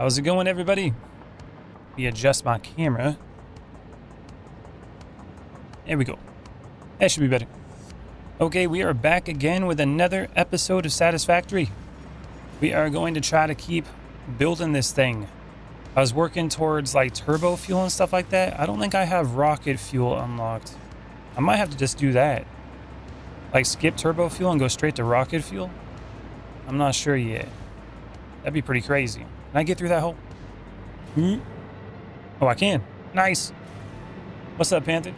How's it going, everybody? Let me adjust my camera. There we go. That should be better. Okay, we are back again with another episode of Satisfactory. We are going to try to keep building this thing. I was working towards like turbo fuel and stuff like that. I don't think I have rocket fuel unlocked. I might have to just do that. Like skip turbo fuel and go straight to rocket fuel. I'm not sure yet. That'd be pretty crazy. Can I get through that hole? Oh, I can. Nice. What's up, Panther?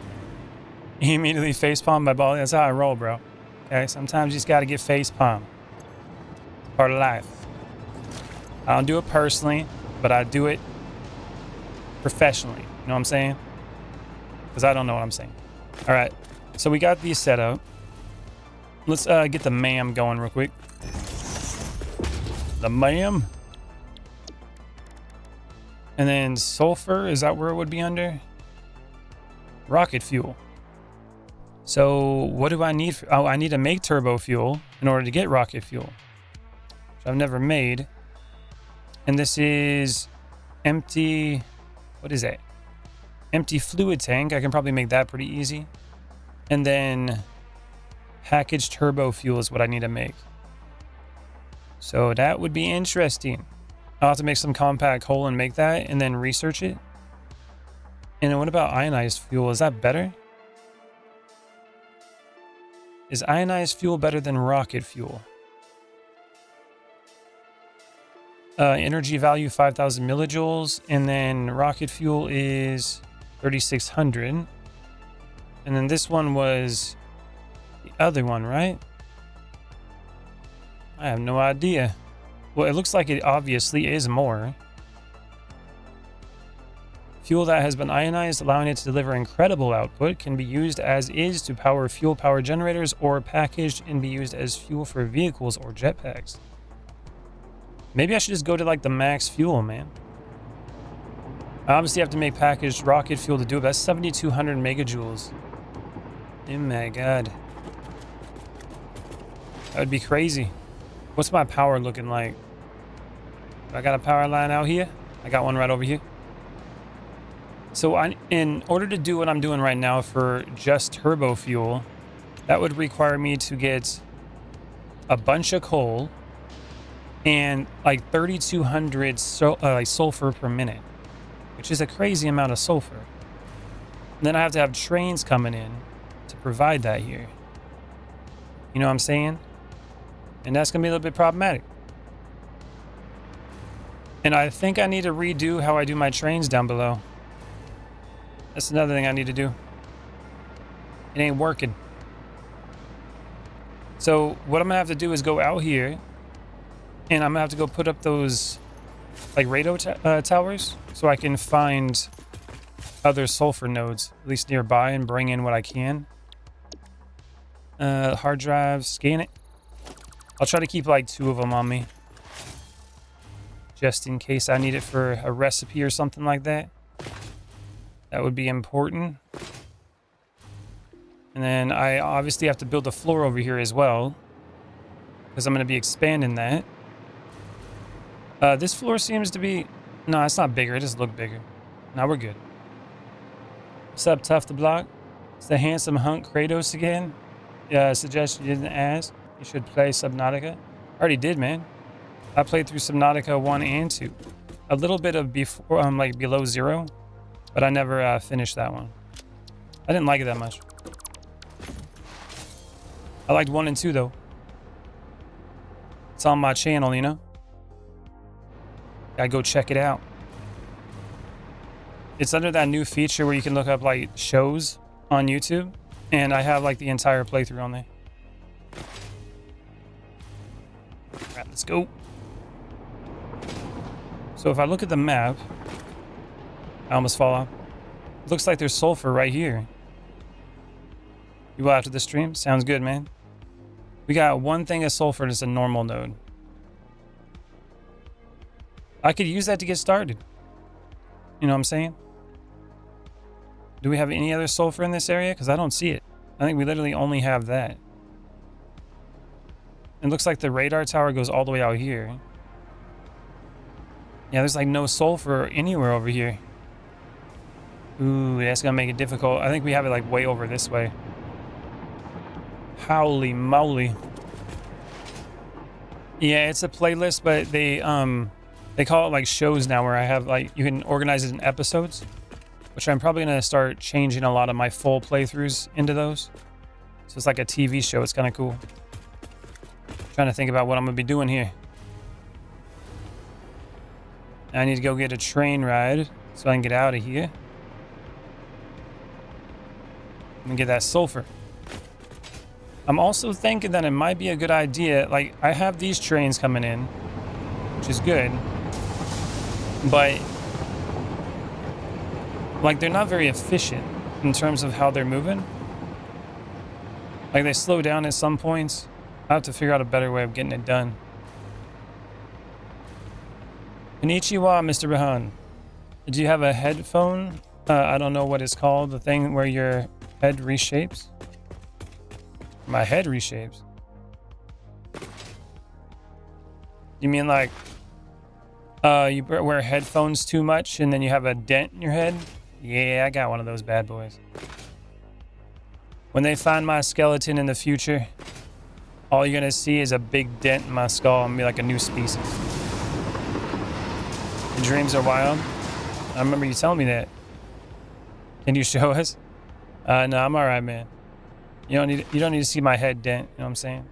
He immediately facepalmed my ball. That's how I roll, bro. Okay, sometimes you just gotta get facepalm. Part of life. I don't do it personally, but I do it professionally. You know what I'm saying? Because I don't know what I'm saying. All right, so we got these set up. Let's get the MAM going real quick. The MAM. And then sulfur, is that where it would be under? Rocket fuel. So what do I need? Oh, I need to make turbo fuel in order to get rocket fuel, which I've never made. And this is empty, what is that? Empty fluid tank. I can probably make that pretty easy. And then packaged turbo fuel is what I need to make. So that would be interesting. I'll have to make some compact coal and make that and then research it. And then what about ionized fuel? Is that better? Is ionized fuel better than rocket fuel? Energy value 5,000 millijoules, and then rocket fuel is 3,600. And then this one was the other one, right? I have no idea. Well, it looks like it obviously is more. Fuel that has been ionized, allowing it to deliver incredible output, can be used as is to power fuel power generators or packaged and be used as fuel for vehicles or jetpacks. Maybe I should just go to like the max fuel, man. I obviously have to make packaged rocket fuel to do it. That's 7,200 megajoules. Oh my god. That would be crazy. What's my power looking like? I got a power line out here. I got one right over here. So in order to do what I'm doing right now for just turbo fuel, that would require me to get a bunch of coal and like 3,200 sulfur per minute, which is a crazy amount of sulfur. And then I have to have trains coming in to provide that here. You know what I'm saying? And that's gonna be a little bit problematic. And I think I need to redo how I do my trains down below. That's another thing I need to do. It ain't working. So what I'm gonna have to do is go out here and I'm gonna have to go put up those like radio towers so I can find other sulfur nodes, at least nearby, and bring in what I can. Hard drive, scan it. I'll try to keep like 2 of them on me, just in case I need it for a recipe or something like that. That would be important. And then I obviously have to build a floor over here as well, because I'm going to be expanding that. This floor seems to be... No, it's not bigger. It just looked bigger. Now we're good. What's up, Tough the Block? It's the handsome hunk Kratos again. Suggest you didn't ask. You should play Subnautica. I already did, man. I played through Subnautica 1 and 2. A little bit of before, like below zero, but I never finished that one. I didn't like it that much. I liked 1 and 2 though. It's on my channel, you know? Gotta go check it out. It's under that new feature where you can look up like shows on YouTube, and I have like the entire playthrough on there. Alright, let's go. So if I look at the map, I almost fall off. It looks like there's sulfur right here. You will after the stream? Sounds good, man. We got 1 thing of sulfur that's a normal node. I could use that to get started. You know what I'm saying? Do we have any other sulfur in this area? Because I don't see it. I think we literally only have that. It looks like the radar tower goes all the way out here. Yeah, there's like no sulfur anywhere over here. Ooh, that's gonna make it difficult. I think we have it like way over this way. Holy moly. Yeah, it's a playlist, but they call it like shows now, where I have like, you can organize it in episodes, which I'm probably gonna start changing a lot of my full playthroughs into those. So it's like a TV show. It's kind of cool. Trying to think about what I'm gonna be doing here. I need to go get a train ride so I can get out of here. And get that sulfur. I'm also thinking that it might be a good idea. Like, I have these trains coming in, which is good. But, like, they're not very efficient in terms of how they're moving. Like, they slow down at some points. I have to figure out a better way of getting it done. Konnichiwa, Mr. Bahan. Do you have a headphone? I don't know what it's called. The thing where your head reshapes. My head reshapes. You mean like you wear headphones too much and then you have a dent in your head? Yeah, I got one of those bad boys. When they find my skeleton in the future, all you're gonna see is a big dent in my skull and be like a new species. The dreams are wild. I remember you telling me that. Can you show us? No, I'm all right, man. You don't need to see my head dent. You know what I'm saying?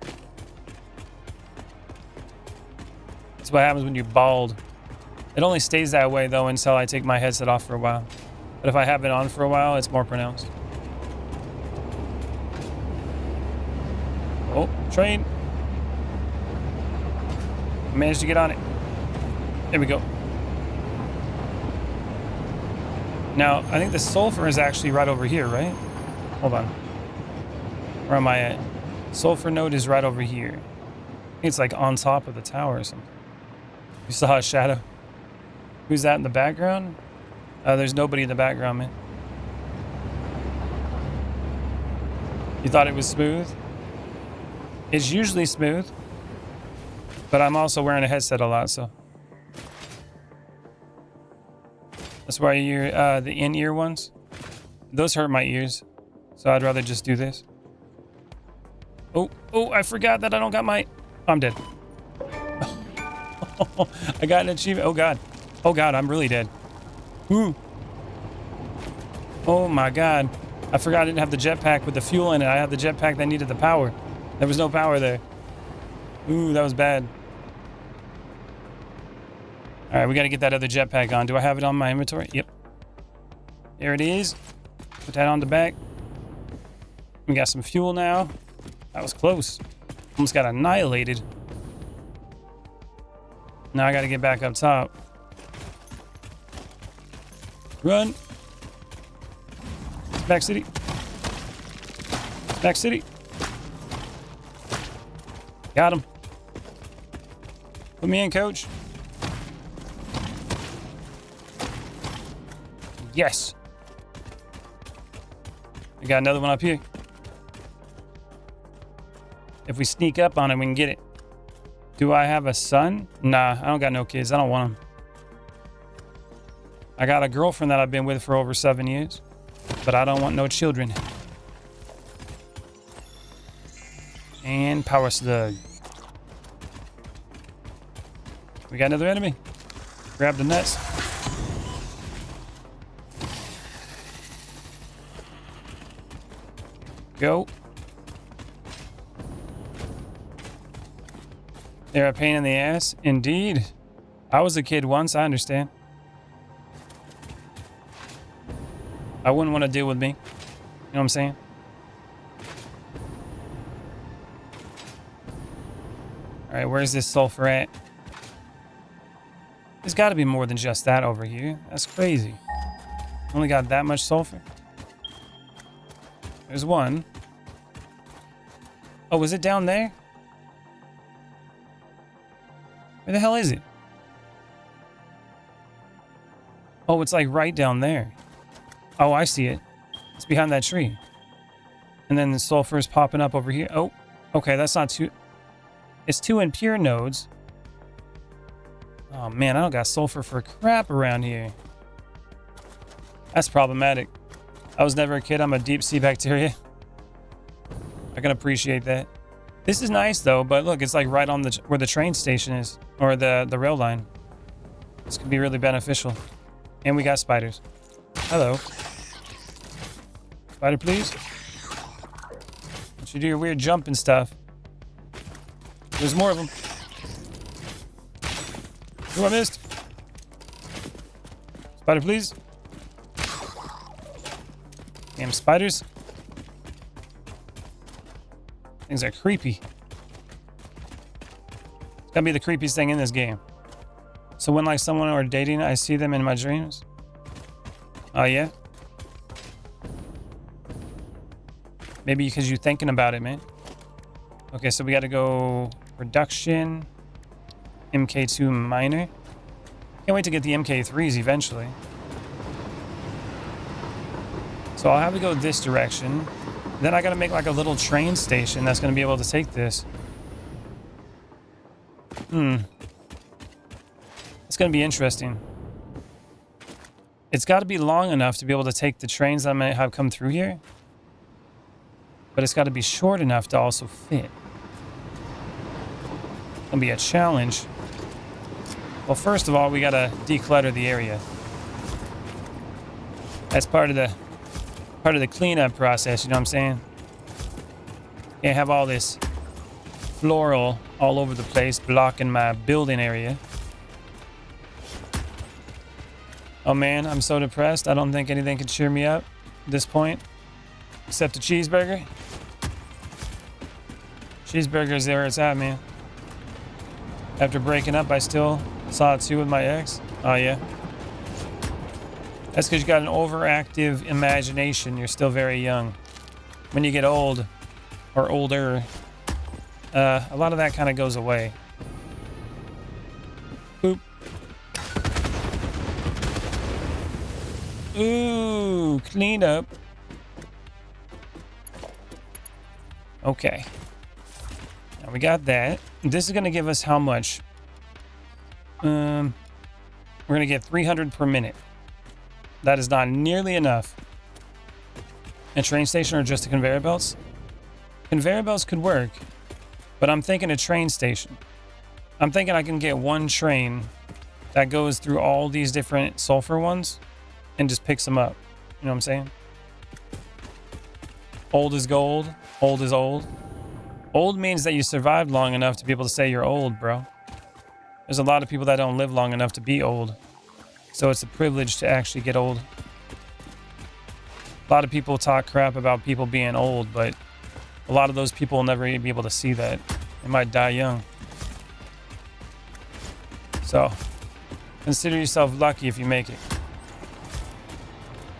That's what happens when you're bald. It only stays that way though until I take my headset off for a while. But if I have it on for a while, it's more pronounced. Oh, train. I managed to get on it. There we go. Now, I think the sulfur is actually right over here, right? Hold on. Where am I at? Sulfur node is right over here. I think it's like on top of the tower or something. You saw a shadow? Who's that in the background? There's nobody in the background, man. You thought it was smooth? It's usually smooth. But I'm also wearing a headset a lot, so. That's why you're the in-ear ones. Those hurt my ears. So I'd rather just do this. Oh, I forgot that I don't got my... I'm dead. I got an achievement. Oh god, I'm really dead. Ooh. Oh my god. I forgot I didn't have the jetpack with the fuel in it. I had the jetpack that needed the power. There was no power there. Ooh, that was bad. Alright, we gotta get that other jetpack on. Do I have it on my inventory? Yep. There it is. Put that on the back. We got some fuel now. That was close. Almost got annihilated. Now I gotta get back up top. Run. Back city. Back city. Got him. Put me in, coach. Yes. We got another one up here. If we sneak up on it, we can get it. Do I have a son? Nah, I don't got no kids. I don't want them. I got a girlfriend that I've been with for over 7 years, but I don't want no children. And power slug. We got another enemy. Grab the nuts. Go. They're a pain in the ass. Indeed. I was a kid once, I understand. I wouldn't want to deal with me. You know what I'm saying? Alright, where's this sulfur at? There's got to be more than just that over here. That's crazy. Only got that much sulfur? There's one. Oh, was it down there? Where the hell is it? Oh, it's like right down there. Oh, I see it. It's behind that tree. And then the sulfur is popping up over here. Oh, okay, that's not too... It's two impure nodes. Oh man, I don't got sulfur for crap around here. That's problematic. I was never a kid. I'm a deep sea bacteria. I can appreciate that. This is nice though, but look, it's like right on the where the train station is, or the rail line. This could be really beneficial. And we got spiders. Hello. Spider, please. Don't you do your weird jumping stuff. There's more of them. Who I missed? Spider, please. Damn spiders. Things are creepy. It's gotta be the creepiest thing in this game. So when like someone or dating, I see them in my dreams. Oh yeah? Maybe because you're thinking about it, man. Okay, so we gotta go production. MK2 minor. Can't wait to get the MK3s eventually. So I'll have to go this direction. Then I gotta make like a little train station that's gonna be able to take this. It's gonna be interesting. It's gotta be long enough to be able to take the trains that I might have come through here. But it's gotta be short enough to also fit. It's gonna be a challenge. Well, first of all, we gotta declutter the area. That's part of the cleanup process, you know what I'm saying? Can't have all this floral all over the place blocking my building area. Oh man, I'm so depressed. I don't think anything can cheer me up at this point. Except a cheeseburger. Cheeseburger's there it's at, man. After breaking up, I still saw it too with my ex. Oh yeah. That's because you got an overactive imagination. You're still very young. When you get old, or older, a lot of that kind of goes away. Boop. Ooh, clean up. Okay. Now we got that. This is going to give us how much? We're going to get 300 per minute. That is not nearly enough. A train station or just the conveyor belts? Conveyor belts could work, but I'm thinking a train station. I'm thinking I can get one train that goes through all these different sulfur ones and just picks them up. You know what I'm saying? Old is gold. Old is old. Old means that you survived long enough to be able to say you're old, bro. There's a lot of people that don't live long enough to be old. So it's a privilege to actually get old. A lot of people talk crap about people being old, but a lot of those people will never be able to see that. They might die young. So consider yourself lucky if you make it.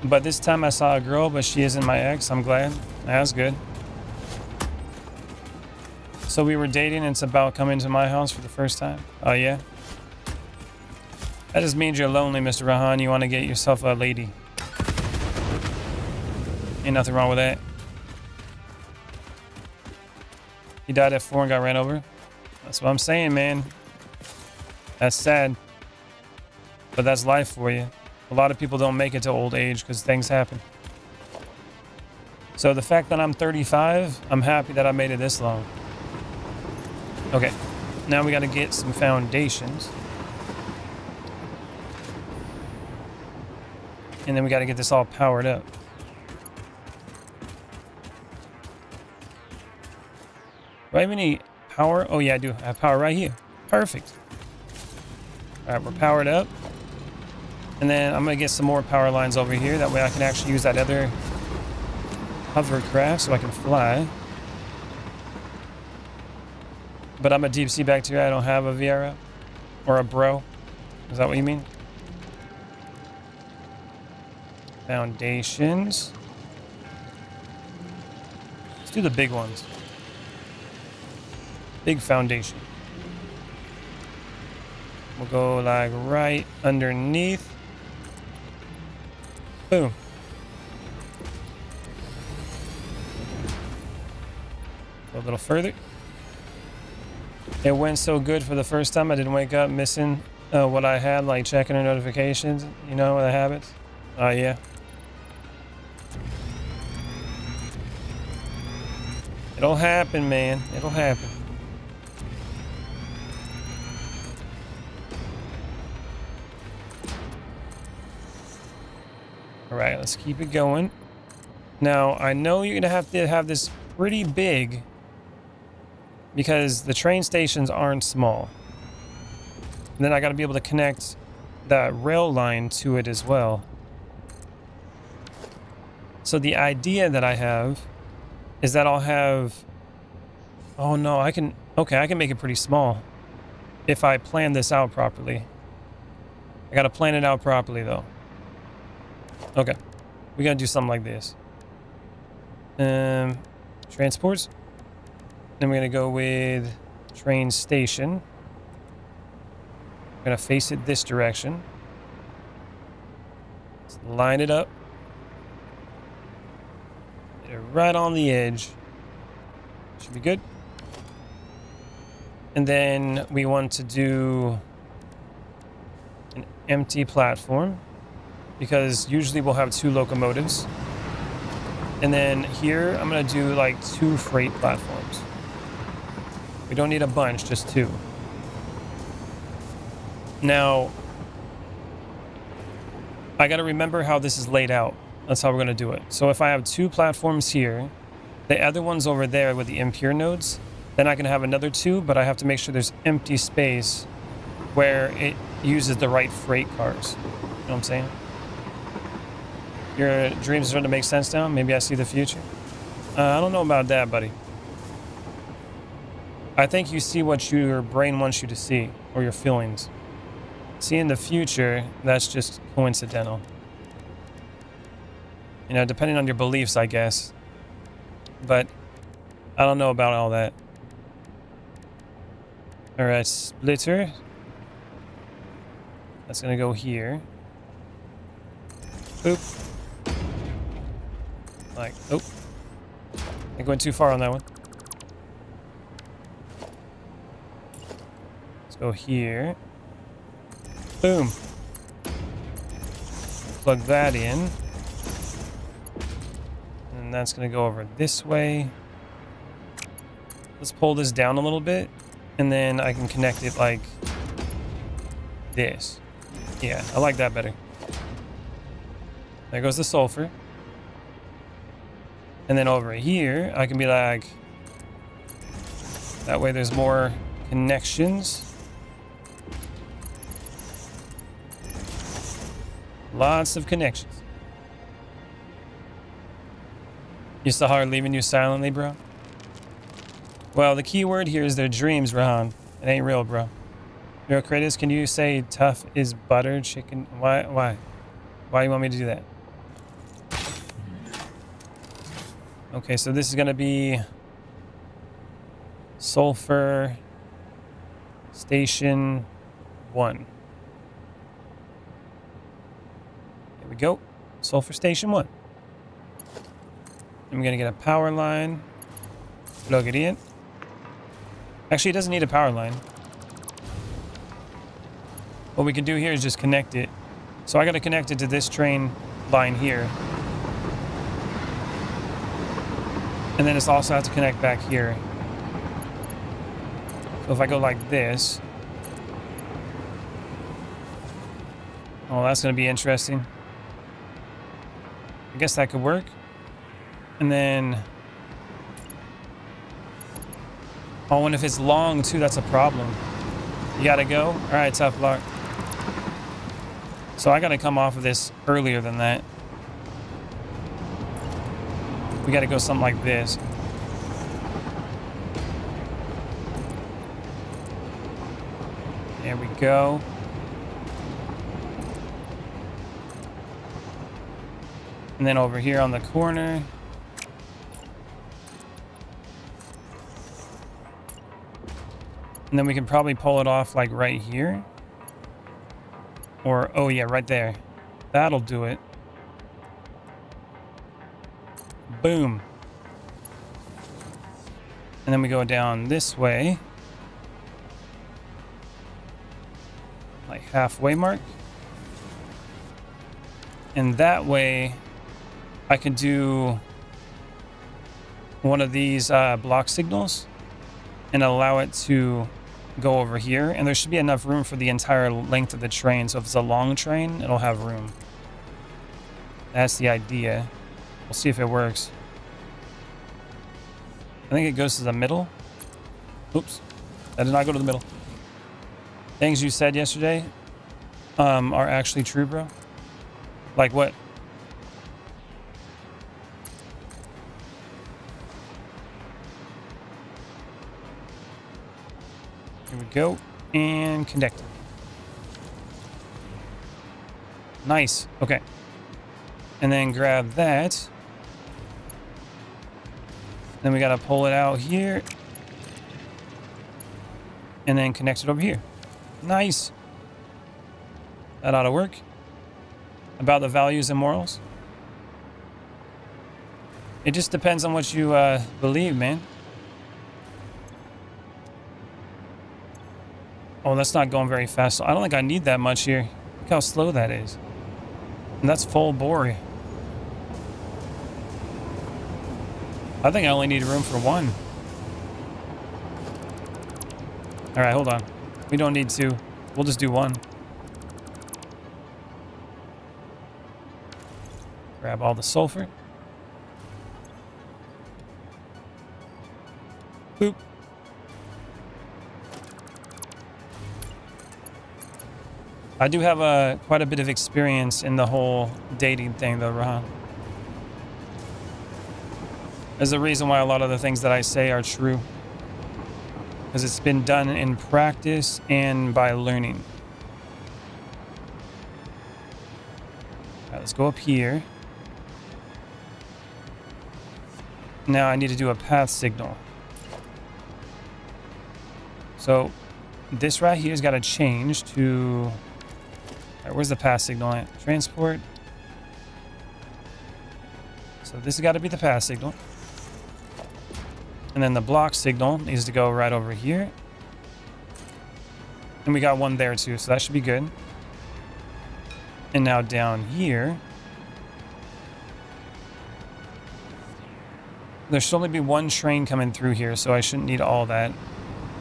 But this time I saw a girl, but she isn't my ex. I'm glad. That's good. So we were dating and it's about coming to my house for the first time. Oh yeah? That just means you're lonely, Mr. Rahan. You want to get yourself a lady. Ain't nothing wrong with that. He died at 4 and got ran over. That's what I'm saying, man. That's sad. But that's life for you. A lot of people don't make it to old age because things happen. So the fact that I'm 35, I'm happy that I made it this long. Okay, now we got to get some foundations. And then we got to get this all powered up. Do I have any power? Oh yeah, I do. I have power right here. Perfect. All right, we're powered up. And then I'm going to get some more power lines over here. That way I can actually use that other hovercraft so I can fly. But I'm a deep sea bacteria. I don't have a Viera or a bro. Is that what you mean? Foundations. Let's do the big ones. Big foundation. We'll go like right underneath. Boom. Go a little further. It went so good for the first time. I didn't wake up missing What I had, like checking her notifications, you know, the habits. Oh, yeah. It'll happen, man. It'll happen. All right, let's keep it going. Now, I know you're going to have this pretty big because the train stations aren't small. And then I got to be able to connect that rail line to it as well. So the idea that I have is that I'll have... Oh, no, I can make it pretty small if I plan this out properly. I got to plan it out properly, though. Okay, we got to do something like this. Transports. Then we're going to go with train station. I'm going to face it this direction. Let's line it up. Get it right on the edge. Should be good. And then we want to do an empty platform because usually we'll have 2 locomotives. And then here I'm going to do like 2 freight platforms. We don't need a bunch, just 2. Now, I got to remember how this is laid out. That's how we're going to do it. So if I have 2 platforms here, the other one's over there with the impure nodes, then I can have another 2, but I have to make sure there's empty space where it uses the right freight cars. You know what I'm saying? Your dreams are starting to make sense now? Maybe I see the future? I don't know about that, buddy. I think you see what your brain wants you to see, or your feelings. Seeing the future, that's just coincidental. You know, depending on your beliefs, I guess. But I don't know about all that. Alright, splitter. That's gonna go here. Oop. Like, oh. I went too far on that one. Let's go here. Boom. Plug that in. And that's going to go over this way. Let's pull this down a little bit. And then I can connect it like this. Yeah, I like that better. There goes the sulfur. And then over here, I can be like... That way there's more connections. Lots of connections. You saw her leaving you silently, bro? Well, the key word here is their dreams, Rahan. It ain't real, bro. Real Kratos, can you say tough is butter chicken? Why? Why do you want me to do that? Okay, so this is going to be Sulfur Station 1. Here we go. Sulfur Station 1. I'm going to get a power line. Plug it in. Actually, it doesn't need a power line. What we can do here is just connect it. So I got to connect it to this train line here. And then it's also have to connect back here. So if I go like this. Oh, that's going to be interesting. I guess that could work. And then... Oh, and if it's long too, that's a problem. You gotta go? Alright, tough luck. So I gotta come off of this earlier than that. We gotta go something like this. There we go. And then over here on the corner. And then we can probably pull it off like right here. Or, oh yeah, right there. That'll do it. Boom. And then we go down this way. like halfway mark. And that way I can do one of these block signals and allow it to go over here. And there should be enough room for the entire length of the train. So if it's a long train, it'll have room. That's the idea. We'll see if it works. I think it goes to the middle. Oops. That did not go to the middle. Things you said yesterday are actually true, bro. Like what? Here we go. And connected. Nice. Okay. And then grab that. Then we got to pull it out here. And then connect it over here. Nice. That ought to work. About the values and morals. It just depends on what you believe, man. Oh, that's not going very fast. I don't think I need that much here. Look how slow that is. And that's full bore. I think I only need room for one. All right, hold on. We don't need two. We'll just do one. Grab all the sulfur. Boop. I do have quite a bit of experience in the whole dating thing, though, Rahan. There's a reason why a lot of the things that I say are true. Because it's been done in practice and by learning. All right, let's go up here. Now I need to do a path signal. So this right here has got to change to... All right, where's the path signal at? Transport. So this has got to be the path signal. And then the block signal needs to go right over here. And we got one there too, so that should be good. And now down here, there should only be one train coming through here, so I shouldn't need all that.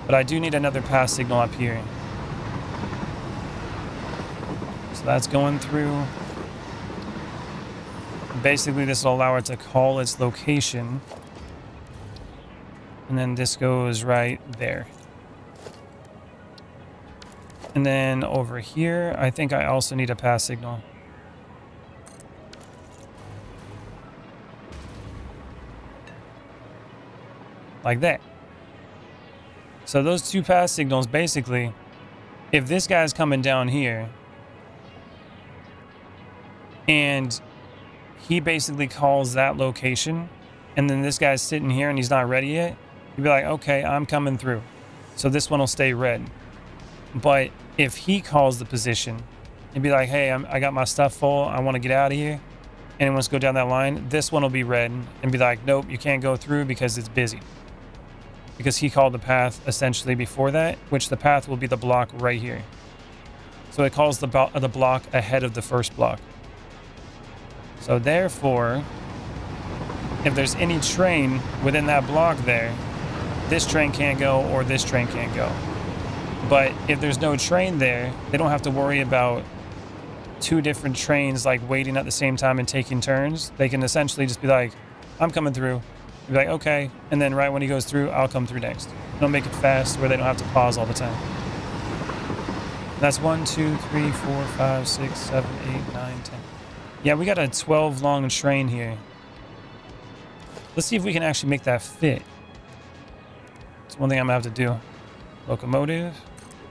But I do need another pass signal up here. So that's going through. Basically, this will allow it to call its location. And then this goes right there. And then over here, I think I also need a pass signal. Like that. So those two pass signals, basically, if this guy's coming down here and he basically calls that location, and then this guy's sitting here and he's not ready yet, you'd be like, okay, I'm coming through. So this one will stay red. But if he calls the position, you'd be like, hey, I got my stuff full. I want to get out of here. And it wants to go down that line. This one will be red and be like, nope, you can't go through because it's busy. Because he called the path essentially before that, which the path will be the block right here. So it calls the block ahead of the first block. So therefore, if there's any train within that block there, this train can't go or this train can't go. But if there's no train there, they don't have to worry about two different trains like waiting at the same time and taking turns. They can essentially just be like, I'm coming through. You'd be like, okay. And then right when he goes through, I'll come through next. Don't make it fast where they don't have to pause all the time. That's 1, 2, 3, 4, 5, 6, 7, 8, 9, 10. Yeah, we got a 12 long train here. Let's see if we can actually make that fit. That's one thing I'm gonna have to do. Locomotive.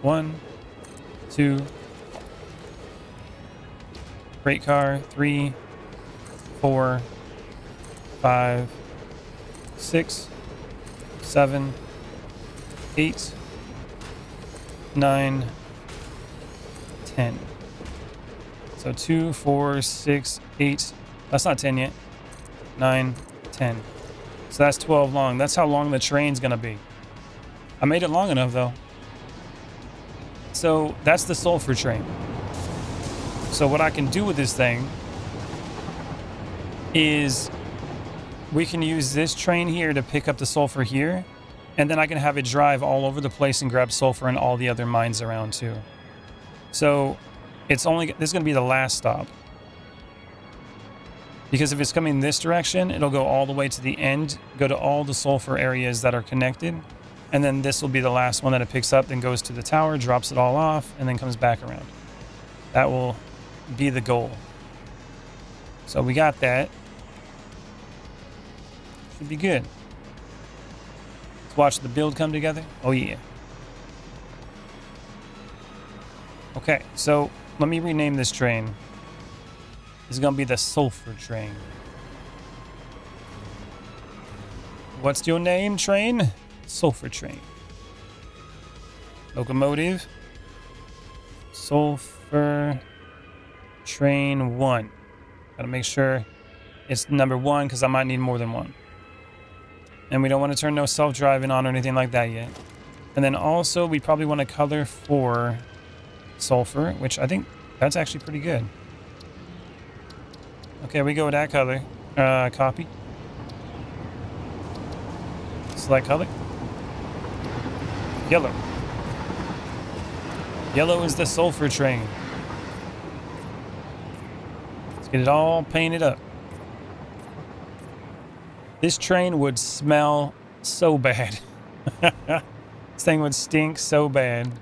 1, 2. Freight car. 3, 4, 5, 6, 7, 8, 9, 10. So 2, 4, 6, 8. That's not 10 yet. 9, 10. So that's 12 long. That's how long the train's gonna be. I made it long enough though. So that's the sulfur train. So what I can do with this thing is we can use this train here to pick up the sulfur here, and then I can have it drive all over the place and grab sulfur in all the other mines around too. So this is going to be the last stop. Because if it's coming this direction, it'll go all the way to the end, go to all the sulfur areas that are connected, and then this will be the last one that it picks up, then goes to the tower, drops it all off, and then comes back around. That will be the goal. So we got that. Should be good. Let's watch the build come together. Oh yeah. Okay, so let me rename this train. This is gonna be the sulfur train. What's your name, train? Sulfur train. Locomotive. Sulfur train 1. Gotta make sure it's number 1 because I might need more than one. And we don't want to turn no self-driving on or anything like that yet. And then also we probably want to color for sulfur, which I think that's actually pretty good. Okay, we go with that color. Copy. Select color. Yellow. Yellow is the sulfur train. Let's get it all painted up. This train would smell so bad. This thing would stink so bad. You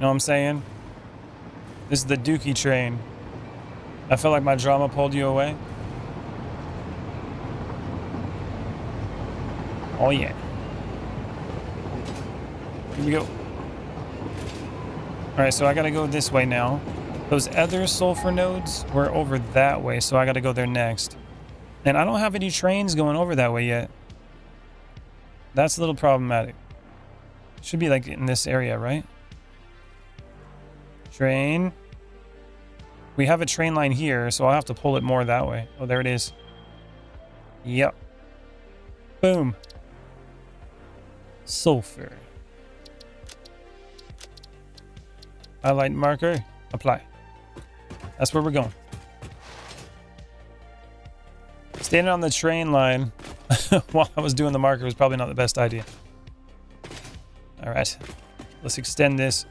know what I'm saying? This is the Dookie train. I felt like my drama pulled you away. Oh yeah. Here we go. Alright, so I gotta go this way now. Those other sulfur nodes were over that way, so I gotta go there next. And I don't have any trains going over that way yet. That's a little problematic. Should be like in this area, right? Train. We have a train line here, so I'll have to pull it more that way. Oh, there it is. Yep. Boom. Sulfur. Highlight marker. Apply. That's where we're going. Standing on the train line while I was doing the marker was probably not the best idea. All right. Let's extend this.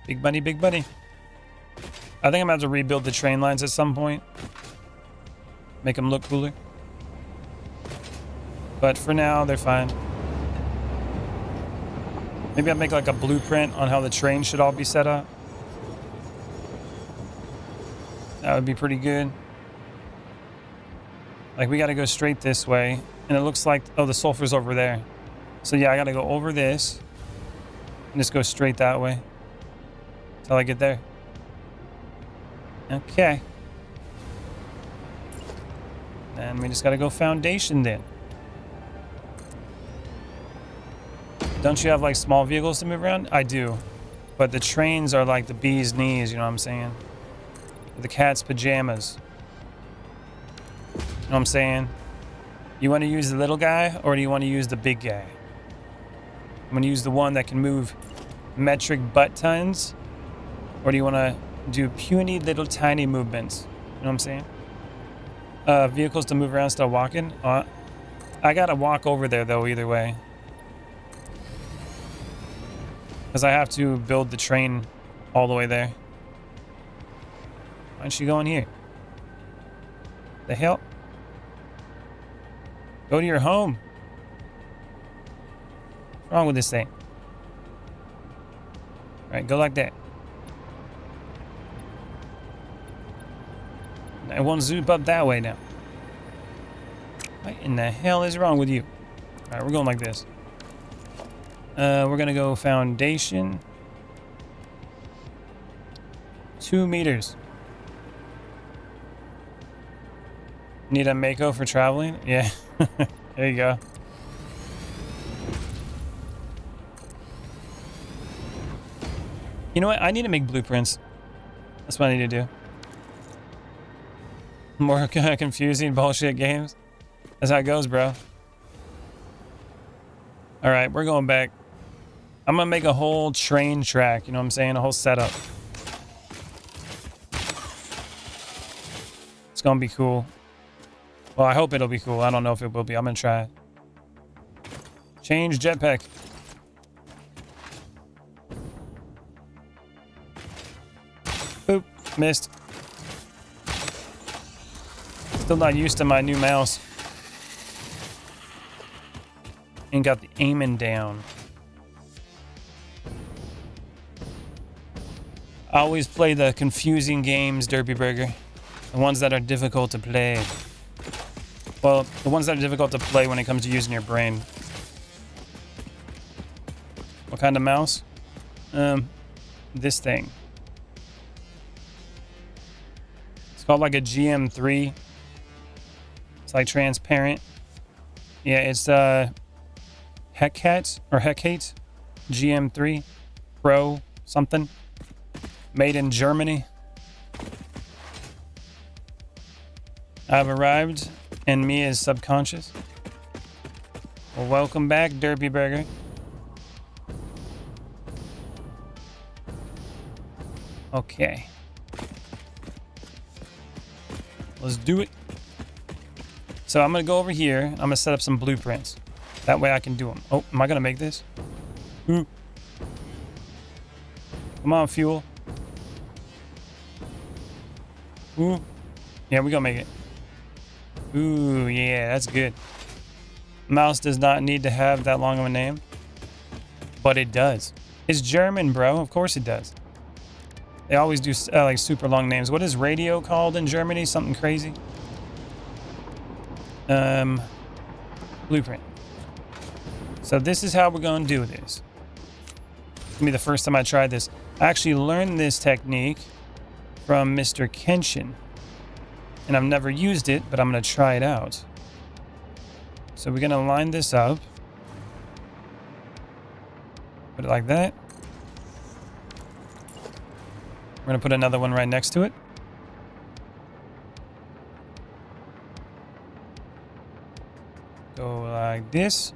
Big money, big money. I think I'm going to have to rebuild the train lines at some point. Make them look cooler. But for now, they're fine. Maybe I'll make like a blueprint on how the train should all be set up. That would be pretty good. Like we got to go straight this way. And it looks like, oh, the sulfur's over there. So yeah, I got to go over this. And just go straight that way. Until I get there. Okay. And we just got to go foundation then. Don't you have like small vehicles to move around? I do. But the trains are like the bee's knees, you know what I'm saying? The cat's pajamas. You know what I'm saying? You want to use the little guy or do you want to use the big guy? I'm going to use the one that can move metric butt tons, or do you want to do puny little tiny movements? You know what I'm saying? Vehicles to move around still walking. I got to walk over there though either way. Because I have to build the train all the way there. Why don't you go in here? The hell? Go to your home. What's wrong with this thing? Alright, go like that. I won't zoom up that way now. What in the hell is wrong with you? Alright, we're going like this. We're gonna go foundation. 2 meters. Need a Mako for traveling? Yeah. There you go. You know what? I need to make blueprints. That's what I need to do. More confusing bullshit games. That's how it goes, bro. All right, we're going back. I'm gonna make a whole train track, you know what I'm saying? A whole setup. It's gonna be cool. Well, I hope it'll be cool. I don't know if it will be. I'm gonna try. Change jetpack. Boop. Missed. Still not used to my new mouse. And got the aiming down. I always play the confusing games, Derpy Burger. The ones that are difficult to play. Well, the ones that are difficult to play when it comes to using your brain. What kind of mouse? This thing. It's called like a GM3. It's like transparent. Yeah, it's Hecate or Hecate GM3 Pro something. Made in Germany. I've arrived, and me is subconscious. Well, welcome back, Derpy Burger. Okay. Let's do it. So I'm going to go over here. I'm going to set up some blueprints. That way I can do them. Oh, am I going to make this? Ooh. Come on, fuel. Ooh. Yeah, we're going to make it. Ooh, yeah, that's good. Mouse does not need to have that long of a name. But it does. It's German, bro. Of course it does. They always do like super long names. What is radio called in Germany? Something crazy. Blueprint. So this is how we're going to do this. It's gonna be the first time I tried this. I actually learned this technique from Mr. Kenshin. And I've never used it, but I'm going to try it out. So we're going to line this up. Put it like that. We're going to put another one right next to it. Go like this.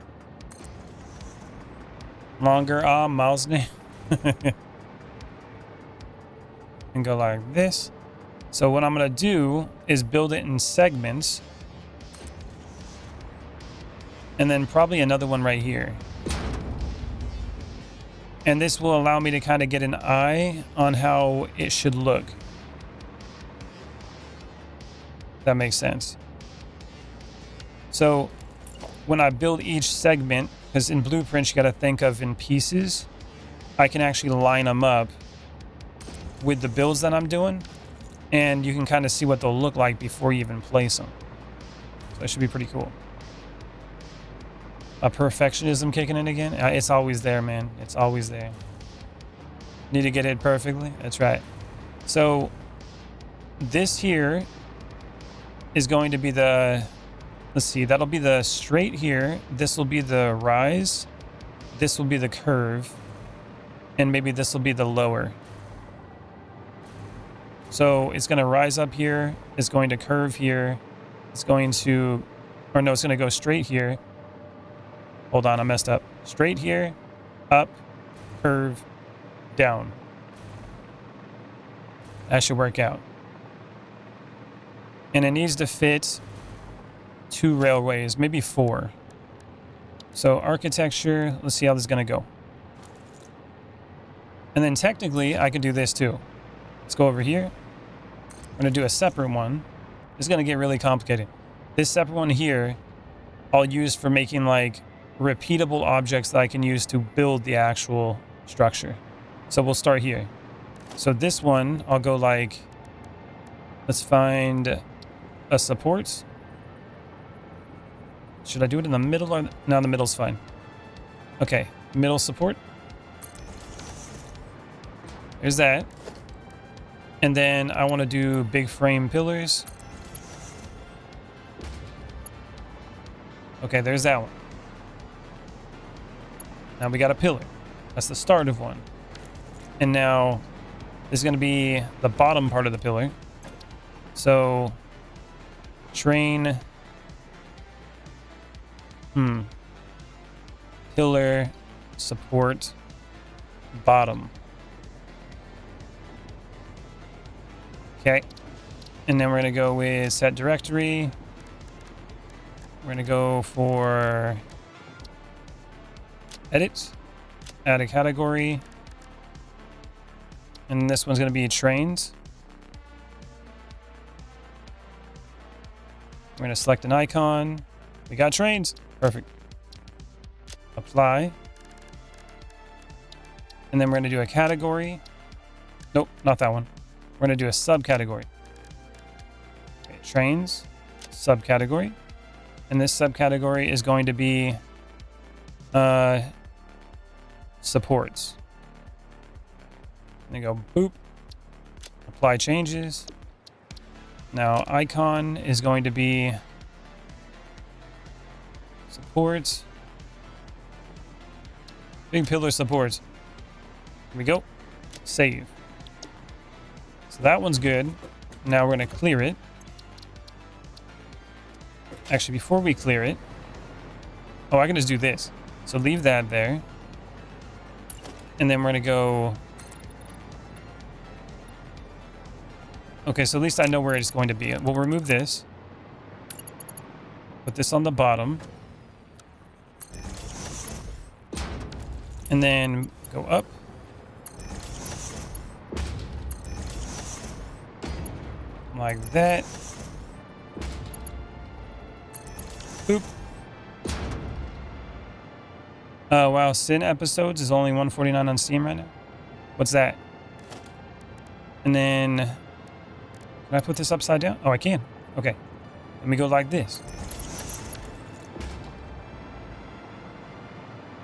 Longer arm, mouse name. And go like this. So what I'm going to do is build it in segments. And then probably another one right here. And this will allow me to kind of get an eye on how it should look. That makes sense. So when I build each segment, because in blueprints you got to think of in pieces, I can actually line them up with the builds that I'm doing. And you can kind of see what they'll look like before you even place them. So it should be pretty cool. A perfectionism kicking in again. It's always there, man. It's always there. Need to get it perfectly. That's right. So this here is going to be the, let's see, that'll be the straight here. This will be the rise. This will be the curve. And maybe this will be the lower. So it's going to rise up here. It's going to curve here. It's going to, or no, it's going to go straight here. Hold on, I messed up. Straight here, up, curve, down. That should work out. And it needs to fit 2 railways, maybe 4. So architecture, let's see how this is going to go. And then technically, I could do this too. Let's go over here. I'm going to do a separate one. It's going to get really complicated. This separate one here, I'll use for making like repeatable objects that I can use to build the actual structure. So we'll start here. So this one, I'll go like, let's find a support. Should I do it in the middle or no? The middle's fine. Okay, middle support. There's that. And then I want to do big frame pillars. Okay, there's that one. Now we got a pillar. That's the start of one. And now this is going to be the bottom part of the pillar. So train. pillar support bottom. Okay. And then we're going to go with set directory. We're going to go for edit, add a category. And this one's going to be trains. We're going to select an icon. We got trains. Perfect. Apply. And then we're going to do a category. Nope, not that one. We're going to do a subcategory. Okay, trains, subcategory. And this subcategory is going to be supports. And go boop. Apply changes. Now icon is going to be supports. Big pillar supports. Here we go. Save. So that one's good. Now we're going to clear it. Actually, before we clear it, oh, I can just do this. So leave that there. And then we're going to go. Okay, so at least I know where it's going to be. We'll remove this. Put this on the bottom. And then go up. Like that. Boop. Oh, wow. Sin episodes is only 149 on Steam right now. What's that? And then, can I put this upside down? Oh, I can. Okay. Let me go like this.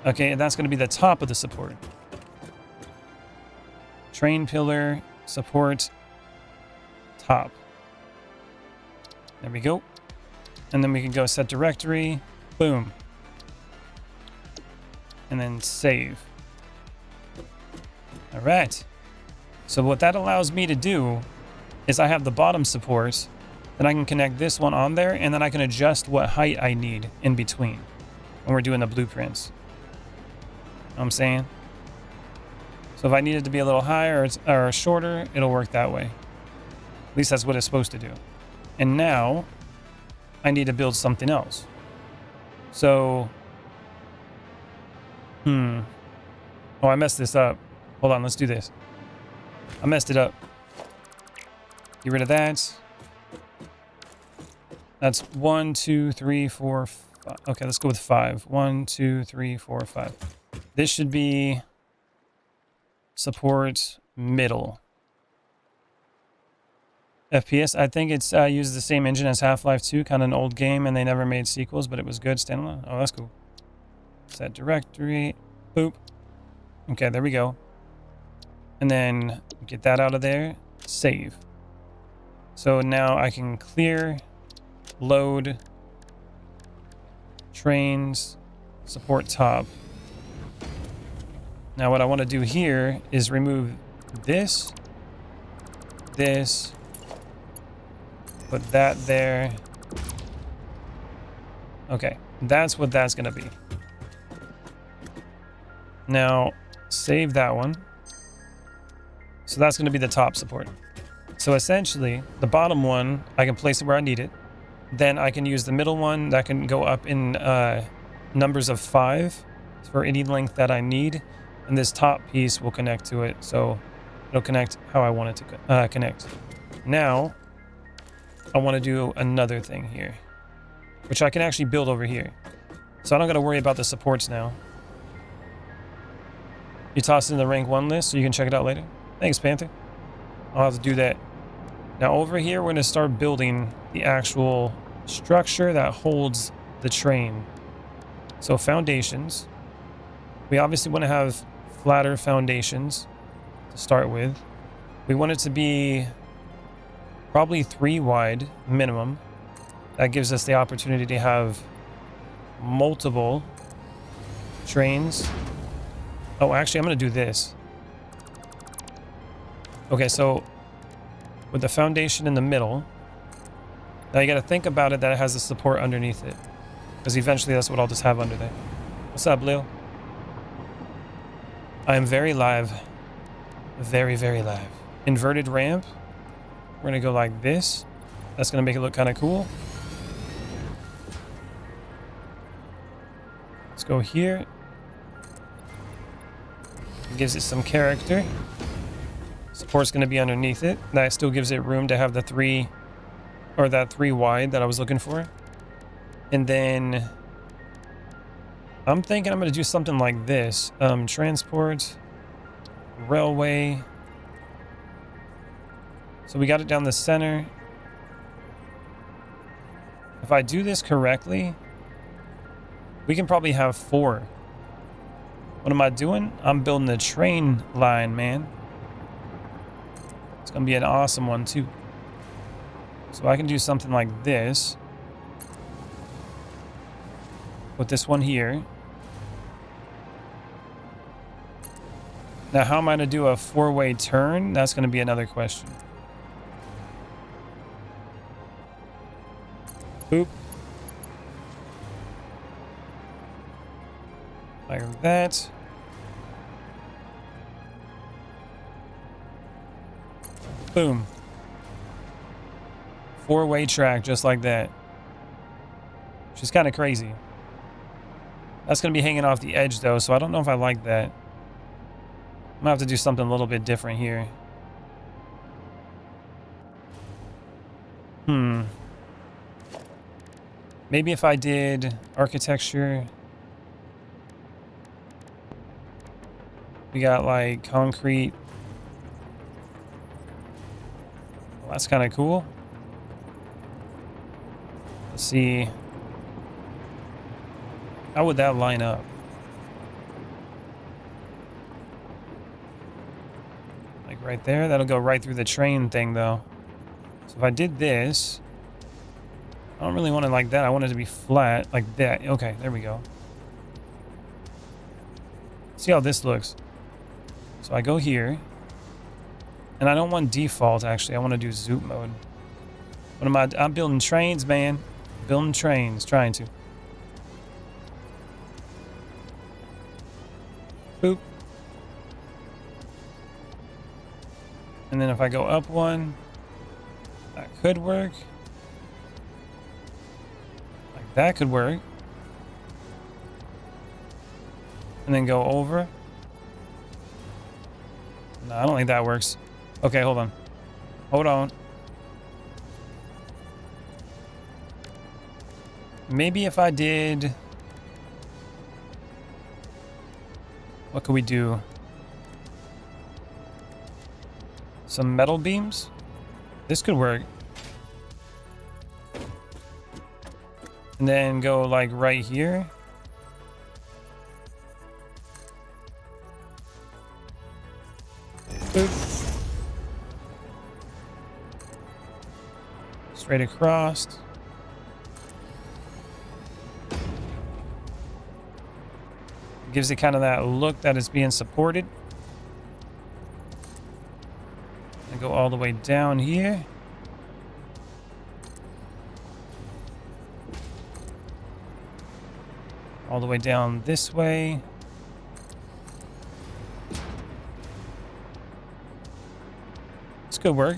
Okay, and that's going to be the top of the support. Train pillar, support, top. There we go. And then we can go set directory. Boom. And then save. All right. So what that allows me to do is I have the bottom support. Then I can connect this one on there, and then I can adjust what height I need in between when we're doing the blueprints. Know what I'm saying? So if I need it to be a little higher or shorter, it'll work that way. At least that's what it's supposed to do. And now I need to build something else. So, oh, I messed this up. Hold on, let's do this. I messed it up. Get rid of that. That's 1, 2, 3, 4, 5. Okay, let's go with 5. 1, 2, 3, 4, 5. This should be support middle. FPS, I think it's used the same engine as Half-Life 2, kind of an old game, and they never made sequels, but it was good standalone. Oh, that's cool. Set directory. Boop. Okay, there we go. And then get that out of there. Save. So now I can clear, load, trains, support top. Now what I want to do here is remove this, put that there. Okay, that's what that's going to be. Now save that one. So that's going to be the top support. So essentially the bottom one, I can place it where I need it. Then I can use the middle one that can go up in numbers of 5 for any length that I need. And this top piece will connect to it. So it'll connect how I want it to connect. Now I want to do another thing here, which I can actually build over here. So I don't got to worry about the supports now. You toss it in the rank 1 list so you can check it out later. Thanks, Panther. I'll have to do that. Now over here, we're going to start building the actual structure that holds the train. So foundations. We obviously want to have flatter foundations to start with. We want it to be probably 3 wide minimum. That gives us the opportunity to have multiple trains. Oh, actually, I'm going to do this. Okay, so with the foundation in the middle, now you got to think about it that it has the support underneath it, because eventually that's what I'll just have under there. What's up, Lil? I am very live. Very, very live. Inverted ramp. We're going to go like this. That's going to make it look kind of cool. Let's go here. It gives it some character. Support's going to be underneath it. That still gives it room to have the 3, or that 3 wide that I was looking for. And then I'm thinking I'm going to do something like this. Transport, railway. So we got it down the center. If I do this correctly, we can probably have 4. What am I doing? I'm building a train line, man. It's going to be an awesome one, too. So I can do something like this. Put this one here. Now, how am I going to do a 4-way turn? That's going to be another question. Boop. Like that. Boom. 4-way track, just like that. Which is kind of crazy. That's going to be hanging off the edge, though, so I don't know if I like that. I'm going to have to do something a little bit different here. Maybe if I did architecture. We got like concrete. Well, that's kind of cool. Let's see. How would that line up? Like right there? That'll go right through the train thing, though. So if I did this, I don't really want it like that. I want it to be flat, like that. Okay, there we go. See how this looks. So I go here. And I don't want default, actually. I want to do zoom mode. What am I? I'm building trains, man. Building trains, trying to. Boop. And then if I go up one, that could work. Like that could work. And then go over. No, I don't think that works. Okay, hold on. Hold on. Maybe if I did... What could we do? Some metal beams? This could work. And then go like right here. Boop. Straight across. Gives it kind of that look that it's being supported. And go all the way down here. All the way down this way. This could work.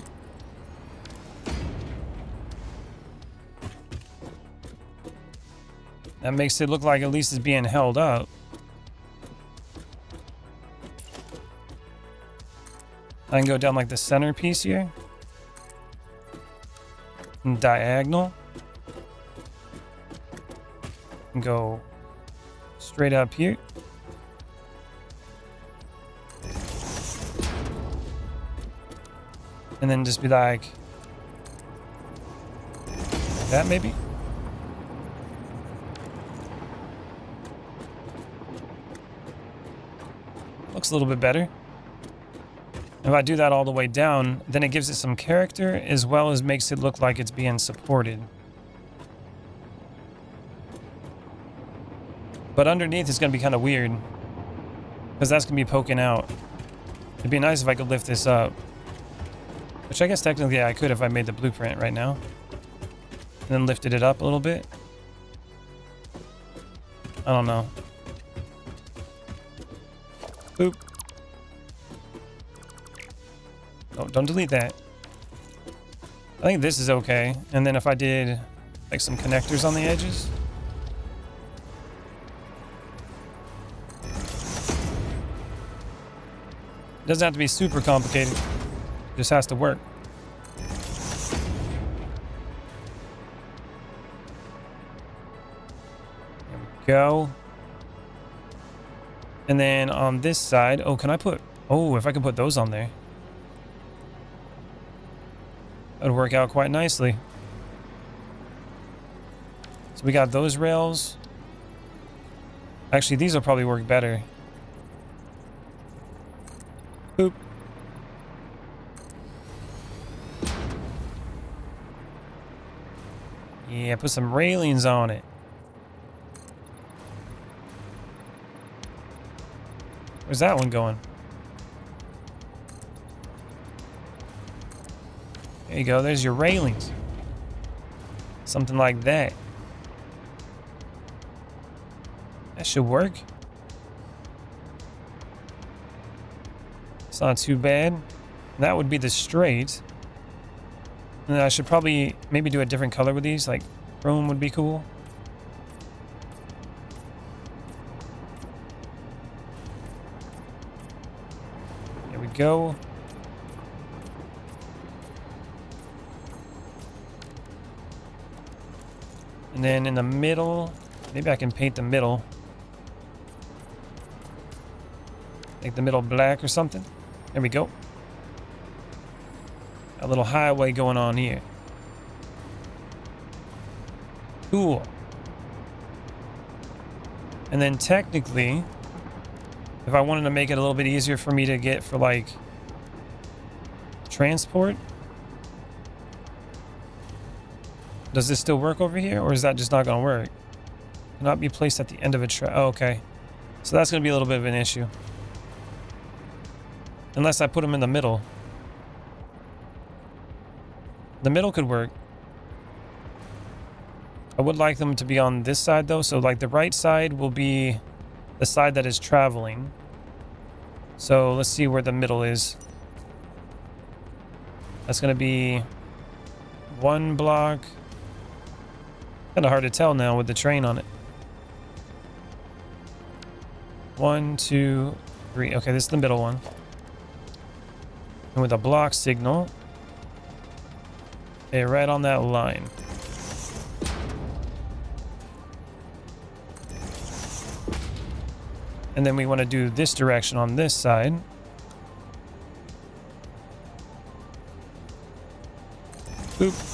That makes it look like at least it's being held up. I can go down like the center piece here. And diagonal. And go straight up here. And then just be like that maybe. Looks a little bit better. If I do that all the way down, then it gives it some character as well as makes it look like it's being supported. But underneath it's going to be kind of weird because that's going to be poking out. It'd be nice if I could lift this up. Which I guess technically I could if I made the blueprint right now. And then lifted it up a little bit. I don't know. Boop. Oh, don't delete that. I think this is okay. And then if I did like some connectors on the edges. It doesn't have to be super complicated. It just has to work. There we go. And then on this side, oh, can I put, oh, if I can put those on there. That would work out quite nicely. So we got those rails. Actually, these will probably work better. Boop. Yeah, put some railings on it. Where's that one going? There you go. There's your railings. Something like that. That should work. It's not too bad. That would be the straight. And then I should probably maybe do a different color with these. Like chrome would be cool. There we go. And then in the middle, maybe I can paint the middle. Make the middle black or something. There we go. A little highway going on here. Cool. And then technically, if I wanted to make it a little bit easier for me to get for like transport, does this still work over here, or is that just not going to work? Cannot be placed at the end of a track. Oh, okay. So that's going to be a little bit of an issue. Unless I put them in the middle. The middle could work. I would like them to be on this side though. So like the right side will be the side that is traveling. So let's see where the middle is. That's going to be one block. Kind of hard to tell now with the train on it. 1, 2, 3. Okay, this is the middle one. And with a block signal, okay, right on that line. And then we want to do this direction on this side. Boop.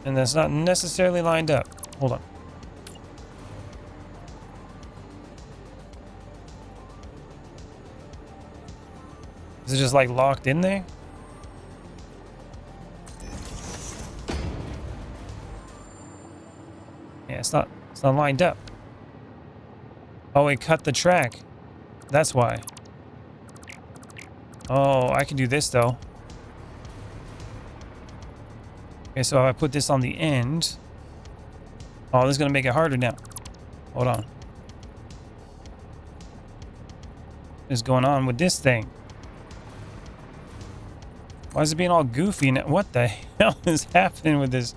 And that's not necessarily lined up. Hold on. Is it just like locked in there? Yeah, it's not lined up. Oh, it cut the track. That's why. Oh, I can do this though. Okay, so if I put this on the end. Oh, this is going to make it harder now. Hold on. What is going on with this thing? Why is it being all goofy now? What the hell is happening with this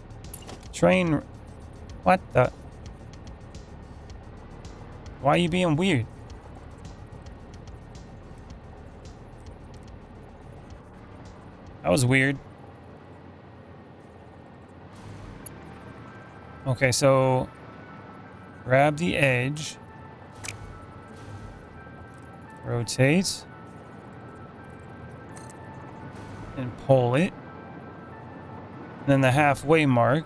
train? What the? Why are you being weird? That was weird. Okay, so grab the edge, rotate, and pull it. And then the halfway mark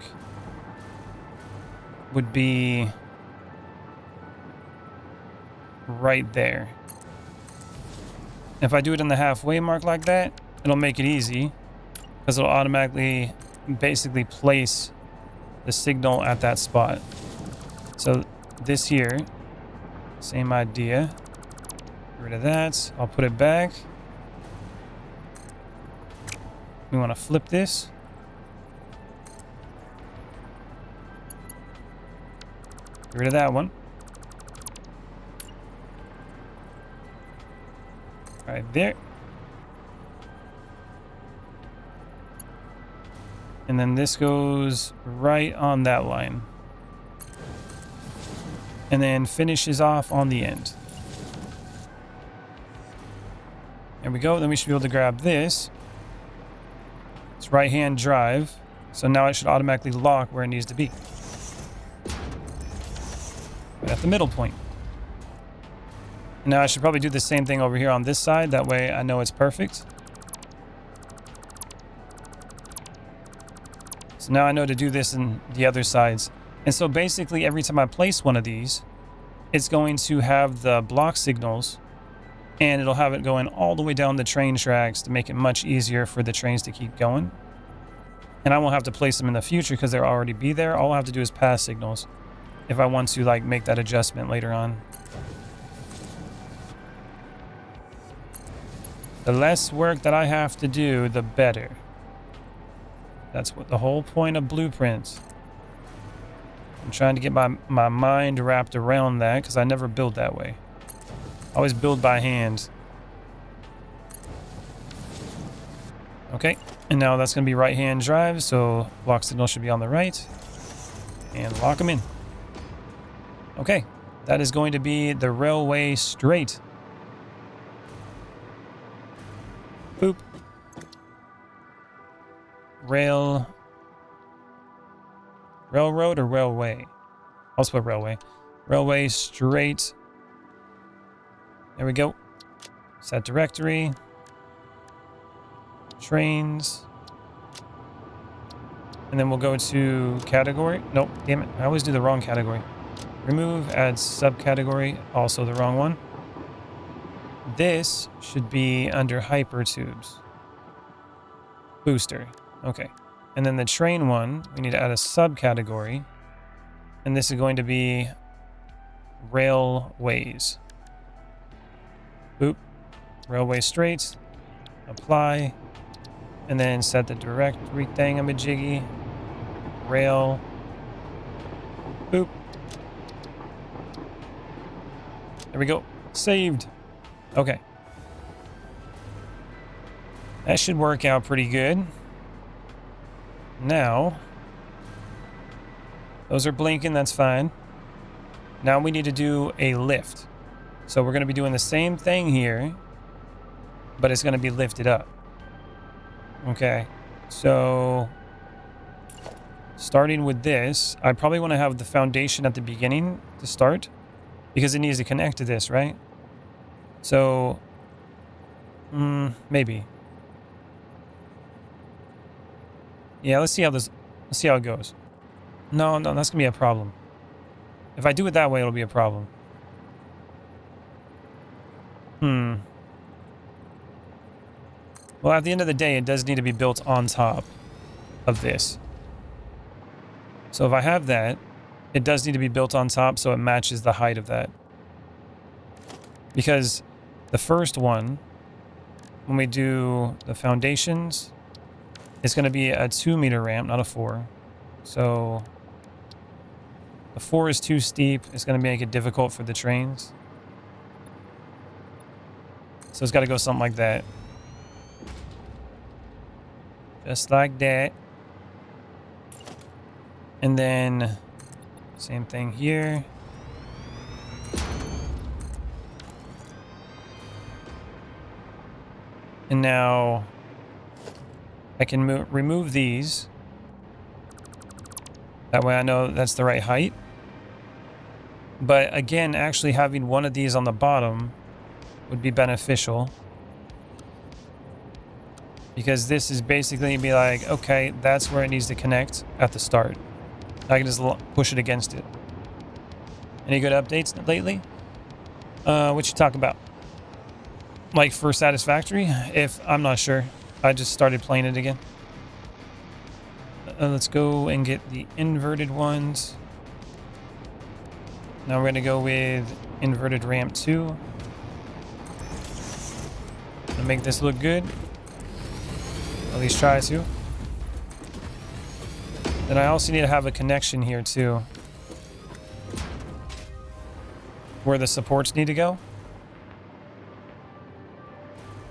would be right there. If I do it in the halfway mark like that, it'll make it easy because it'll automatically basically place the signal at that spot. So this here, same idea. Get rid of that. I'll put it back. We want to flip this. Get rid of that one. right there. And then this goes right on that line. And then finishes off on the end. There we go. Then we should be able to grab this. It's right-hand drive. So now it should automatically lock where it needs to be. Right at the middle point. Now I should probably do the same thing over here on this side. That way I know it's perfect. So now I know to do this in the other sides. And so basically every time I place one of these, it's going to have the block signals and it'll have it going all the way down the train tracks to make it much easier for the trains to keep going. And I won't have to place them in the future because they'll already be there. All I have to do is pass signals if I want to like make that adjustment later on. The less work that I have to do, the better. That's what the whole point of blueprints. I'm trying to get my mind wrapped around that because I never build that way. I always build by hand. Okay, and now that's going to be right-hand drive, so block signal should be on the right. And lock them in. Okay, that is going to be the railway straight. Boop. Railroad or railway? I'll put railway. Railway straight. There we go. Set directory. Trains. And then we'll go to category. Nope, damn it. I always do the wrong category. Remove, add subcategory. Also the wrong one. This should be under hypertubes. Booster. Okay. And then the train one, we need to add a subcategory. And this is going to be railways. Boop. Railway straight. Apply. And then set the directory thingamajiggy. Rail. Boop. There we go. Saved. Okay. That should work out pretty good. Now, those are blinking, that's fine. Now we need to do a lift. So we're going to be doing the same thing here, but it's going to be lifted up. Okay, so starting with this, I probably want to have the foundation at the beginning to start because it needs to connect to this, right? So, maybe. Yeah, let's see how it goes. No, that's gonna be a problem. If I do it that way, it'll be a problem. Well, at the end of the day, it does need to be built on top of this. So if I have that, it does need to be built on top so it matches the height of that. Because the first one, when we do the foundations, it's going to be a 2-meter ramp, not a 4. So the 4 is too steep. It's going to make it difficult for the trains. So it's got to go something like that. Just like that. And then same thing here. And now I can remove these. That way I know that's the right height. But again, actually having one of these on the bottom would be beneficial. Because this is basically be like, okay, that's where it needs to connect at the start. I can just push it against it. Any good updates lately? What you talk about? Like for Satisfactory? If I'm not sure. I just started playing it again. Let's go and get the inverted ones. Now we're going to go with inverted ramp 2. To make this look good. At least try to. Then I also need to have a connection here too. Where the supports need to go.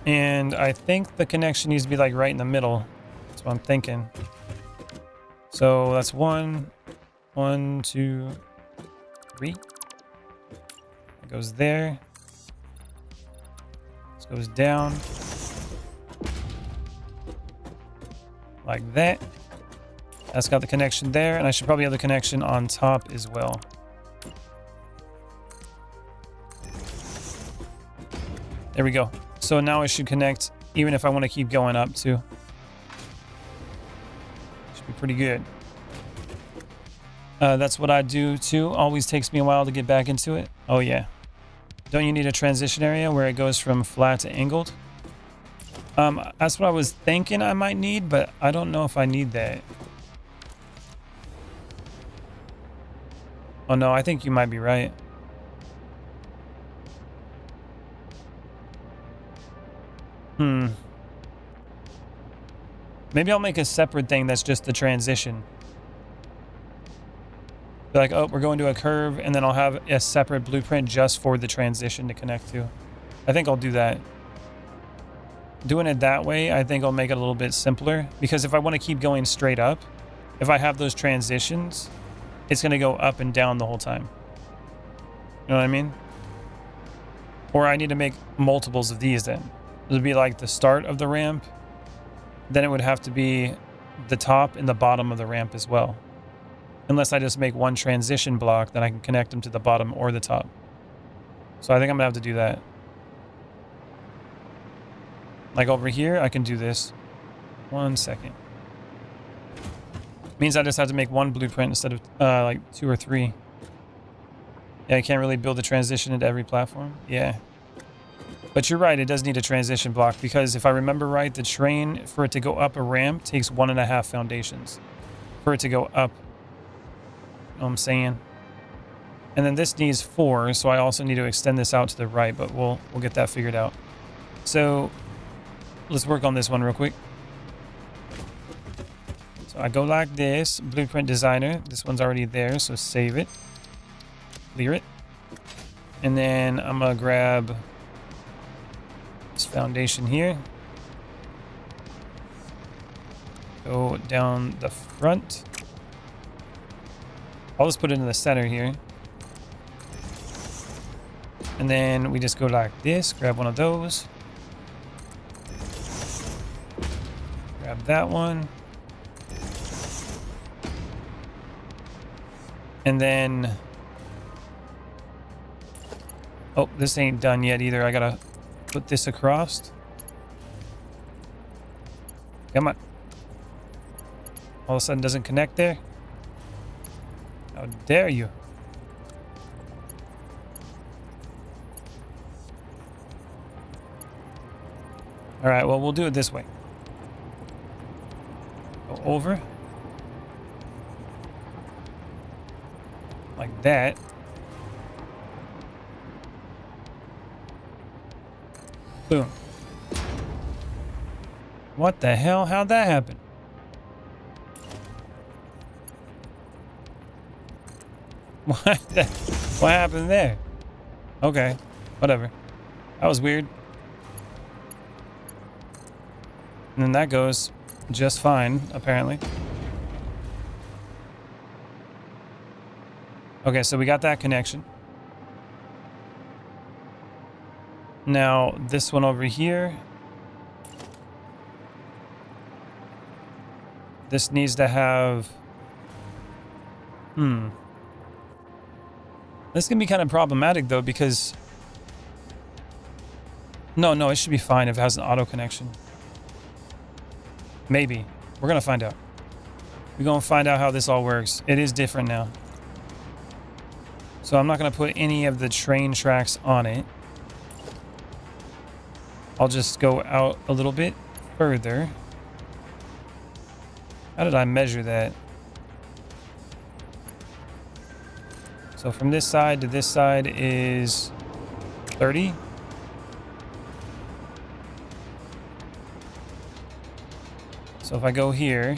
And I think the connection needs to be like right in the middle. That's what I'm thinking. So that's 1, 2, 3. It goes there. This goes down. Like that. That's got the connection there, and I should probably have the connection on top as well. There we go. So now it should connect even if I want to keep going up too. Should be pretty good. That's what I do too. Always takes me a while to get back into it. Oh yeah. Don't you need a transition area where it goes from flat to angled? That's what I was thinking I might need, but I don't know if I need that. Oh no, I think you might be right. Maybe I'll make a separate thing that's just the transition. Be like, oh, we're going to a curve, and then I'll have a separate blueprint just for the transition to connect to. I think I'll do that. Doing it that way, I think I'll make it a little bit simpler, because if I want to keep going straight up, if I have those transitions, it's going to go up and down the whole time. You know what I mean? Or I need to make multiples of these then. It would be like the start of the ramp. Then it would have to be the top and the bottom of the ramp as well. Unless I just make one transition block, then I can connect them to the bottom or the top. So I think I'm gonna have to do that. Like over here, I can do this. 1 second. Means I just have to make one blueprint instead of like 2 or 3. Yeah, I can't really build a transition into every platform. Yeah. But you're right, it does need a transition block, because if I remember right, the train, for it to go up a ramp, takes 1.5 foundations. For it to go up. You know what I'm saying? And then this needs 4, so I also need to extend this out to the right, but we'll get that figured out. So let's work on this one real quick. So I go like this, Blueprint Designer. This one's already there, so save it. Clear it. And then I'm gonna grab this foundation here. Go down the front. I'll just put it in the center here. And then we just go like this, grab one of those. Grab that one. And then, oh, this ain't done yet either. I gotta put this across. Come on. All of a sudden doesn't connect there. How dare you? All right, well, we'll do it this way. Go over. Like that. Boom. What the hell? How'd that happen? What happened there? Okay, whatever. That was weird. And then that goes just fine, apparently. Okay, so we got that connection. Now, this one over here. This needs to have... This can be kind of problematic, though, because... No, it should be fine if it has an auto connection. Maybe. We're going to find out. We're going to find out how this all works. It is different now. So I'm not going to put any of the train tracks on it. I'll just go out a little bit further. How did I measure that? So from this side to this side is 30. So if I go here,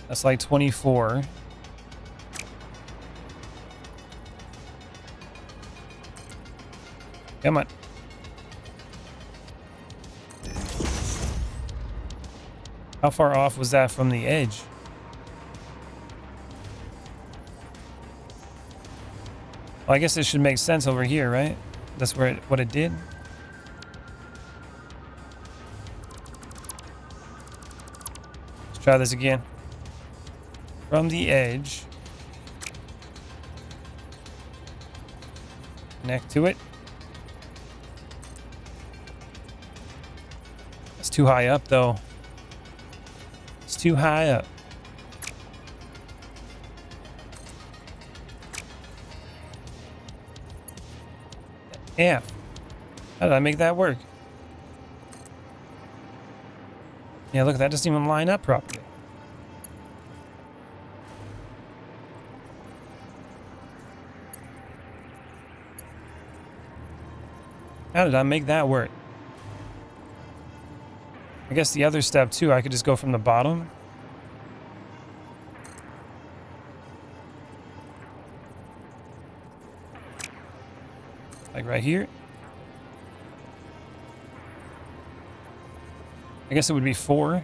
that's like 24. Come on. How far off was that from the edge? Well, I guess it should make sense over here, right? That's where what it did. Let's try this again. From the edge. Connect to it. It's too high up, though. It's too high up. Yeah. How did I make that work? Yeah, look, that doesn't even line up properly. How did I make that work? I guess the other step too, I could just go from the bottom. Like right here. I guess it would be 4.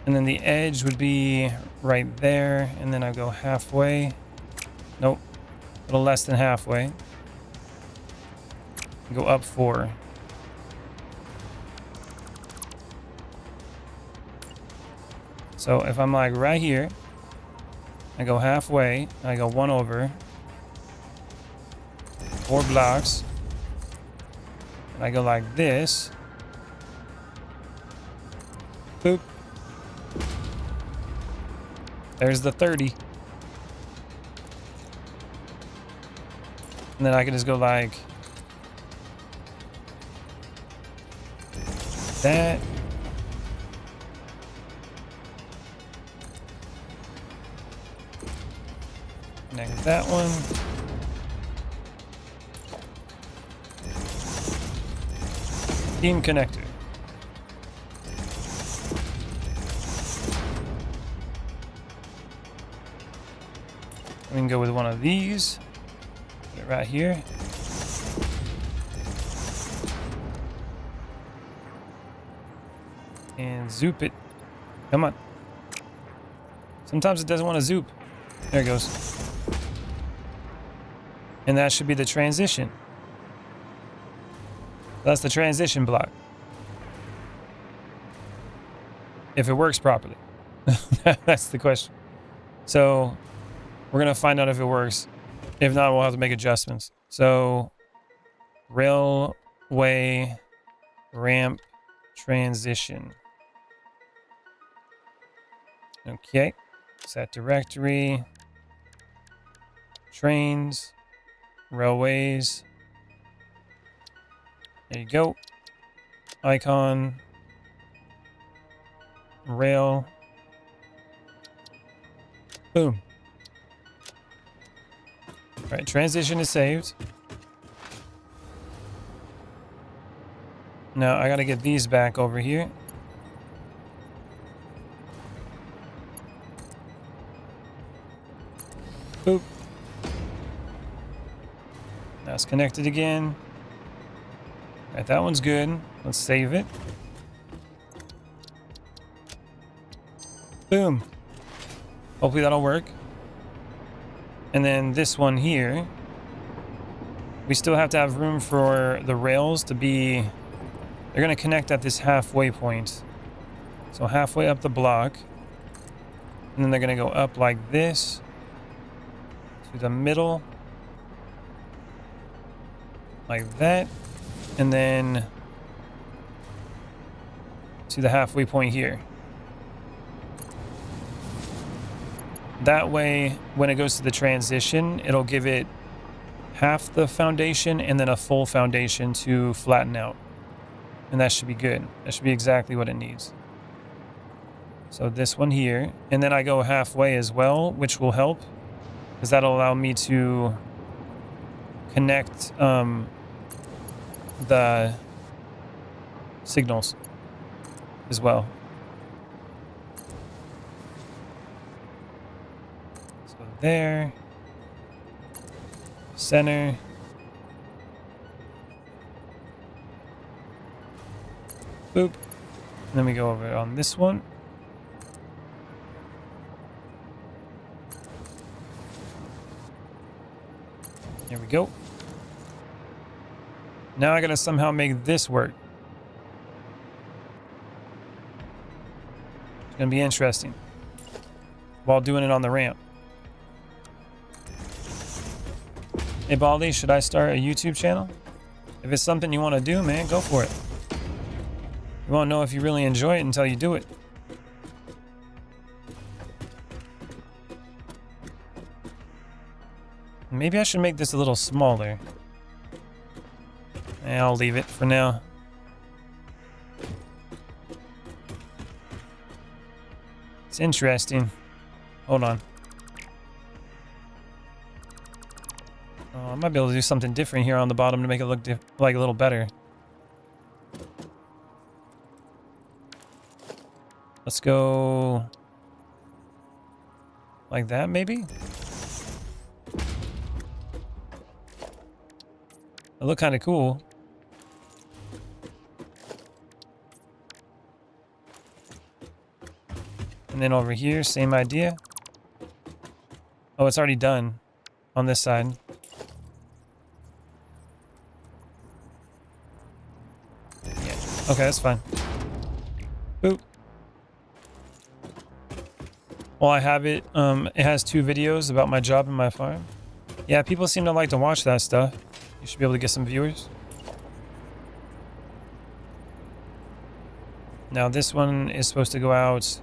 And then the edge would be right there. And then I go halfway. Nope. A little less than halfway. Go up 4. So if I'm like right here, I go halfway, I go 1 over, 4 blocks, and I go like this. Boop. There's the 30. And then I can just go like that. Connect that one. Team connector. We can go with one of these. Put it right here. And zoop it. Come on. Sometimes it doesn't want to zoop. There it goes. And that should be the transition. That's the transition block. If it works properly. That's the question. So we're going to find out if it works. If not, we'll have to make adjustments. So railway ramp transition. Okay. Set directory. Trains. Railways. There you go. Icon. Rail. Boom. All right, transition is saved. Now I gotta get these back over here. Boop. Now it's connected again. All right, that one's good. Let's save it. Boom. Hopefully that'll work. And then this one here, we still have to have room for the rails to be, they're going to connect at this halfway point. So halfway up the block. And then they're going to go up like this to the middle. Like that. And then to the halfway point here. That way, when it goes to the transition, it'll give it half the foundation and then a full foundation to flatten out. And that should be good. That should be exactly what it needs. So this one here. And then I go halfway as well, which will help. Because that'll allow me to connect the signals as well. There, center, Boop. And then we go over on this one. Here we go. Now I gotta somehow make this work. It's gonna be interesting. While doing it on the ramp. Hey Baldy, should I start a YouTube channel? If it's something you want to do, man, go for it. You won't know if you really enjoy it until you do it. Maybe I should make this a little smaller. I'll leave it for now. It's interesting. Hold on. Oh, I might be able to do something different here on the bottom to make it look like a little better. Let's go like that, maybe? It look kind of cool. And then over here, same idea. Oh, it's already done on this side. Yeah. Okay, that's fine. Boop. Well, I have it. It has 2 videos about my job and my farm. Yeah, people seem to like to watch that stuff. You should be able to get some viewers. Now this one is supposed to go out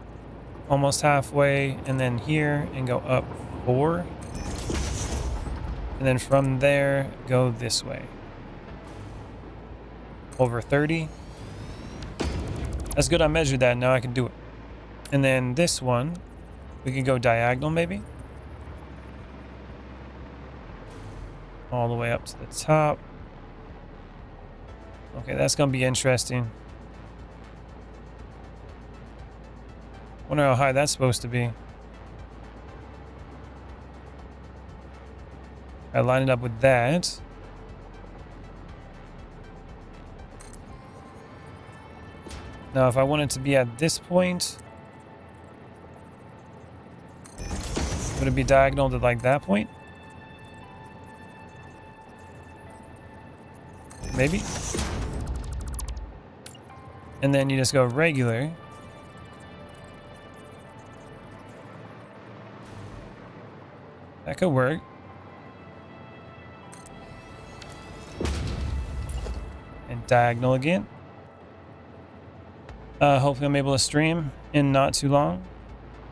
almost halfway and then here and go up 4. And then from there, go this way. Over 30. That's good, I measured that, now I can do it. And then this one, we can go diagonal maybe. All the way up to the top. Okay, that's gonna be interesting. Wonder how high that's supposed to be. I line it up with that. Now, if I want it to be at this point, would it be diagonal to like that point? Maybe. And then you just go regular. That could work. And diagonal again. Hopefully I'm able to stream in not too long.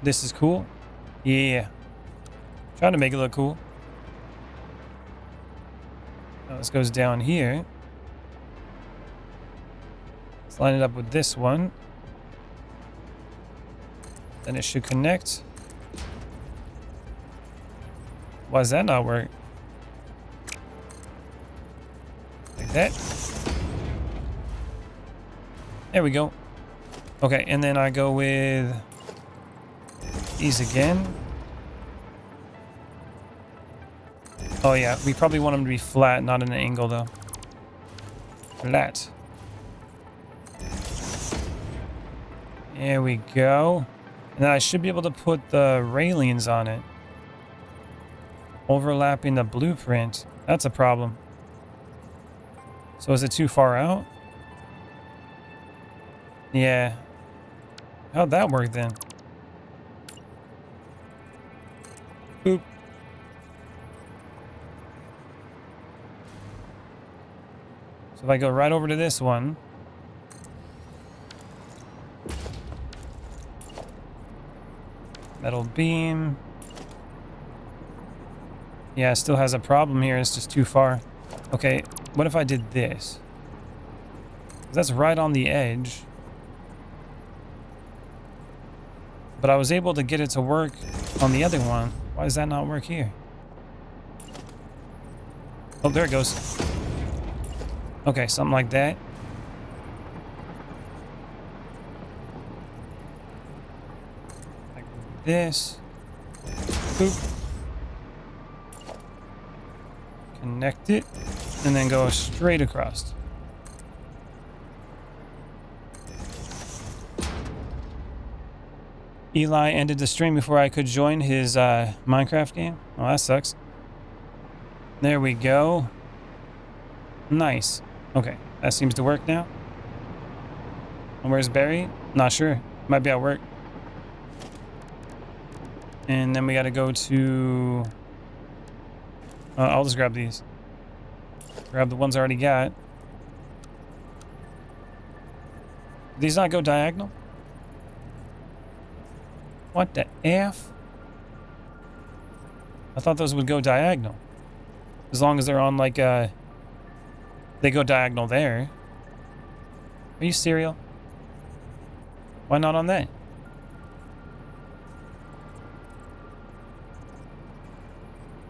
This is cool. Yeah. Trying to make it look cool. Now this goes down here. Let's line it up with this one. Then it should connect. Why does that not work? Like that. There we go. Okay, and then I go with these again. Oh yeah, we probably want them to be flat, not in an angle though. Flat. There we go. And then I should be able to put the railings on it. Overlapping the blueprint. That's a problem. So is it too far out? Yeah. How'd that work then? Boop. So if I go right over to this one. Metal beam. Yeah, it still has a problem here. It's just too far. Okay, what if I did this? That's right on the edge. But I was able to get it to work on the other one. Why does that not work here? Oh, there it goes. Okay, something like that. Like this. Boop. Connect it. And then go straight across. Eli ended the stream before I could join his Minecraft game. Oh, that sucks. There we go. Nice. Okay, that seems to work now. And where's Barry? Not sure. Might be at work. And then we gotta go to... I'll just grab these. Grab the ones I already got. Did these not go diagonal? What the F? I thought those would go diagonal. As long as they're on like they go diagonal there. Are you serial? Why not on that?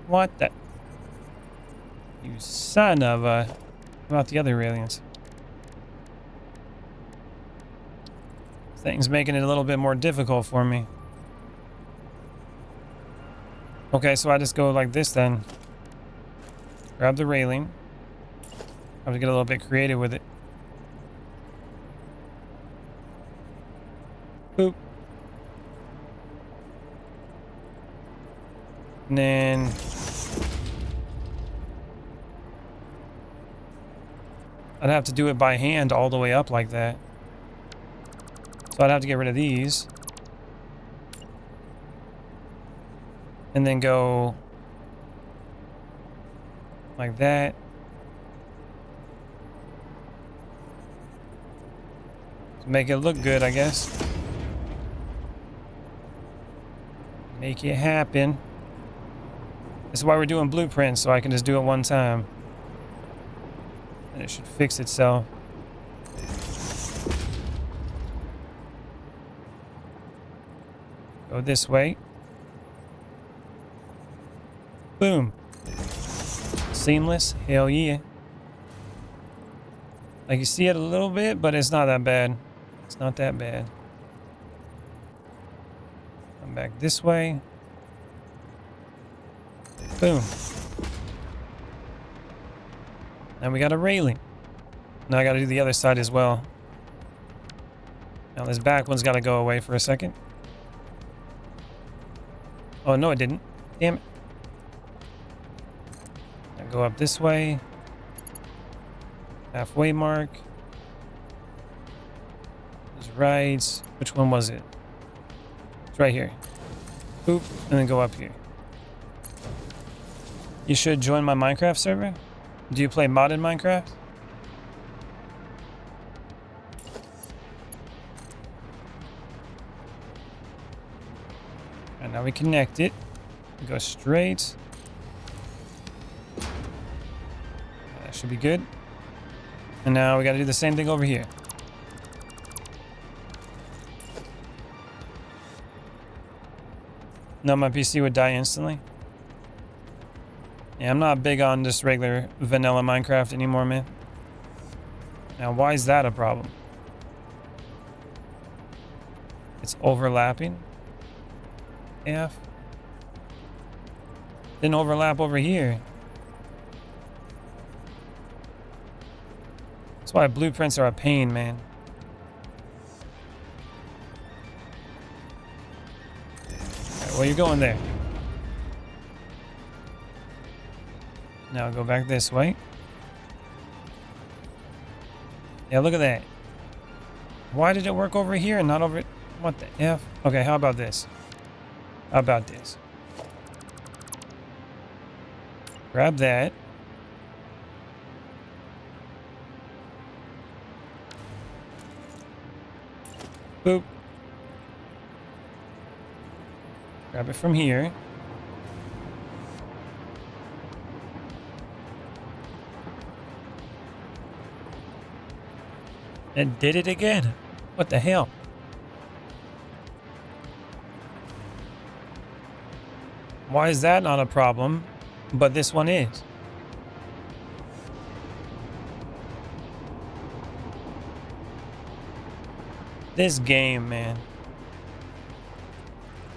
What the? You son of a... What about the other aliens? Thing's making it a little bit more difficult for me. Okay, so I just go like this then. Grab the railing. I have to get a little bit creative with it. Boop. And then... I'd have to do it by hand all the way up like that. So I'd have to get rid of these. And then go like that. To make it look good, I guess. Make it happen. This is why we're doing blueprints, so I can just do it one time. And it should fix itself. Go this way. Boom. Seamless. Hell yeah. Like you see it a little bit, but it's not that bad. It's not that bad. Come back this way. Boom. Now we got a railing. Now I gotta do the other side as well. Now this back one's gotta go away for a second. Oh, no, it didn't. Damn it. Now go up this way. Halfway mark. Is right. Which one was it? It's right here. Boop. And then go up here. You should join my Minecraft server. Do you play modded Minecraft? And now we connect it. We go straight. That should be good. And now we got to do the same thing over here. No, my PC would die instantly. Yeah, I'm not big on just regular vanilla Minecraft anymore, man. Now, why is that a problem? It's overlapping. F. Didn't overlap over here. That's why blueprints are a pain, man. Alright, well, you're going there. Now go back this way. Yeah, look at that. Why did it work over here and not over... What the F? Okay, how about this? How about this? Grab that. Boop. Grab it from here. And did it again. What the hell? Why is that not a problem, but this one is? This game, man.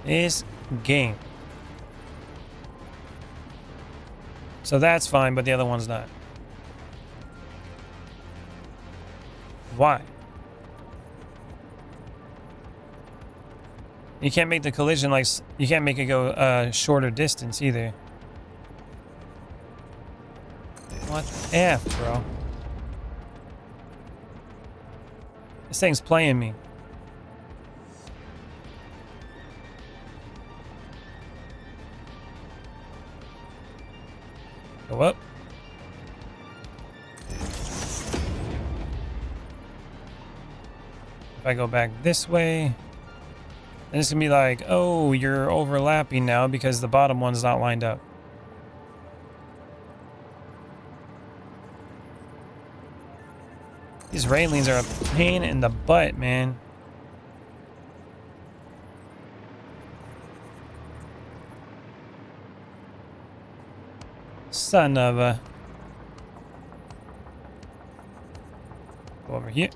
This game. So that's fine, but the other one's not. Why? You can't make the collision like, you can't make it go a shorter distance either. What the F, bro? This thing's playing me. Go up. If I go back this way, then it's gonna be like, oh, you're overlapping now because the bottom one's not lined up. These railings are a pain in the butt, man. Son of a... Go over here.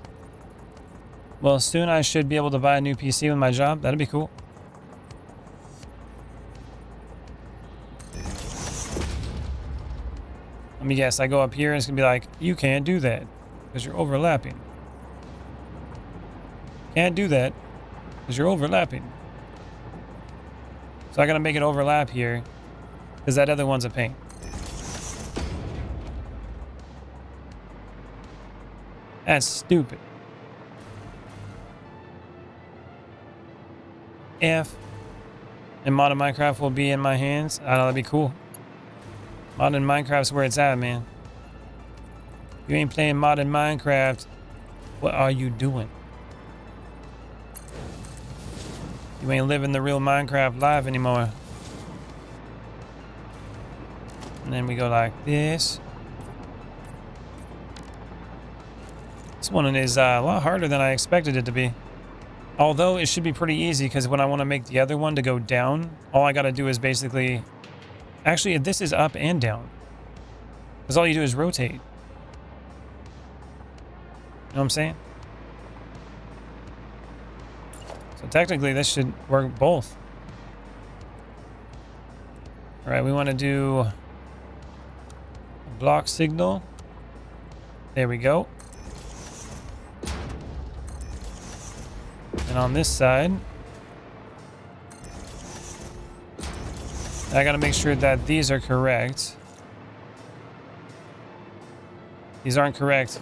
Well, soon I should be able to buy a new PC with my job. That'd be cool. Let me guess, I go up here and it's gonna be like, you can't do that because you're overlapping. Can't do that because you're overlapping. So I gotta make it overlap here because that other one's a pain. That's stupid. F. And modded Minecraft will be in my hands. I know, that'd be cool. Modded Minecraft's where it's at, man. If you ain't playing modded Minecraft, what are you doing? You ain't living the real Minecraft life anymore. And then we go like this. This one is a lot harder than I expected it to be. Although it should be pretty easy because when I want to make the other one to go down, all I got to do is basically... Actually, this is up and down. Because all you do is rotate. You know what I'm saying? So technically this should work both. Alright, we want to do a block signal. There we go. And on this side, I gotta make sure that these are correct. These aren't correct.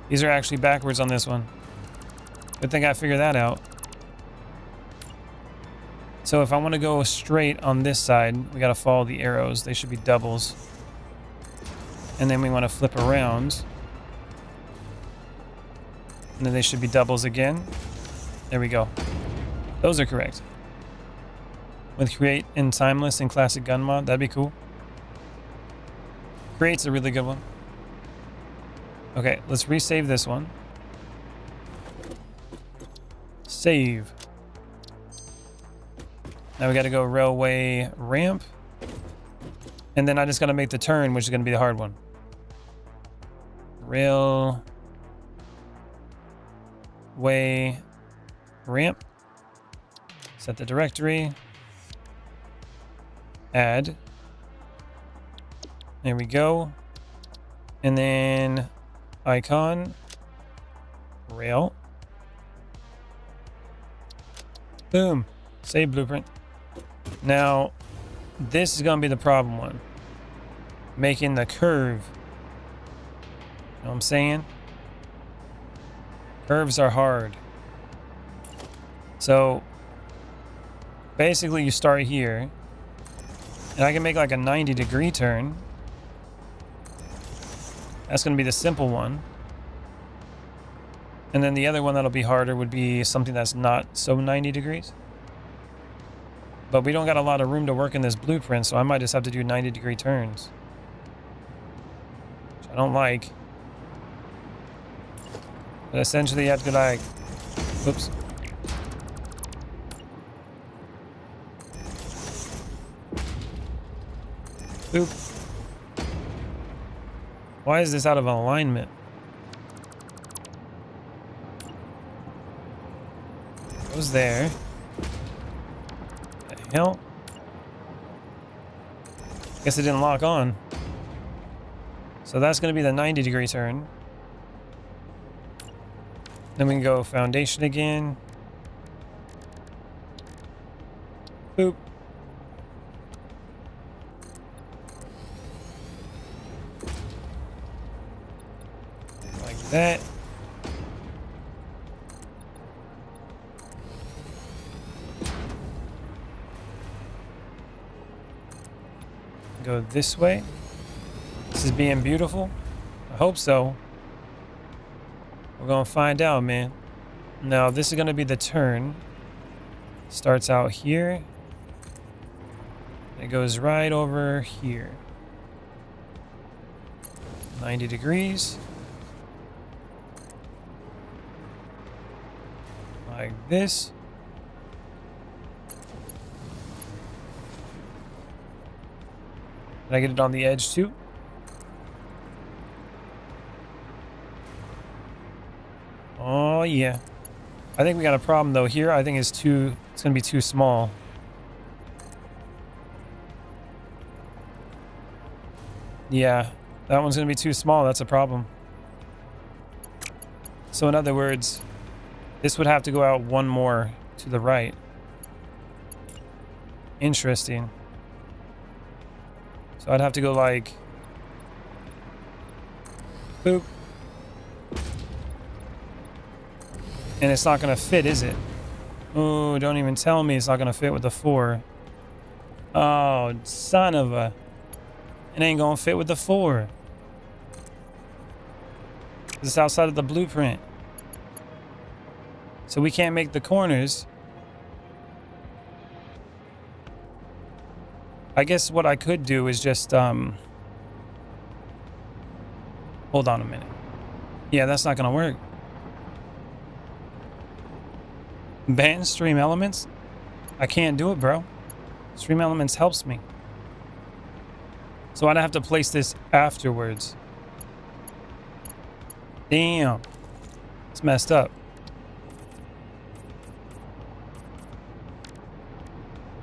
These are actually backwards on this one. Good thing I figured that out. So if I want to go straight on this side, we gotta follow the arrows. They should be doubles. And then we want to flip around. And then they should be doubles again. There we go. Those are correct. With create in timeless and classic gun mod, that'd be cool. Create's a really good one. Okay, let's resave this one. Save. Now we gotta go railway ramp. And then I just gotta make the turn, which is gonna be the hard one. Railway ramp. Set the directory. Add. There we go. And then icon. Rail. Boom. Save blueprint. Now, this is going to be the problem one. Making the curve. You know what I'm saying? Curves are hard. So, basically you start here. And I can make like a 90-degree turn. That's going to be the simple one. And then the other one that'll be harder would be something that's not so 90 degrees. But we don't got a lot of room to work in this blueprint, so I might just have to do 90-degree turns. Which I don't like. But essentially you have to go like... Oops. Oop. Why is this out of alignment? Goes there. What the hell? Guess it didn't lock on. So that's going to be the 90-degree turn. Then we can go foundation again. Boop. Like that. Go this way. This is being beautiful. I hope so. We're gonna find out, man. Now this is gonna be the turn. Starts out here. It goes right over here. 90 degrees. Like this. Did I get it on the edge too? Oh yeah. I think we got a problem though here. I think it's gonna be too small. Yeah, that one's gonna be too small. That's a problem. So in other words, this would have to go out one more to the right. Interesting. So I'd have to go like boop. And it's not gonna fit, is it? Oh, don't even tell me it's not gonna fit with the 4. Oh, son of a... It ain't gonna fit with the 4. It's outside of the blueprint. So we can't make the corners. I guess what I could do is just, hold on a minute. Yeah, that's not gonna work. Ban stream elements? I can't do it, bro. Stream elements helps me. So I'd have to place this afterwards. Damn. It's messed up.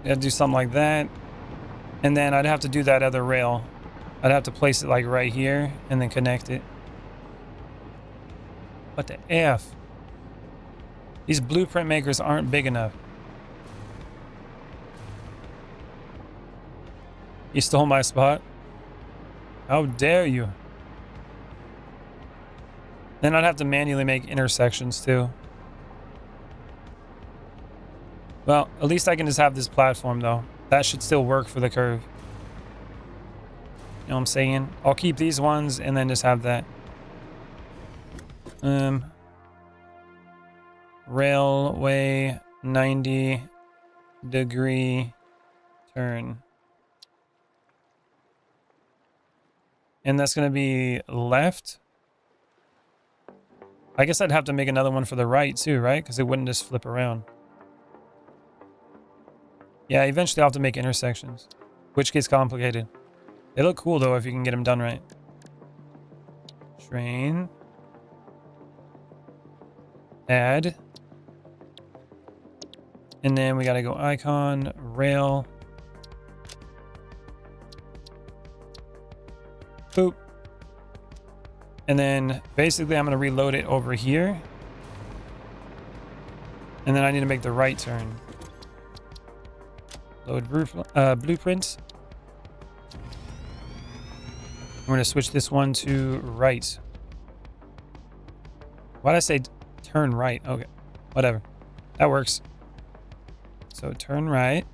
Gotta do something like that. And then I'd have to do that other rail. I'd have to place it like right here and then connect it. What the F? These blueprint makers aren't big enough. You stole my spot? How dare you? Then I'd have to manually make intersections too. Well, at least I can just have this platform though. That should still work for the curve. You know what I'm saying? I'll keep these ones and then just have that. Railway 90-degree turn. And that's going to be left. I guess I'd have to make another one for the right too, right? Because it wouldn't just flip around. Yeah, eventually I'll have to make intersections, which gets complicated. They look cool though if you can get them done right. Train. Add. And then we got to go icon, rail. Boop. And then basically I'm going to reload it over here. And then I need to make the right turn. Load blueprint. We're going to switch this one to right. Why did I say turn right? Okay, whatever. That works. So turn right.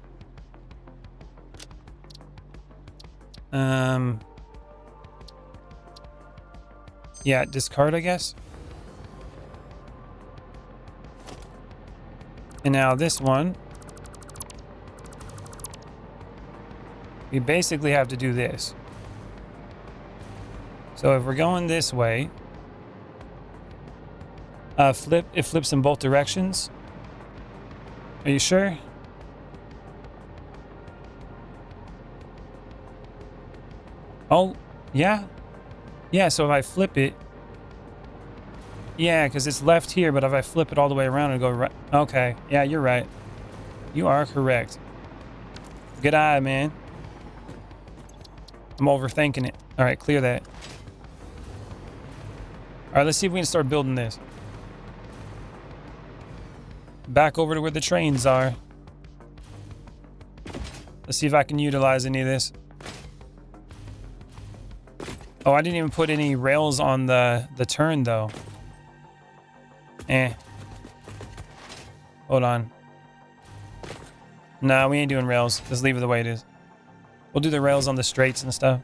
Yeah, discard, I guess. And now this one. We basically have to do this. So if we're going this way, it flips in both directions. Are you sure? Oh, yeah. Yeah, so if I flip it, yeah, because it's left here, but if I flip it all the way around and go right, okay, yeah, you're right. You are correct. Good eye, man. I'm overthinking it. All right, clear that. All right, let's see if we can start building this. Back over to where the trains are. Let's see if I can utilize any of this. Oh, I didn't even put any rails on the turn though. Hold on. Nah, we ain't doing rails. Just leave it the way it is. We'll do the rails on the straights and stuff.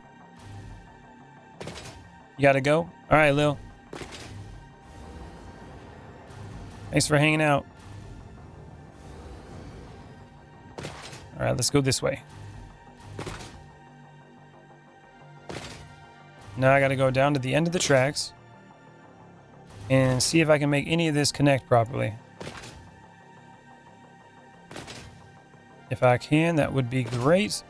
You gotta go? Alright, Lil. Thanks for hanging out. Alright, let's go this way. Now I gotta go down to the end of the tracks and see if I can make any of this connect properly. If I can, that would be great.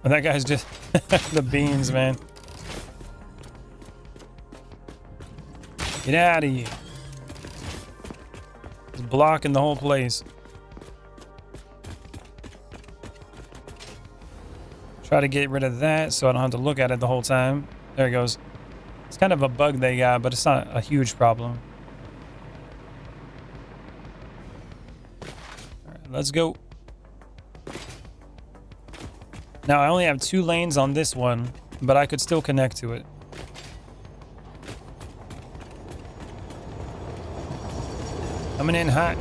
Oh, that guy's just the beans, man. Get out of here. He's blocking the whole place. Try to get rid of that so I don't have to look at it the whole time. There it goes. It's kind of a bug they got, but it's not a huge problem. All right, let's go. Now I only have 2 lanes on this one, but I could still connect to it. Coming in hot.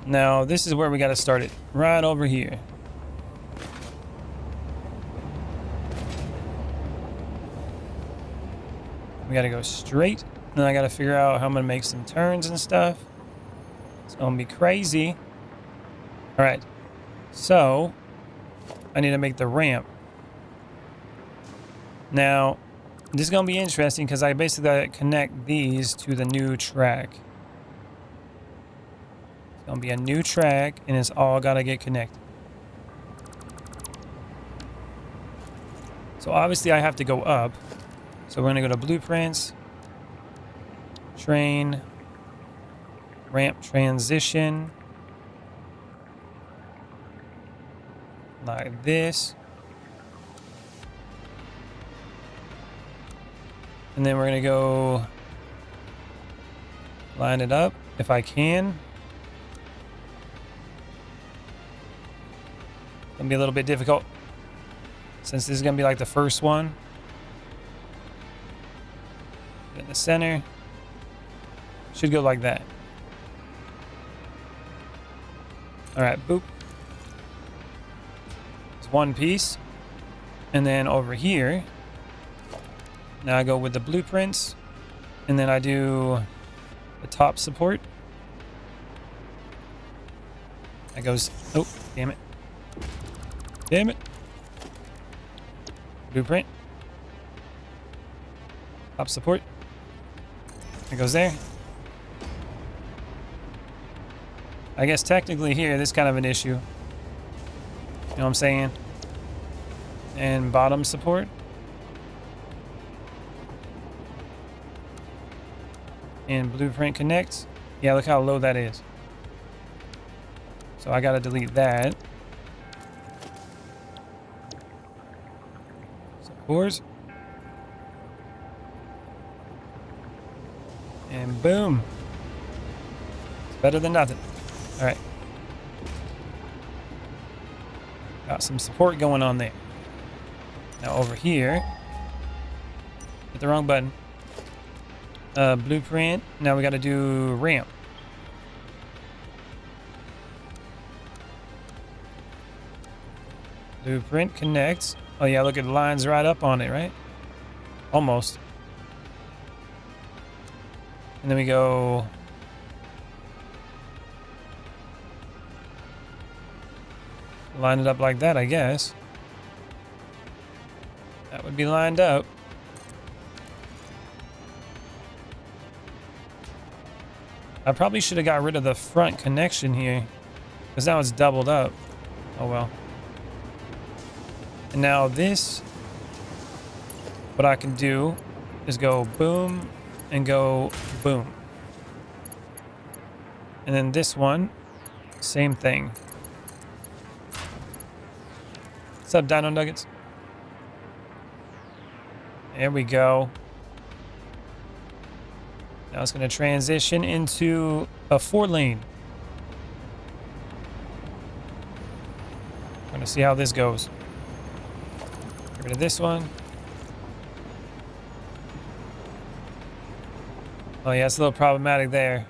Now this is where we got to start it. Right over here. We got to go straight. Then I got to figure out how I'm going to make some turns and stuff. It's going to be crazy. All right. So I need to make the ramp. Now, this is going to be interesting because I basically got to connect these to the new track. It's going to be a new track, and it's all got to get connected. So obviously I have to go up. So we're going to go to blueprints, train, ramp transition, like this. And then we're going to go line it up if I can. It's going to be a little bit difficult since this is going to be like the first one. In the center. Should go like that. Alright, boop. It's one piece. And then over here, now I go with the blueprints. And then I do the top support. That goes, oh, damn it. Damn it. Blueprint. Top support. It goes there. I guess technically here, this is kind of an issue. You know what I'm saying? And bottom support. And blueprint connects. Yeah, look how low that is. So I gotta delete that. Support. And boom. It's better than nothing. All right. Got some support going on there. Now over here, hit the wrong button. Blueprint. Now we got to do ramp. Blueprint connects. Oh yeah, look at the lines right up on it, right? Almost. And then we go line it up like that, I guess. That would be lined up. I probably should have got rid of the front connection here because now it's doubled up. Oh well. And now this, what I can do is go boom and go boom. And then this one, same thing. What's up, Dino Nuggets? There we go. Now it's going to transition into a 4-lane. We're going to see how this goes. Get rid of this one. Oh yeah, it's a little problematic there.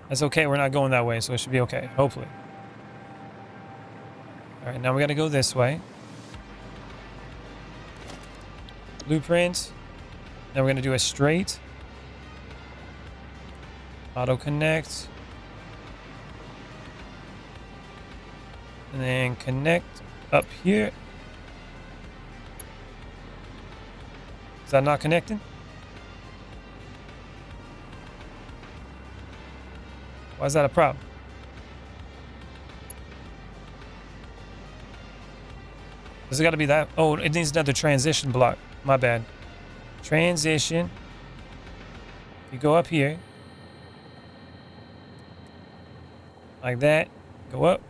That's okay, we're not going that way, so it should be okay, hopefully. All right, now we got to go this way. Blueprint. Now we're going to do a straight. Auto connect. And then connect up here. Is that not connecting? Why is that a problem? Does it got to be that? Oh, it needs another transition block. My bad. Transition. You go up here. Like that. Go up.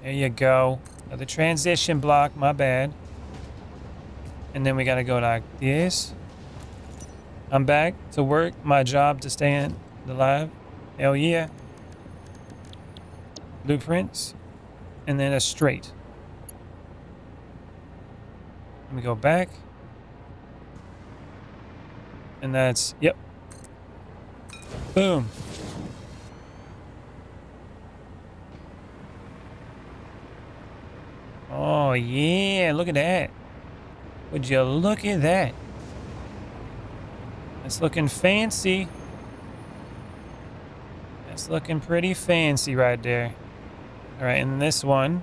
There you go. Another transition block. My bad. And then we got to go like this. I'm back to work. My job to stay in the live. Hell yeah. Blueprints. And then a straight. Let me go back. And that's, yep. Boom. Oh yeah, look at that. Would you look at that? It's looking fancy. It's looking pretty fancy right there. All right, and this one,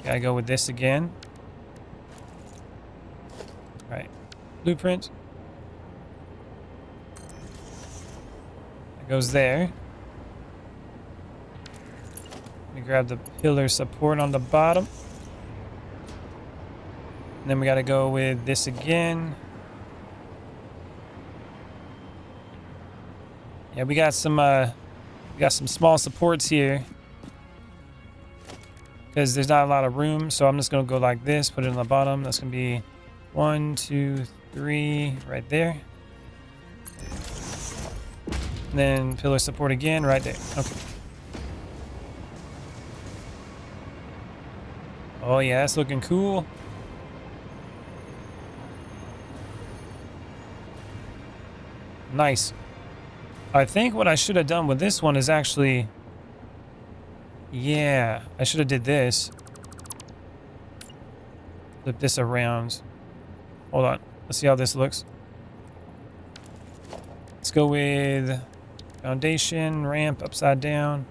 gotta go with this again. All right, blueprint. It goes there. Let me grab the pillar support on the bottom. And then we gotta go with this again. Yeah, we got some small supports here because there's not a lot of room. So I'm just gonna go like this, put it on the bottom. That's gonna be 1, 2, 3 right there. And then pillar support again right there. Okay. Oh yeah, that's looking cool. Nice. I think what I should have done with this one is actually, yeah, I should have did this. Flip this around. Hold on. Let's see how this looks. Let's go with foundation, ramp, upside down.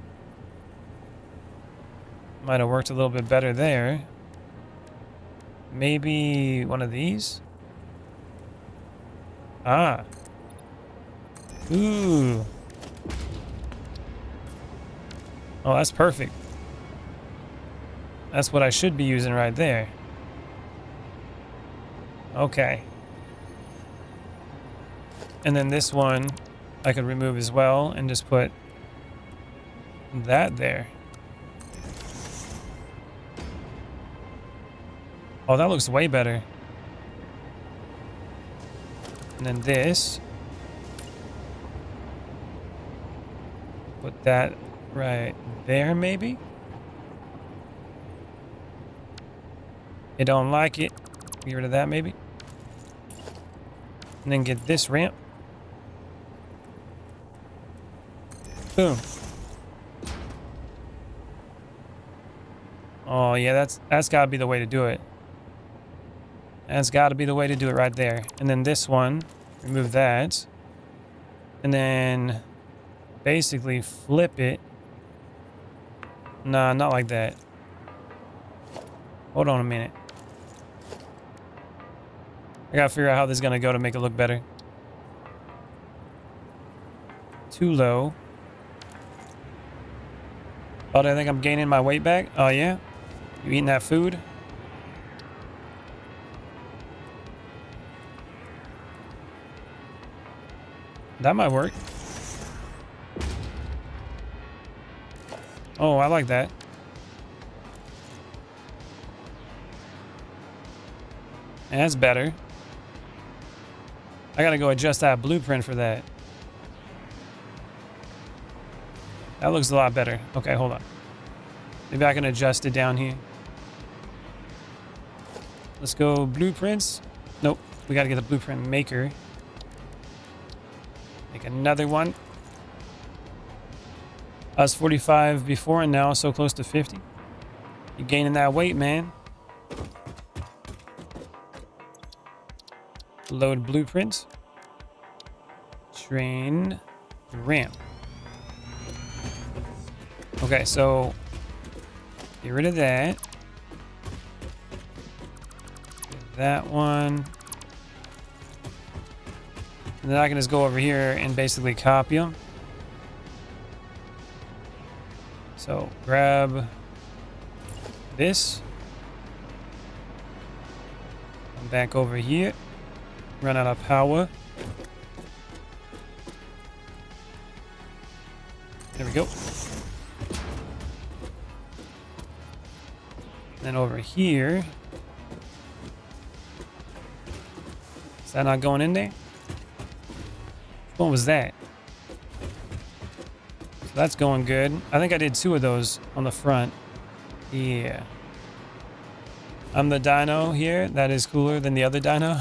Might have worked a little bit better there. Maybe one of these? Ah. Ooh. Oh, that's perfect. That's what I should be using right there. Okay. And then this one I could remove as well and just put that there. Oh, that looks way better. And then this. Put that right there, maybe. You don't like it. Get rid of that, maybe. And then get this ramp. Boom. Oh yeah, that's gotta be the way to do it. That's gotta be the way to do it right there. And then this one, remove that. And then basically flip it. Nah, not like that. Hold on a minute. I gotta figure out how this is gonna go to make it look better. Too low. Oh, do I think I'm gaining my weight back? Oh yeah? You eating that food? That might work. Oh, I like that. That's better. I gotta go adjust that blueprint for that. That looks a lot better. Okay, hold on. Maybe I can adjust it down here. Let's go blueprints. Nope, we gotta get the blueprint maker. Make another one. I was 45 before and now so close to 50. You're gaining that weight, man. Load blueprint. Train ramp. Okay, so get rid of that. That one. And then I can just go over here and basically copy them. So grab this. Come back over here. Run out of power. There we go. Then over here. Is that not going in there? What was that? So that's going good. I think I did 2 of those on the front. Yeah. I'm the dino here. That is cooler than the other dino.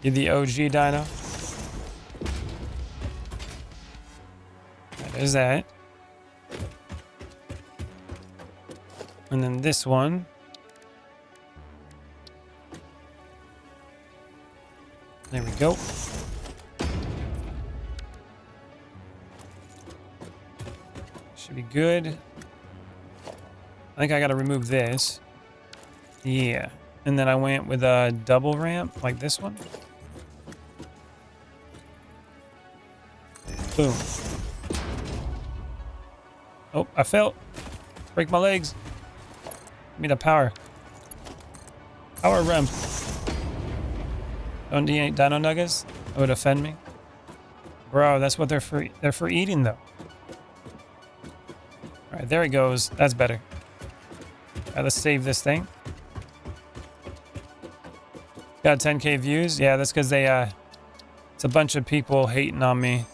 You're the OG dino. There's that. And then this one. There we go. Should be good. I think I gotta remove this. Yeah. And then I went with a double ramp like this one. Boom. Oh, I fell. Break my legs. Give me the power. Power ramp. Don't eat dino nuggets? That would offend me. Bro, that's what they're for. They're for eating though. All right, there it goes. That's better. All right, let's save this thing. Got 10K views. Yeah, that's because they it's a bunch of people hating on me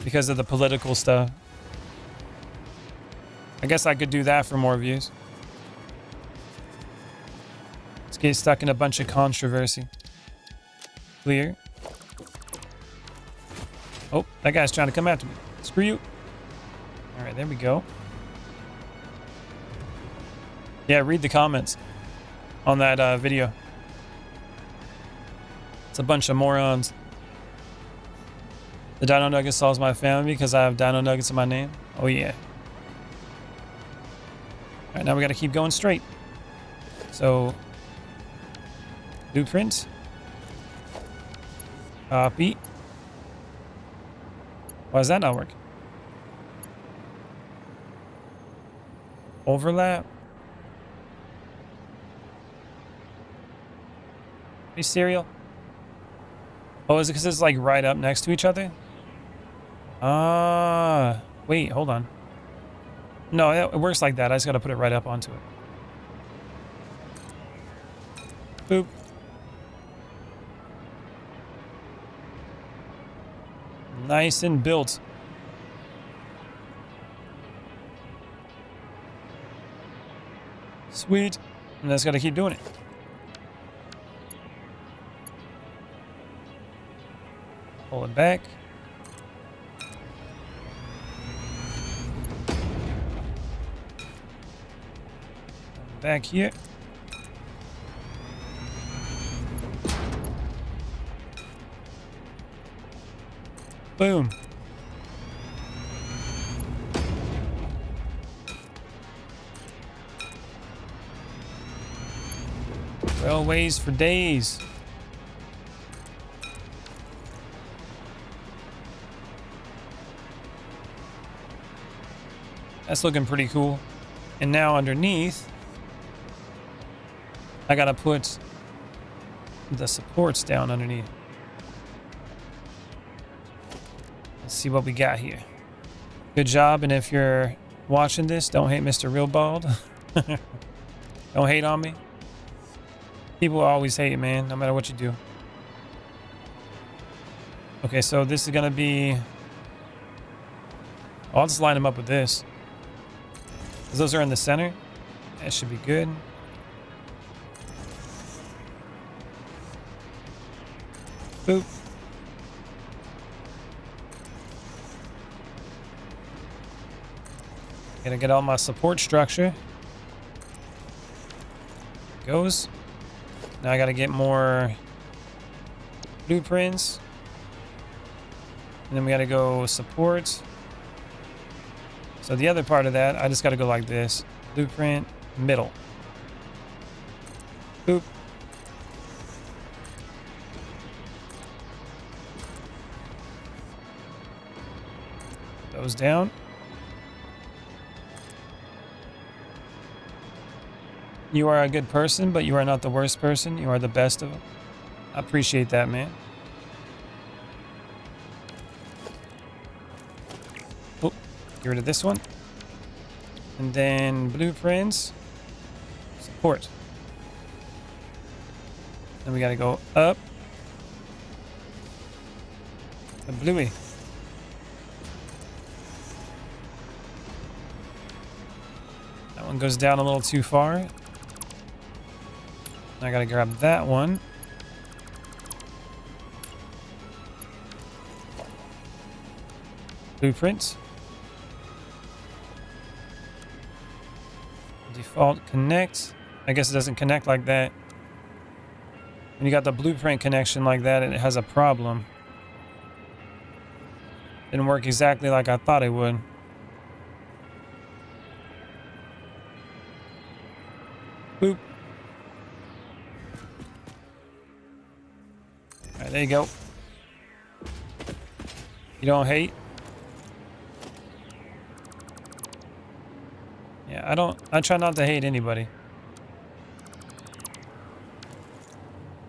because of the political stuff. I guess I could do that for more views. Let's get stuck in a bunch of controversy. Clear. Oh, that guy's trying to come after me. Screw you. All right, there we go. Yeah, read the comments on that video. It's a bunch of morons. The Dino Nugget solves my family because I have Dino Nuggets in my name. Oh yeah. All right, now we got to keep going straight. So, blueprint. Copy. Why is that not working? Overlap. Hey, cereal. Oh, is it because it's like right up next to each other? Wait, hold on. No, it works like that. I just got to put it right up onto it. Boop. Nice and built. Sweet. And I just got to keep doing it. Pull it back. Back here. Boom. Railways for days. That's looking pretty cool. And now underneath, I gotta put the supports down underneath. Let's see what we got here. Good job, and if you're watching this, don't hate Mr. Real Bald. Don't hate on me. People always hate, man, no matter what you do. Okay, so this is gonna be... I'll just line them up with this. Because those are in the center. That should be good. Boop. Gonna get all my support structure. Goes. Now I gotta get more blueprints. And then we gotta go support. So the other part of that, I just gotta go like this. Blueprint, middle. Boop. Those down. You are a good person, but you are not the worst person. You are the best of them. I appreciate that, man. Oh, get rid of this one. And then blueprints. Support. Then we gotta go up. The bluey. That one goes down a little too far. I gotta grab that one. Blueprint. Default connect. I guess it doesn't connect like that. When you got the blueprint connection like that, it has a problem. Didn't work exactly like I thought it would. Boop. Alright, there you go. You don't hate? Yeah, I try not to hate anybody.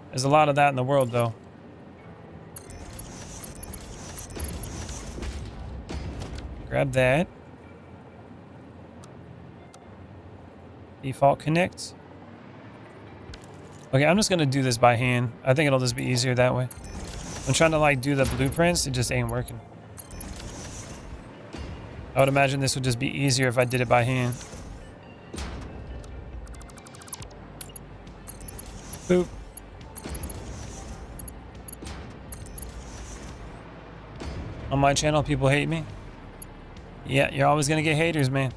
There's a lot of that in the world, though. Grab that. Default connect. Okay, I'm just gonna do this by hand. I think it'll just be easier that way. I'm trying to like do the blueprints, it just ain't working. I would imagine this would just be easier if I did it by hand. Boop. On my channel, people hate me. Yeah, you're always gonna get haters, man.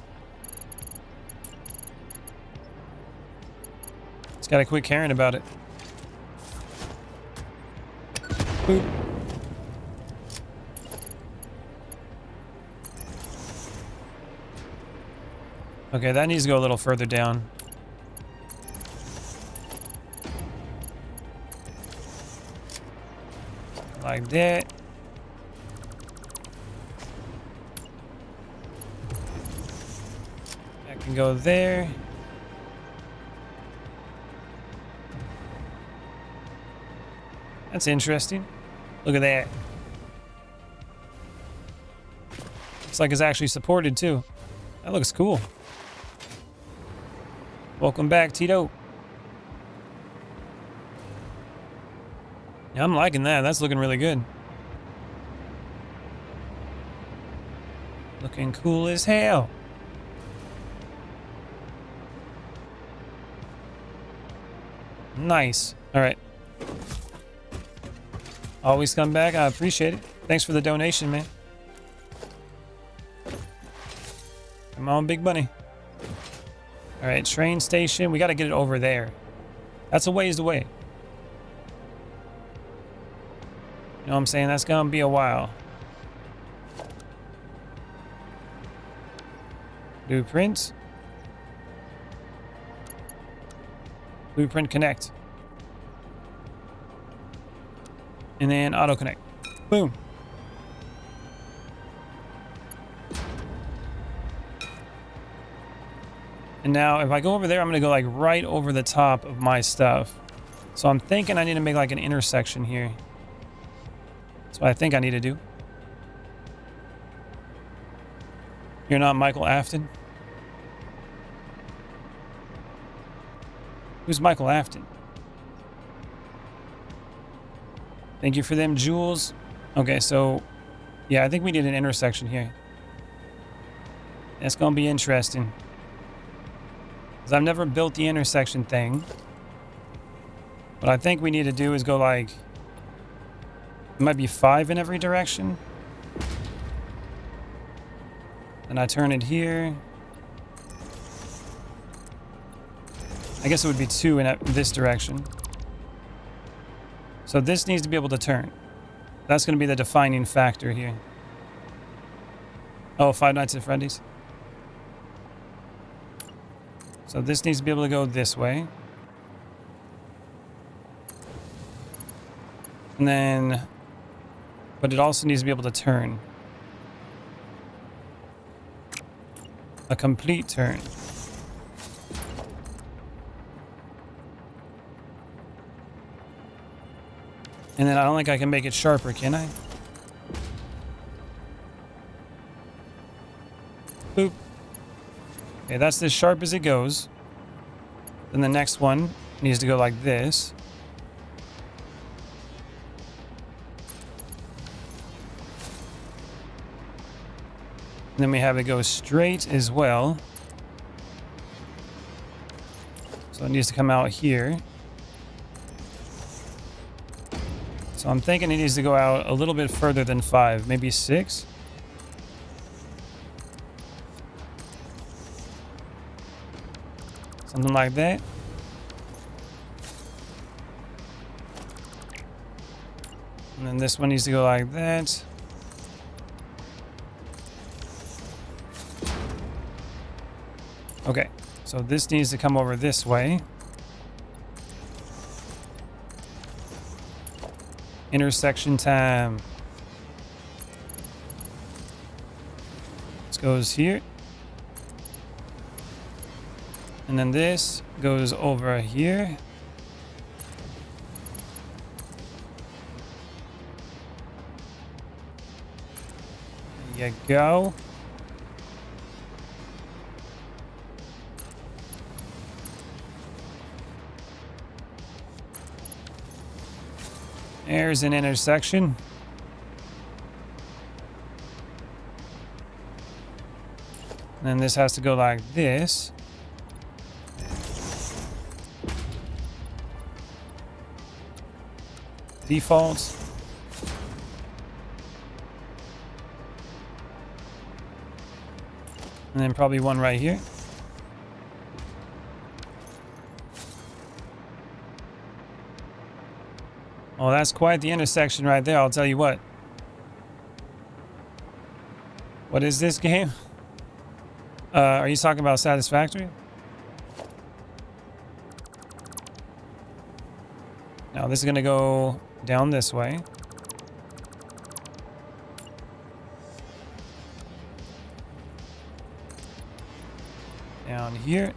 Just gotta quit caring about it. Boop. Okay, that needs to go a little further down. Like that. That can go there. That's interesting. Look at that. Looks like it's actually supported too. That looks cool. Welcome back, Tito. Yeah, I'm liking that. That's looking really good. Looking cool as hell. Nice. All right. Always come back. I appreciate it. Thanks for the donation, man. Come on, big bunny. All right, train station. We got to get it over there. That's a ways away. You know what I'm saying? That's going to be a while. Blueprint. Blueprint connect. And then auto connect. Boom. And now if I go over there, I'm going to go like right over the top of my stuff. So I'm thinking I need to make like an intersection here. That's what I think I need to do. You're not Michael Afton? Who's Michael Afton? Thank you for them, Jules. Okay, so yeah, I think we need an intersection here. That's gonna be interesting. Because I've never built the intersection thing. What I think we need to do is go like... It might be 5 in every direction. And I turn it here. I guess it would be 2 in this direction. So this needs to be able to turn. That's going to be the defining factor here. Oh, Five Nights at Freddy's. So this needs to be able to go this way. And then... But it also needs to be able to turn. A complete turn. And then I don't think I can make it sharper, can I? Boop. Okay, that's as sharp as it goes. Then the next one needs to go like this. And then we have it go straight as well. So it needs to come out here. So I'm thinking it needs to go out a little bit further than 5, maybe 6. Something like that. And then this one needs to go like that. Okay, so this needs to come over this way. Intersection time. This goes here. And then this goes over here. There you go. There's an intersection. And then this has to go like this. Default. And then probably one right here. Oh, that's quite the intersection right there, I'll tell you what. What is this game? Are you talking about Satisfactory? Now this is going to go down this way. Down here.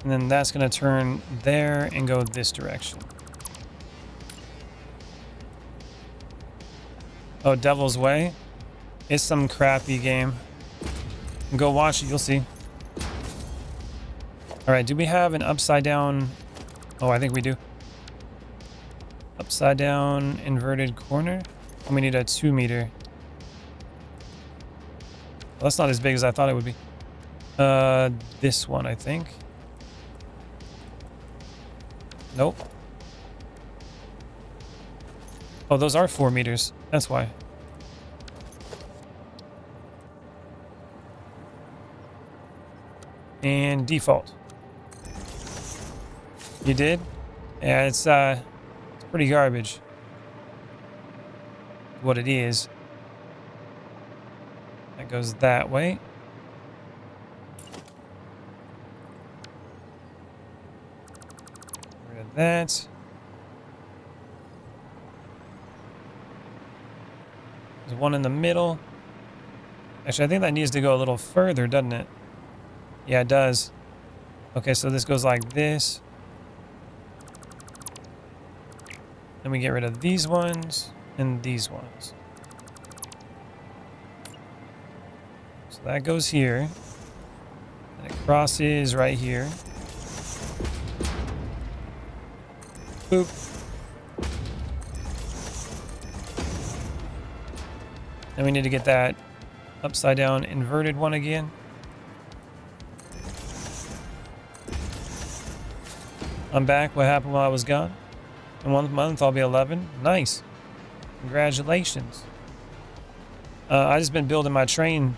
And then that's going to turn there and go this direction. Oh, Devil's Way? It's some crappy game. Go watch it, you'll see. Alright, do we have an upside down... Oh, I think we do. Upside down inverted corner? And we need a 2 meter. Well, that's not as big as I thought it would be. This one, I think. Nope. Oh, those are 4 meters. That's why. And default. You did? Yeah, it's pretty garbage. What it is. That goes that way. Get rid of that. There's one in the middle. Actually, I think that needs to go a little further, doesn't it? Yeah, it does. Okay, so this goes like this. Then we get rid of these ones and these ones. So that goes here. And it crosses right here. Boop. And we need to get that upside down inverted one again. I'm back. What happened while I was gone? In 1 month, I'll be 11. Nice. Congratulations. I just been building my train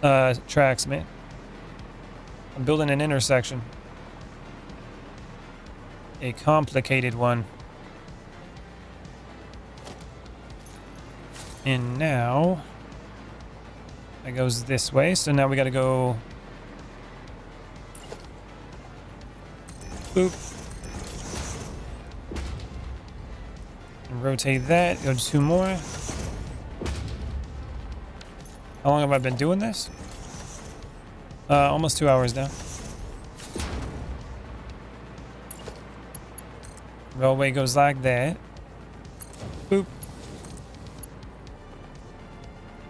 tracks, man. I'm building an intersection. A complicated one. And now it goes this way. So now we got to go. Boop. And rotate that. Go 2 more. How long have I been doing this? Almost 2 hours now. Railway goes like that. Boop.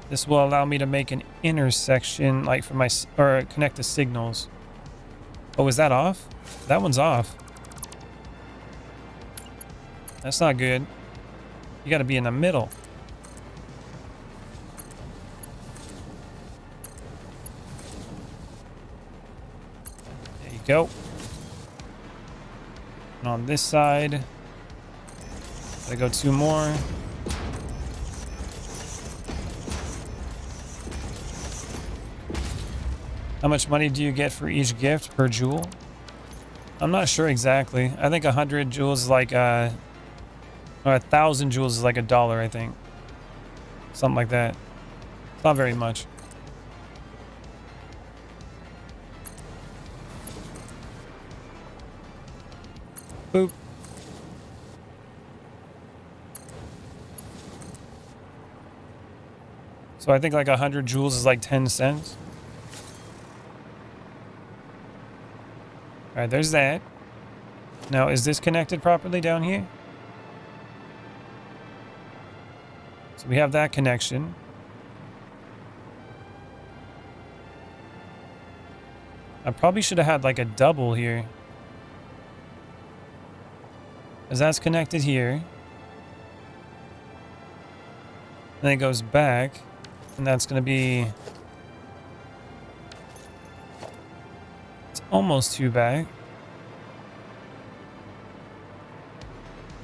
This will allow me to make an intersection, like for my, or connect the signals. Oh, is that off? That one's off. That's not good. You got to be in the middle. There you go. And on this side, I go 2 more. How much money do you get for each gift per jewel? I'm not sure exactly. I think 100 jewels is like or 1,000 jewels is like $1, I think. Something like that. It's not very much. Boop. So I think like 100 jewels is like 10 cents. All right, there's that. Now, is this connected properly down here? So we have that connection. I probably should have had like a double here. Because that's connected here. And then it goes back. And that's going to be... almost 2 back.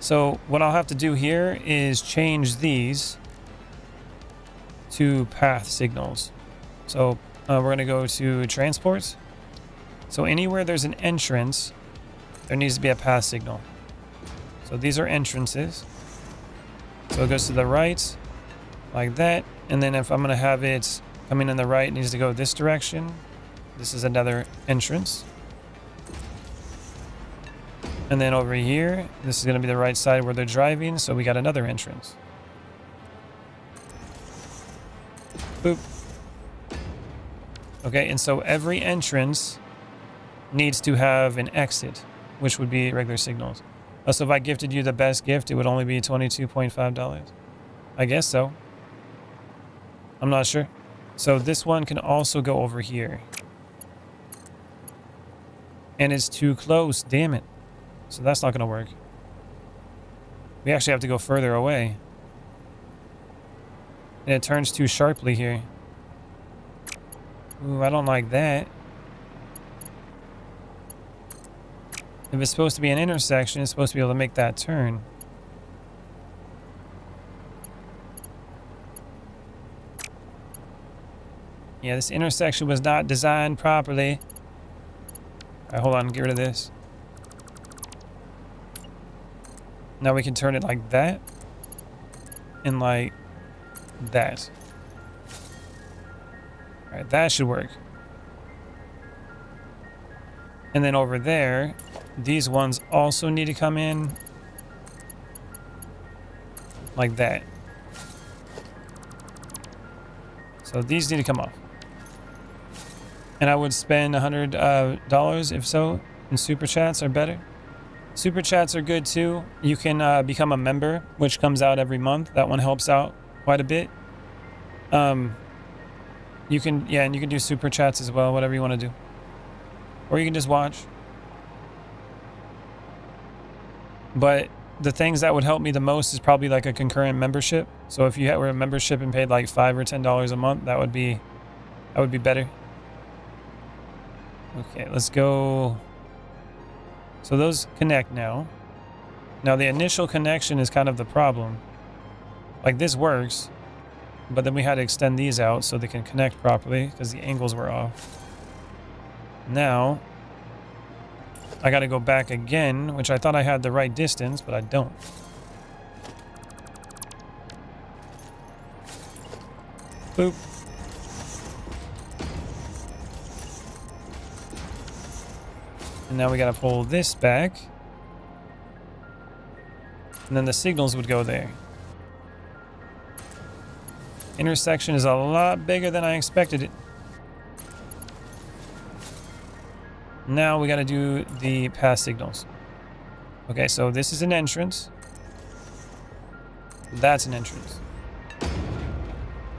So what I'll have to do here is change these to path signals. So we're going to go to transport. So anywhere there's an entrance, there needs to be a path signal. So these are entrances. So it goes to the right like that. And then if I'm going to have it coming in the right, it needs to go this direction. This is another entrance. And then over here, this is going to be the right side where they're driving, so we got another entrance. Boop. Okay, and so every entrance needs to have an exit, which would be regular signals. So if I gifted you the best gift, it would only be $22.5. I guess so. I'm not sure. So this one can also go over here. And it's too close, damn it. So that's not going to work. We actually have to go further away. And it turns too sharply here. Ooh, I don't like that. If it's supposed to be an intersection, it's supposed to be able to make that turn. Yeah, this intersection was not designed properly. Alright, hold on, get rid of this. Now we can turn it like that. And like that. Alright, that should work. And then over there, these ones also need to come in like that. So these need to come off. And I would spend $100 if so, and super chats are better. Super chats are good too. You can become a member, which comes out every month. That one helps out quite a bit. You can, yeah, and you can do super chats as well, whatever you want to do. Or you can just watch. But the things that would help me the most is probably like a concurrent membership. So if you were a membership and paid like $5 or $10 a month, that would be better. Okay, let's go. So those connect now. Now the initial connection is kind of the problem. Like this works, but then we had to extend these out so they can connect properly because the angles were off. Now I got to go back again, which I thought I had the right distance, but I don't. Boop. And now we got to pull this back. And then the signals would go there. Intersection is a lot bigger than I expected it. Now we got to do the pass signals. Okay, so this is an entrance. That's an entrance.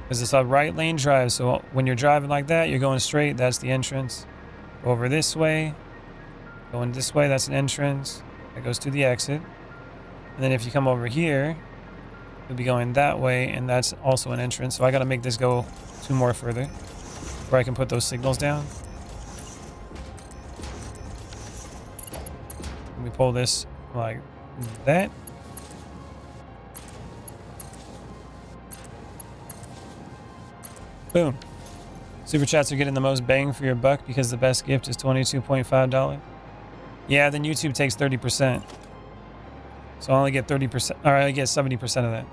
Because it's a right lane drive, so when you're driving like that, you're going straight, that's the entrance. Go over this way. Going this way, that's an entrance. That goes to the exit. And then if you come over here, you'll be going that way, and that's also an entrance. So I got to make this go 2 more further where I can put those signals down. Let me pull this like that. Boom. Super chats are getting the most bang for your buck because the best gift is $22.5. Yeah, then YouTube takes 30%. So I only get 30%, or I get 70% of that.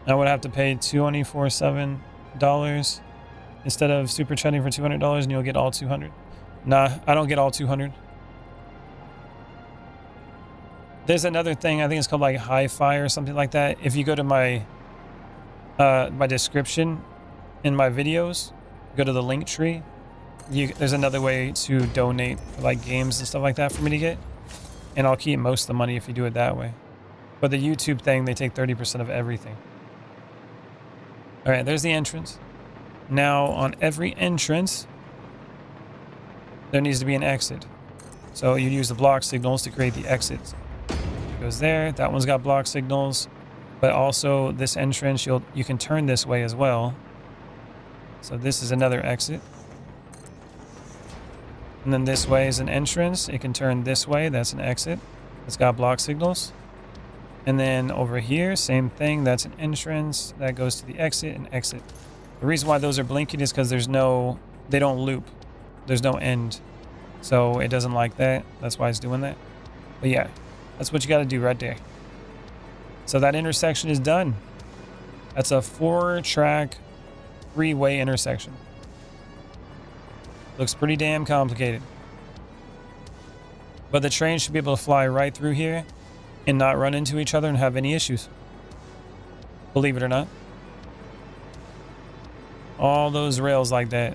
I would have to pay $247 instead of super chatting for $200, and you'll get all 200. Nah, I don't get all 200. There's another thing, I think it's called like hi-fi or something like that. If you go to my my description in my videos, go to the link tree. There's another way to donate for like games and stuff like that for me to get. And I'll keep most of the money if you do it that way. But the YouTube thing, they take 30% of everything. All right, there's the entrance. Now on every entrance, there needs to be an exit. So you use the block signals to create the exits. It goes there. That one's got block signals. But also this entrance, you can turn this way as well. So this is another exit. And then this way is an entrance. It can turn this way. That's an exit. It's got block signals. And then over here, same thing. That's an entrance. That goes to the exit and exit. The reason why those are blinking is because they don't loop. There's no end. So it doesn't like that. That's why it's doing that. But yeah, that's what you got to do right there. So that intersection is done. That's a 4-track, 3-way intersection. Looks pretty damn complicated. But the train should be able to fly right through here and not run into each other and have any issues. Believe it or not. All those rails like that.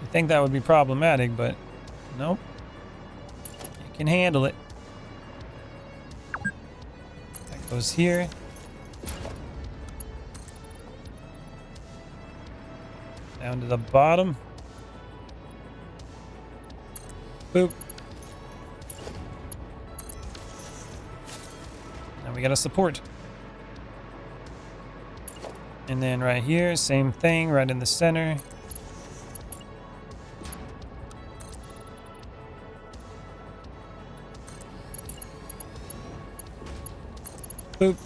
You think that would be problematic, but nope. You can handle it. That goes here. Down to the bottom. Boop. Now we got a support. And then right here, same thing, right in the center. Boop.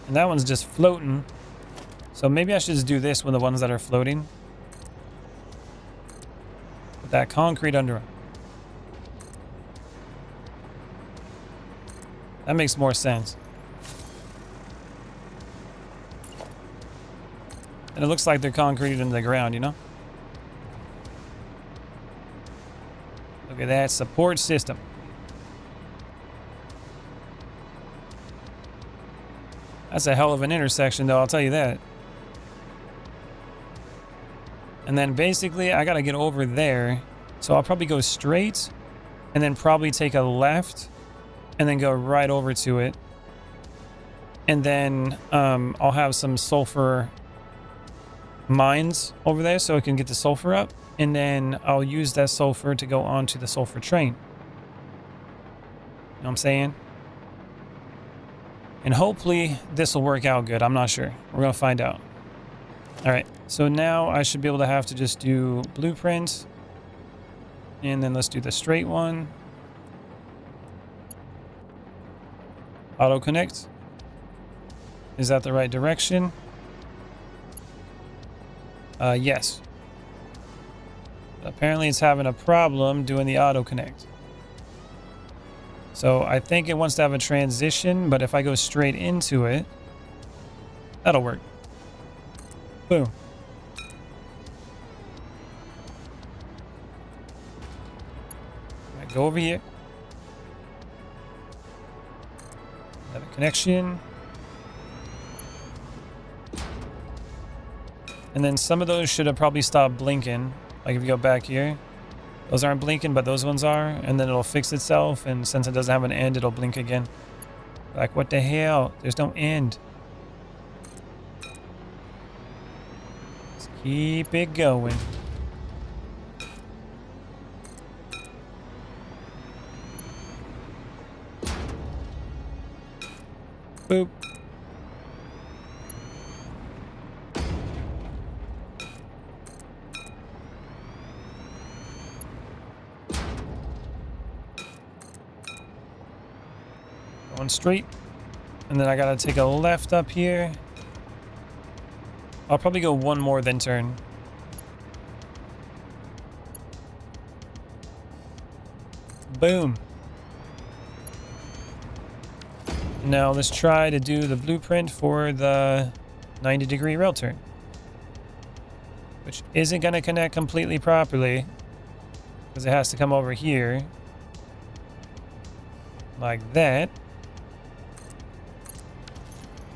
And that one's just floating. So maybe I should just do this with the ones that are floating. Put that concrete under them. That makes more sense. And it looks like they're concreted into the ground, you know? Look at that support system. That's a hell of an intersection, though, I'll tell you that. And then basically I gotta get over there. So I'll probably go straight and then probably take a left and then go right over to it. And then I'll have some sulfur mines over there so it can get the sulfur up. And then I'll use that sulfur to go onto the sulfur train. You know what I'm saying? And hopefully this will work out good. I'm not sure. We're going to find out. All right. So now I should be able to have to just do blueprints. And then let's do the straight one. Auto connect. Is that the right direction? Yes. Apparently it's having a problem doing the auto connect. So I think it wants to have a transition, but if I go straight into it, that'll work. Boom. Right, go over here. Have a connection. And then some of those should have probably stopped blinking. Like if you go back here, those aren't blinking, but those ones are. And then it'll fix itself. And since it doesn't have an end, it'll blink again. Like, what the hell? There's no end. Let's keep it going. Boop. Going straight. And then I gotta take a left up here. I'll probably go one more then turn. Boom. Now let's try to do the blueprint for the 90-degree rail turn, which isn't going to connect completely properly because it has to come over here like that.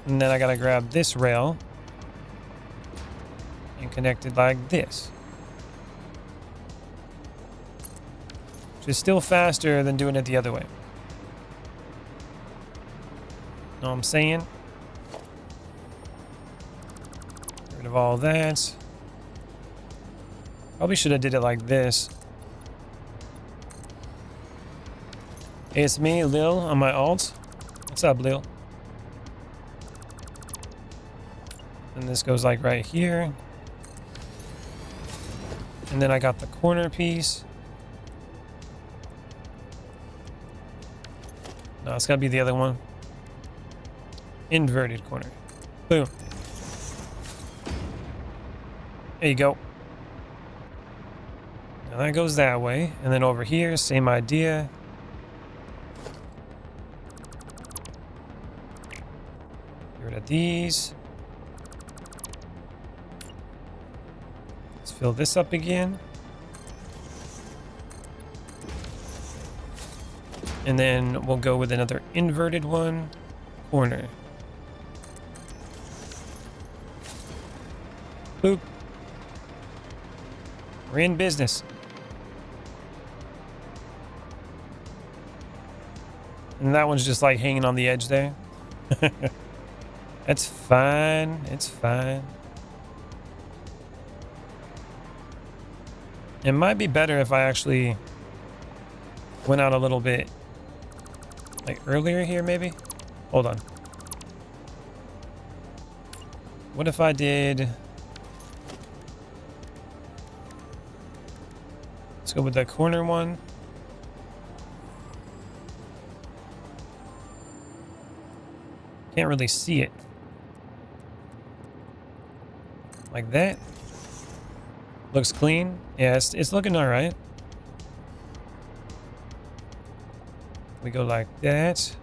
And then I got to grab this rail and connect it like this, which is still faster than doing it the other way. Know what I'm saying? Get rid of all that. Probably should have did it like this. Hey, it's me, Lil, on my alt. What's up, Lil? And this goes like right here. And then I got the corner piece. No, it's gotta be the other one. Inverted corner. Boom. There you go. Now that goes that way. And then over here, same idea. Get rid of these. Let's fill this up again. And then we'll go with another inverted one. Corner. Boop. We're in business. And that one's just like hanging on the edge there. That's fine. It's fine. It might be better if I actually went out a little bit like earlier here, maybe. Hold on. What if I did... Let's go with the corner one. Can't really see it. Like that. Looks clean. Yeah, it's looking all right. We go like that.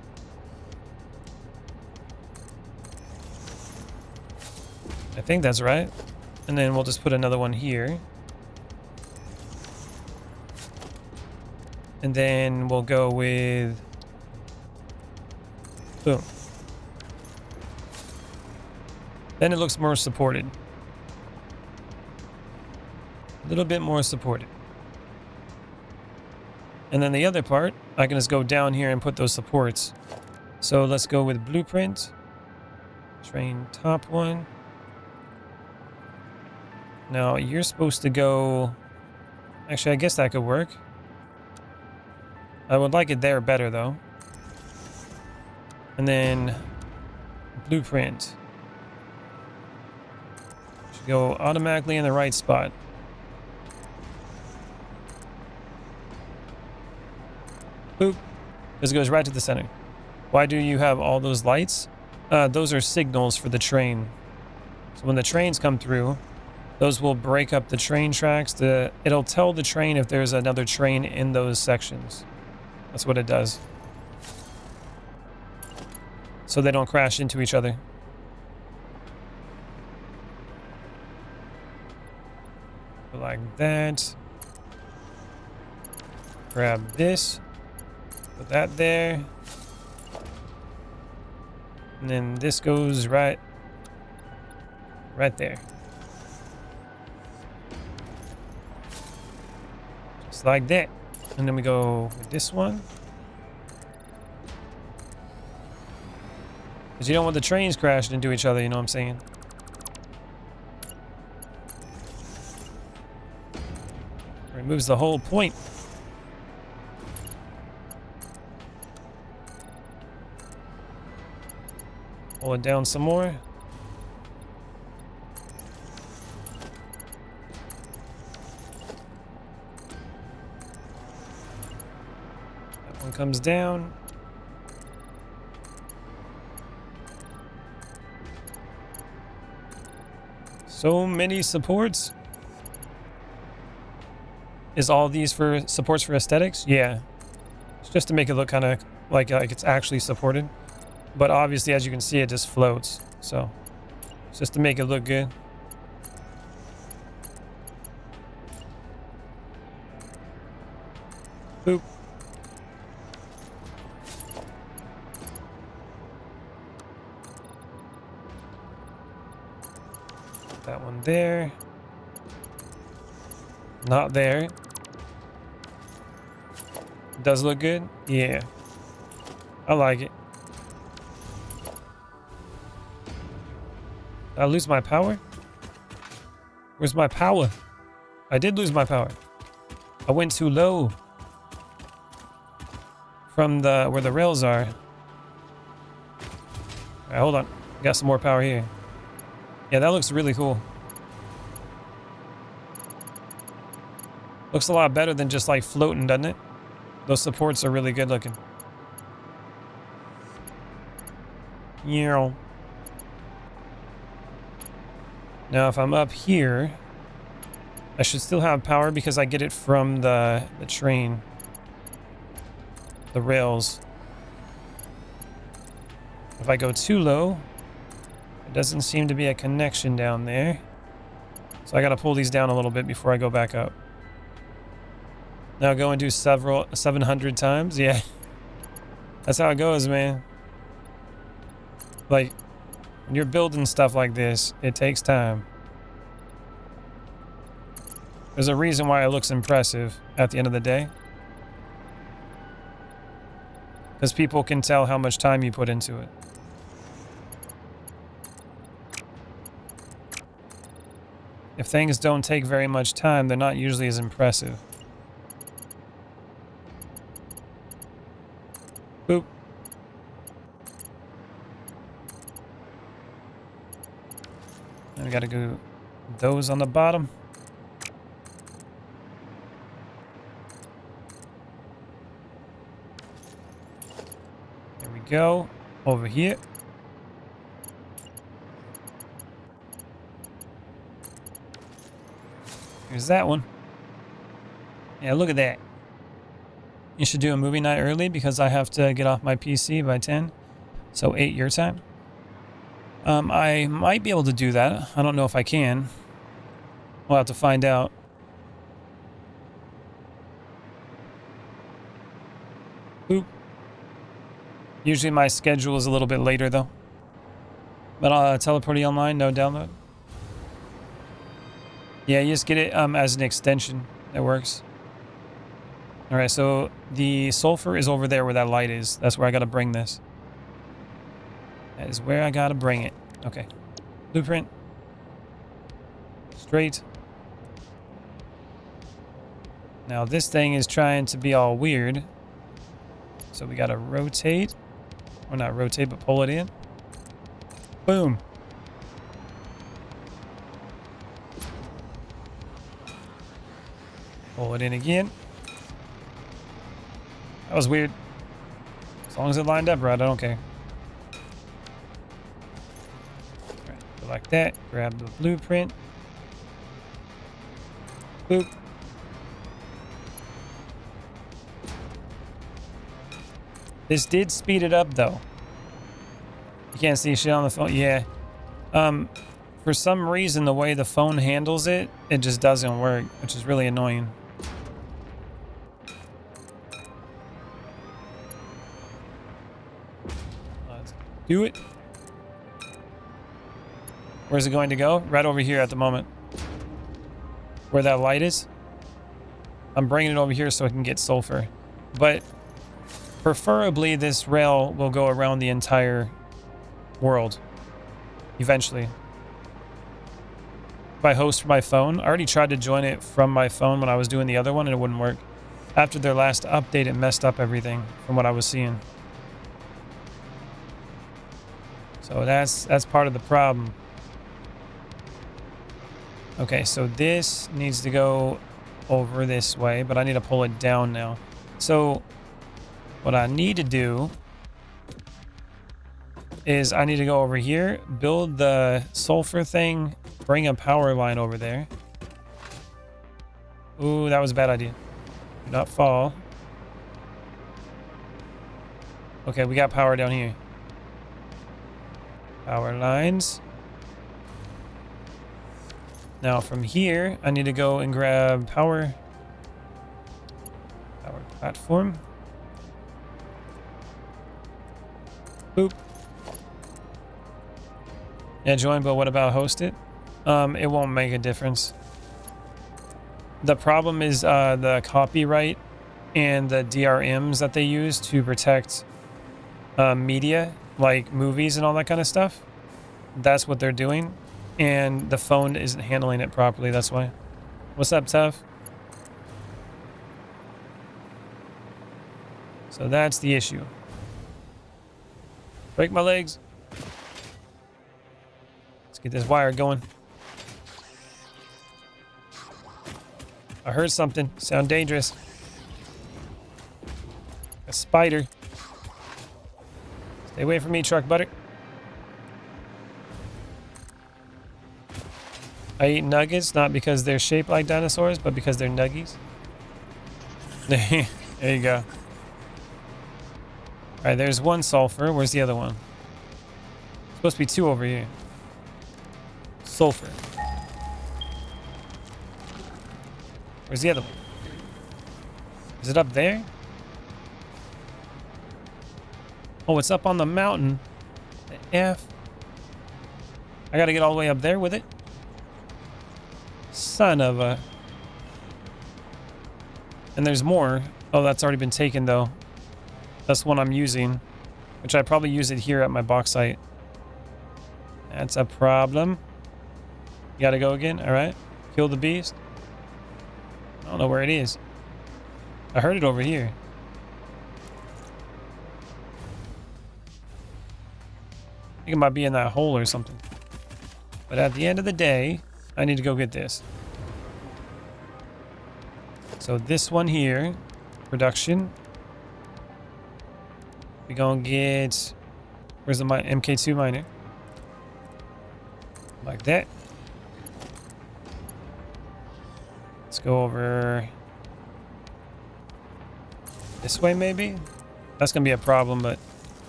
I think that's right. And then we'll just put another one here. And then we'll go with... Boom. Then it looks more supported. A little bit more supported. And then the other part, I can just go down here and put those supports. So let's go with blueprint. Train top one. Now you're supposed to go... Actually, I guess that could work. I would like it there better, though. And then... Blueprint. Should go automatically in the right spot. Boop. This goes right to the center. Why do you have all those lights? Those are signals for the train. So when the trains come through, those will break up the train tracks. It'll tell the train if there's another train in those sections. That's what it does. So they don't crash into each other. Like that. Grab this. Put that there. And then this goes right there. Just like that. And then we go with this one. Because you don't want the trains crashing into each other, you know what I'm saying? Removes the whole point. Pull it down some more. That one comes down. So many supports. Is all these for supports for aesthetics? Yeah. It's just to make it look kind of like it's actually supported. But obviously, as you can see, it just floats. So, it's just to make it look good. Boop. That one there. Not there. Does look good? Yeah. I like it. Did I lose my power? Where's my power? I did lose my power. I went too low from where the rails are. All right, hold on. Got some more power here. Yeah, that looks really cool. Looks a lot better than just like floating, doesn't it? Those supports are really good looking. Yeah. Now, if I'm up here, I should still have power because I get it from the train. The rails. If I go too low, there doesn't seem to be a connection down there. So I gotta pull these down a little bit before I go back up. Now go and do 700 times. Yeah. That's how it goes, man. Like, when you're building stuff like this, it takes time. There's a reason why it looks impressive at the end of the day. Because people can tell how much time you put into it. If things don't take very much time, they're not usually as impressive. Boop. And we gotta go those on the bottom. There we go. Over here. Here's that one. Yeah, look at that. You should do a movie night early because I have to get off my PC by 10. So 8 your time. I might be able to do that. I don't know if I can. We'll have to find out. Boop. Usually my schedule is a little bit later though. But teleporting online, no download. Yeah, you just get it as an extension. That works. Alright, so the sulfur is over there where that light is. That's where I gotta bring this. That is where I gotta bring it. Okay. Blueprint. Straight. Now this thing is trying to be all weird. So we gotta rotate. Or not rotate, but pull it in. Boom. Pull it in again. That was weird. As long as it lined up right, I don't care. Alright, go like that. Grab the blueprint. Boop. This did speed it up though. You can't see shit on the phone. Yeah. For some reason, the way the phone handles it, it just doesn't work, which is really annoying. Let's do it. Where's it going to go? Right over here at the moment. Where that light is. I'm bringing it over here so I can get sulfur. But preferably this rail will go around the entire world. Eventually. If I host from my phone, I already tried to join it from my phone when I was doing the other one and it wouldn't work. After their last update, it messed up everything from what I was seeing. So that's part of the problem. Okay, so this needs to go over this way, but I need to pull it down now. So what I need to do is I need to go over here, build the sulfur thing, bring a power line over there. Ooh, that was a bad idea. Do not fall. Okay, we got power down here. Power lines. Now from here, I need to go and grab power platform. Boop. Yeah, join, but what about host it? It won't make a difference. The problem is the copyright and the DRMs that they use to protect media, like movies and all that kind of stuff. That's what they're doing. And the phone isn't handling it properly, that's why. What's up, Tough? So that's the issue. Break my legs. Let's get this wire going. I heard something. Sound dangerous. A spider. Stay away from me, truck butter. I eat nuggets, not because they're shaped like dinosaurs, but because they're nuggies. There you go. Alright, there's one sulfur. Where's the other one? Supposed to be two over here. Sulfur. Where's the other one? Is it up there? Oh, it's up on the mountain. The F. I gotta get all the way up there with it. Son of a... And there's more. Oh, that's already been taken though. That's one I'm using. Which I probably use it here at my bauxite. That's a problem. You gotta go again? Alright. Kill the beast. I don't know where it is. I heard it over here. I think it might be in that hole or something. But at the end of the day, I need to go get this. So this one here, production. We gonna get, where's the MK2 miner? Like that. Let's go over this way maybe? That's gonna be a problem, but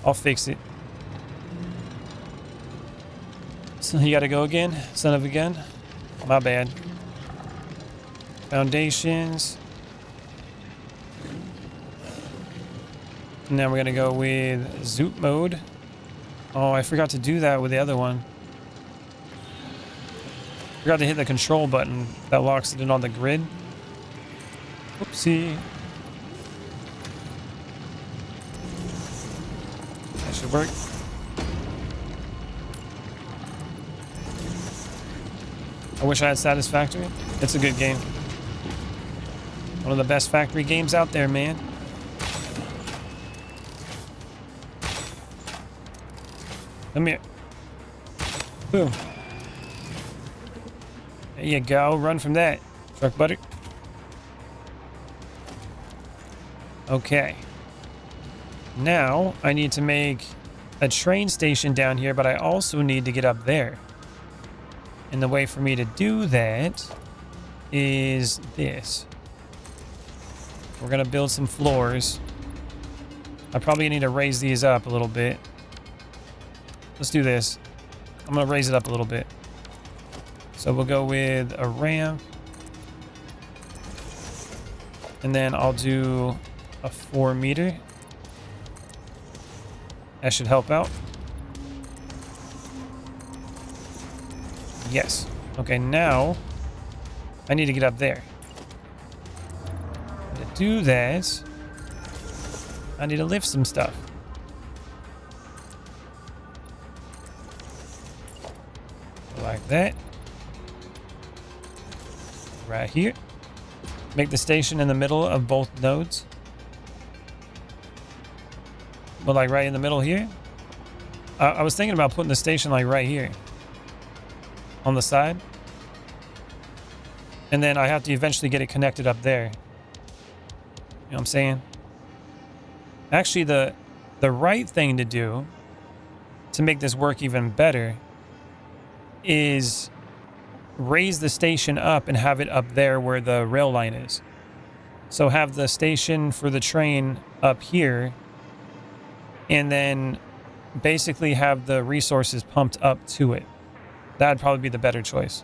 I'll fix it. So you gotta go again, son of a gun. My bad. Foundations. Now we're gonna go with zoop mode. Oh, I forgot to do that with the other one. Forgot to hit the control button that locks it in on the grid. Oopsie. That should work. I wish I had Satisfactory. It's a good game. One of the best factory games out there, man. Come here. Boom. There you go. Run from that. Truck butter. Okay. Now, I need to make a train station down here, but I also need to get up there. And the way for me to do that is this. We're going to build some floors. I probably need to raise these up a little bit. Let's do this. I'm going to raise it up a little bit. So we'll go with a ramp. And then I'll do a 4 meter. That should help out. Yes. Okay, now I need to get up there. To do that, I need to lift some stuff. Like that. Right here. Make the station in the middle of both nodes. But like right in the middle here. I was thinking about putting the station like right here. On the side. And then I have to eventually get it connected up there. You know what I'm saying? Actually, the right thing to do to make this work even better is raise the station up and have it up there where the rail line is. So have the station for the train up here, and then basically have the resources pumped up to it. That'd probably be the better choice.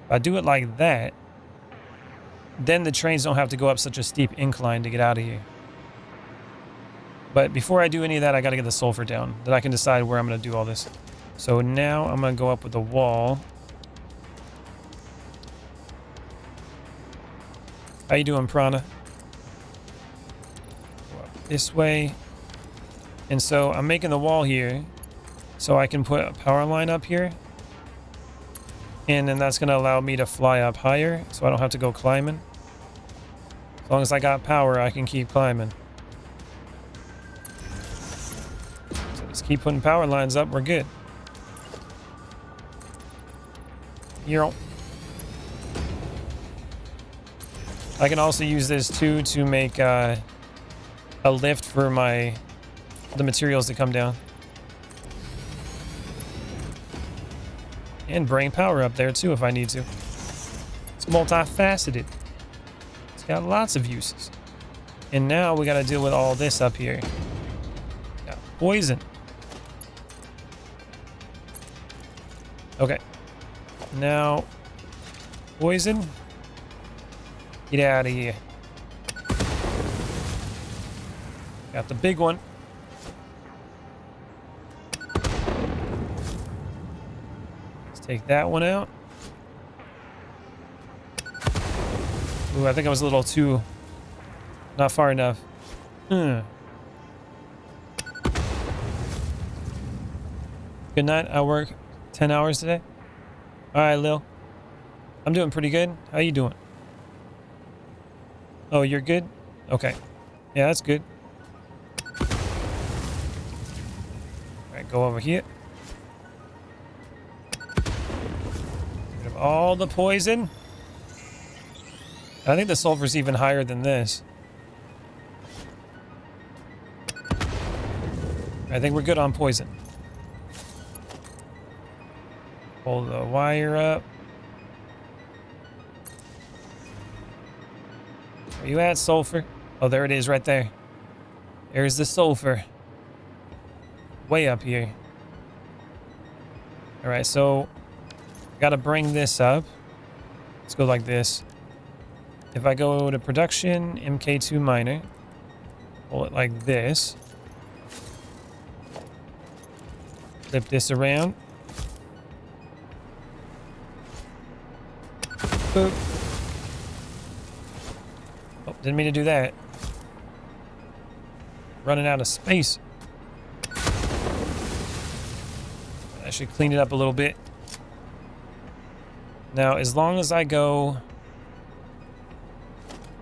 If I do it like that, then the trains don't have to go up such a steep incline to get out of here. But before I do any of that, I got to get the sulfur down. Then I can decide where I'm going to do all this. So now I'm going to go up with the wall. How you doing, Prana? Go up this way. And so I'm making the wall here so I can put a power line up here. And then that's going to allow me to fly up higher so I don't have to go climbing. As long as I got power, I can keep climbing. So just keep putting power lines up. We're good. I can also use this too to make a lift for the materials that come down. And bring power up there too if I need to. It's multifaceted. It's got lots of uses. And now we got to deal with all this up here. Got poison. Okay. Now, poison. Get out of here. Got the big one. Take that one out. Ooh, I think I was a little too... not far enough. Good night. I work 10 hours today. Alright, Lil. I'm doing pretty good. How you doing? Oh, you're good? Okay. Yeah, that's good. Alright, go over here. All the poison. I think the sulfur's even higher than this. I think we're good on poison. Pull the wire up. Where you at, sulfur? Oh, there it is right there. There's the sulfur. Way up here. Alright, so gotta bring this up. Let's go like this. If I go to production, MK2 miner, pull it like this. Flip this around. Boop. Oh, didn't mean to do that. Running out of space. I should clean it up a little bit. Now, as long as I go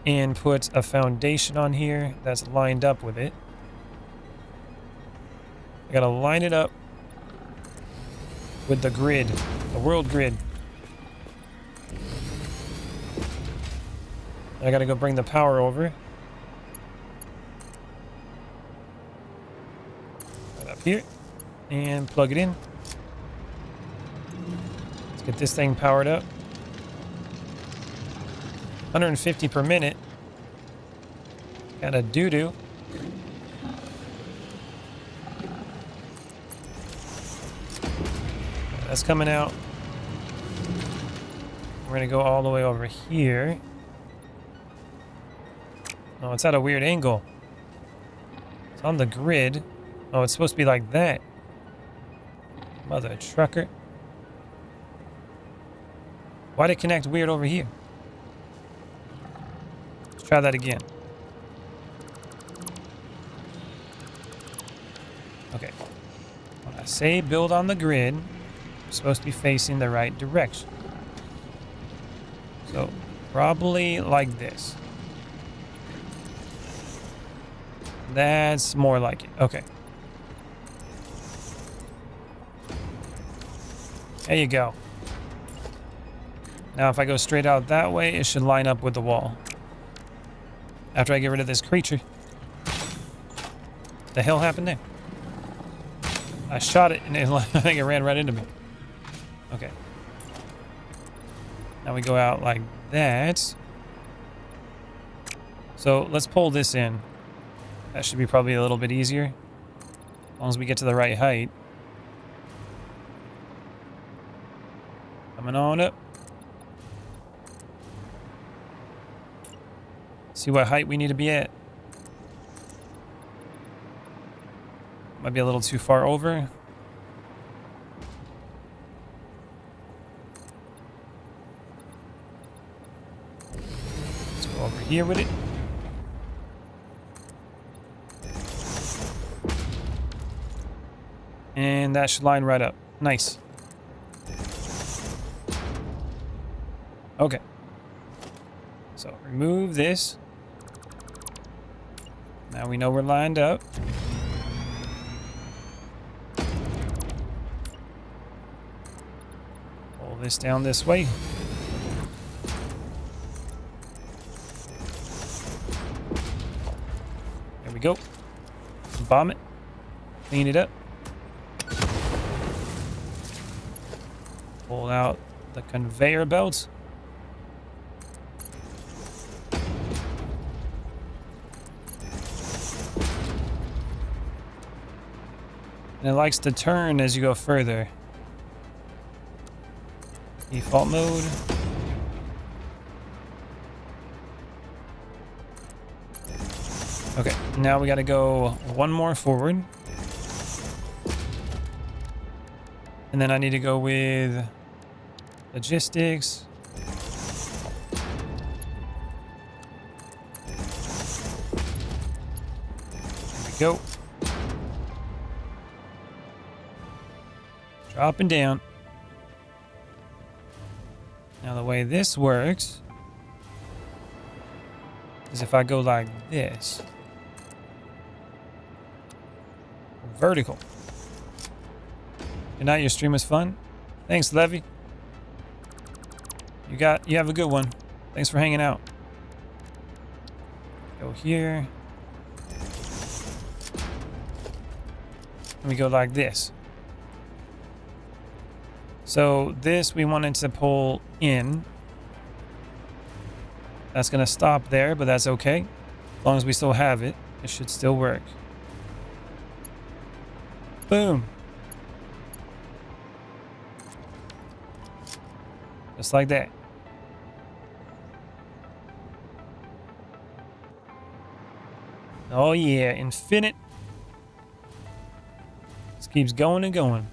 and put a foundation on here that's lined up with it, I gotta line it up with the grid, the world grid. I gotta go bring the power over. Right up here. And plug it in. Let's get this thing powered up. 150 per minute. Got a doo-doo. That's coming out. We're gonna go all the way over here. Oh, it's at a weird angle. It's on the grid. Oh, it's supposed to be like that. Mother trucker. Why'd it connect weird over here? Let's try that again. Okay. When I say build on the grid, it's supposed to be facing the right direction. So, probably like this. That's more like it. Okay. There you go. Now if I go straight out that way, it should line up with the wall. After I get rid of this creature. The hell happened there? I shot it and I think it ran right into me. Okay. Now we go out like that. So let's pull this in. That should be probably a little bit easier. As long as we get to the right height. Coming on up. See what height we need to be at. Might be a little too far over. Let's go over here with it. And that should line right up. Nice. Okay. So remove this. Now we know we're lined up. Pull this down this way. There we go. Bomb it. Clean it up. Pull out the conveyor belts. And it likes to turn as you go further. Default mode. Okay, now we gotta go one more forward. And then I need to go with logistics. There we go. Dropping down. Now the way this works is if I go like this. Vertical. Good night, your stream was fun. Thanks, Levy. You have a good one. Thanks for hanging out. Go here. And we go like this. So this we wanted to pull in. That's going to stop there, but that's okay. As long as we still have it, it should still work. Boom. Just like that. Oh yeah, infinite. This keeps going and going.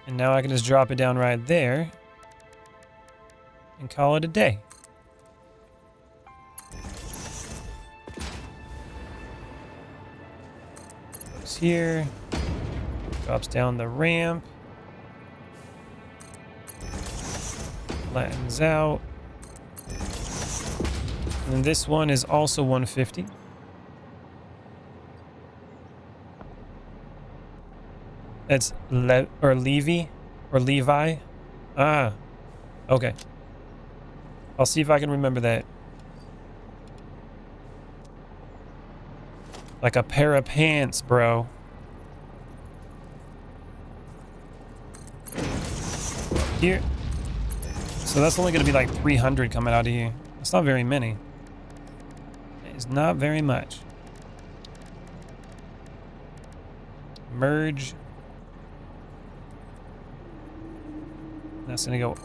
And now I can just drop it down right there and call it a day. Goes here, drops down the ramp. flattens out. And this one is also 150. That's Levi. Ah, okay. I'll see if I can remember that. Like a pair of pants, bro. Here. So that's only going to be like 300 coming out of here. That's not very many. It's not very much. Merge. That's going to go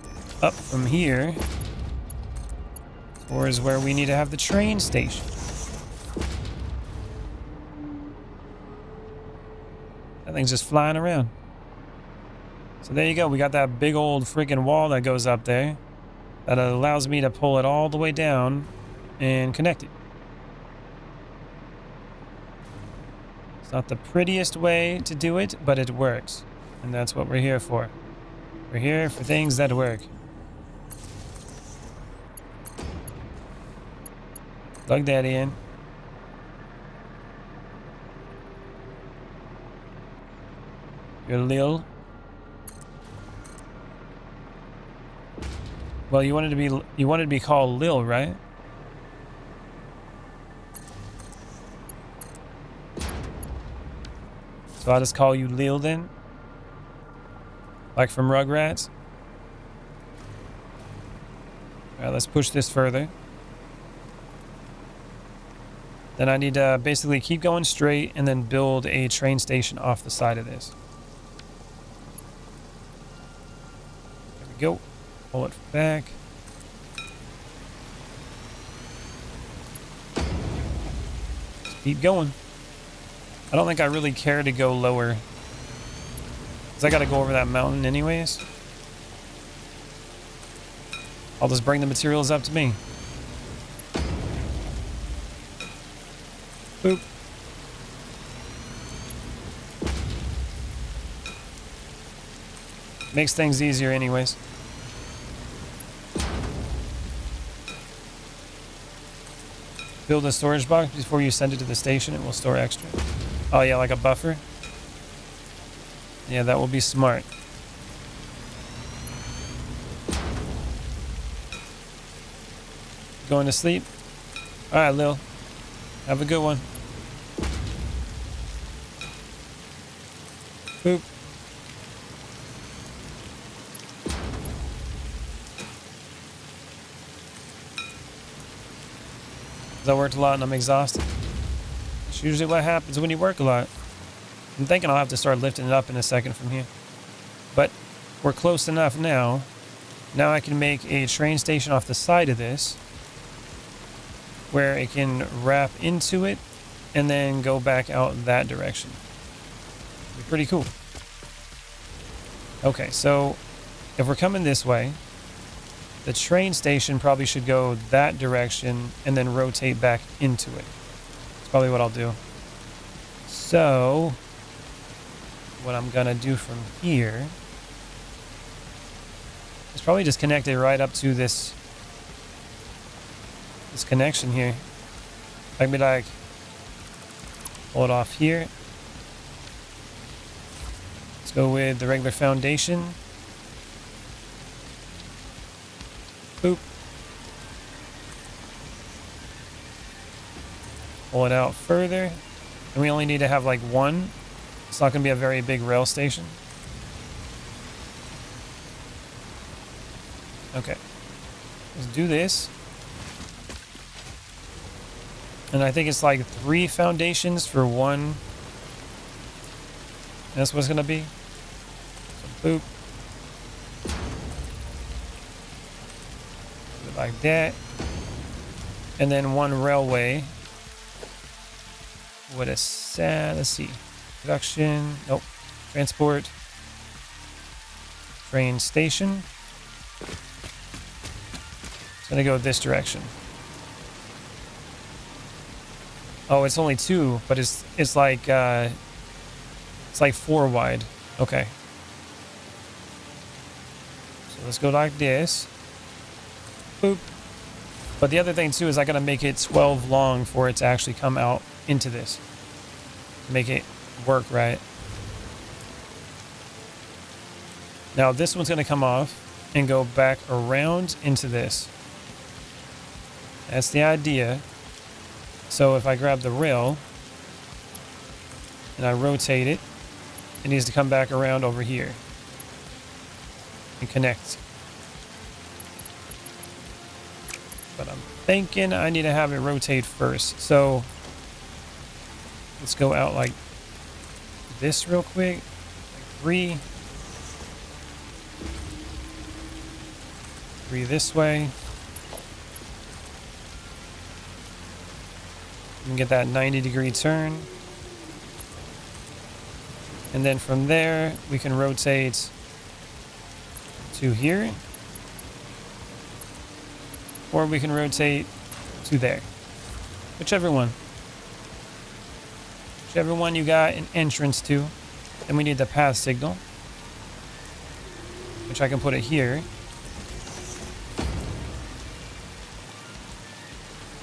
up from here towards where we need to have the train station. That thing's just flying around. So there you go. We got that big old freaking wall that goes up there that allows me to pull it all the way down and connect it. It's not the prettiest way to do it, but it works. And that's what we're here for. We're here for things that work. Plug that in. You're Lil. Well, you wanted to be called Lil, right? So I'll just call you Lil then? Like from Rugrats? Alright, let's push this further. Then I need to basically keep going straight and then build a train station off the side of this. There we go. Pull it back. Just keep going. I don't think I really care to go lower, because I got to go over that mountain anyways. I'll just bring the materials up to me. Boop. Makes things easier anyways. Build a storage box before you send it to the station. It will store extra. Oh yeah, like a buffer. Yeah, that will be smart. Going to sleep? Alright, Lil. Have a good one. Boop. That worked a lot and I'm exhausted. It's usually what happens when you work a lot. I'm thinking I'll have to start lifting it up in a second from here. But we're close enough now. Now I can make a train station off the side of this where it can wrap into it and then go back out that direction. It'd be pretty cool. Okay, so if we're coming this way, the train station probably should go that direction and then rotate back into it. That's probably what I'll do. So what I'm gonna do from here is probably just connect it right up to this connection here. I'd be like, pull it off here. Let's go with the regular foundation. Boop. Pull it out further. And we only need to have like one. It's not going to be a very big rail station. Okay. Let's do this. And I think it's like 3 foundations for one. That's what it's going to be. So boop. Like that. And then one railway with a let's see, production, nope, transport, train station. It's gonna go this direction. Oh, it's only 2, but it's like 4 wide. Okay. So let's go like this. Boop. But the other thing too is I gotta make it 12 long for it to actually come out into this. Make it work right. Now this one's gonna come off and go back around into this. That's the idea. So if I grab the rail and I rotate it, it needs to come back around over here and connect. But I'm thinking I need to have it rotate first. So let's go out like this real quick. Like three this way. You can get that 90-degree turn. And then from there, we can rotate to here. Or we can rotate to there. Whichever one. Whichever one you got an entrance to. Then we need the path signal, which I can put it here.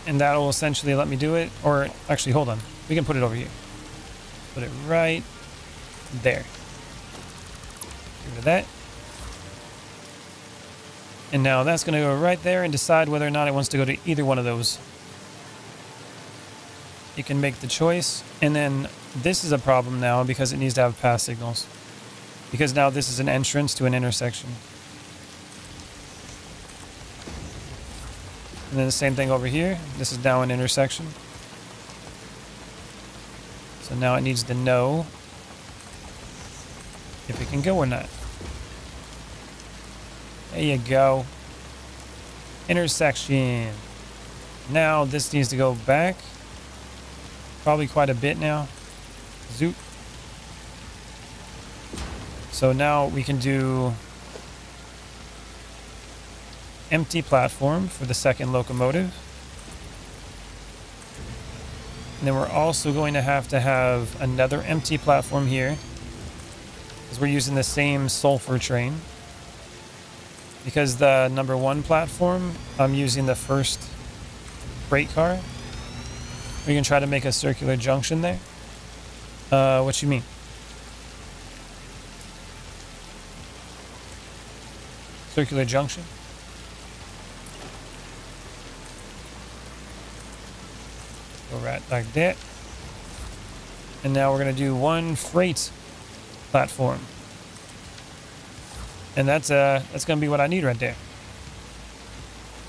And that will essentially let me do it. Or actually, hold on. We can put it over here. Put it right there. Get rid of that. And now that's going to go right there and decide whether or not it wants to go to either one of those. You can make the choice. And then this is a problem now because it needs to have path signals. Because now this is an entrance to an intersection. And then the same thing over here. This is now an intersection. So now it needs to know if it can go or not. There you go. Intersection. Now this needs to go back. Probably quite a bit now. Zoop. So now we can do empty platform for the second locomotive. And then we're also going to have another empty platform here, because we're using the same sulfur train. Because the number 1 platform, I'm using the first freight car. We can try to make a circular junction there. What you mean? Circular junction? Go right like that. And now we're going to do one freight platform. And that's going to be what I need right there.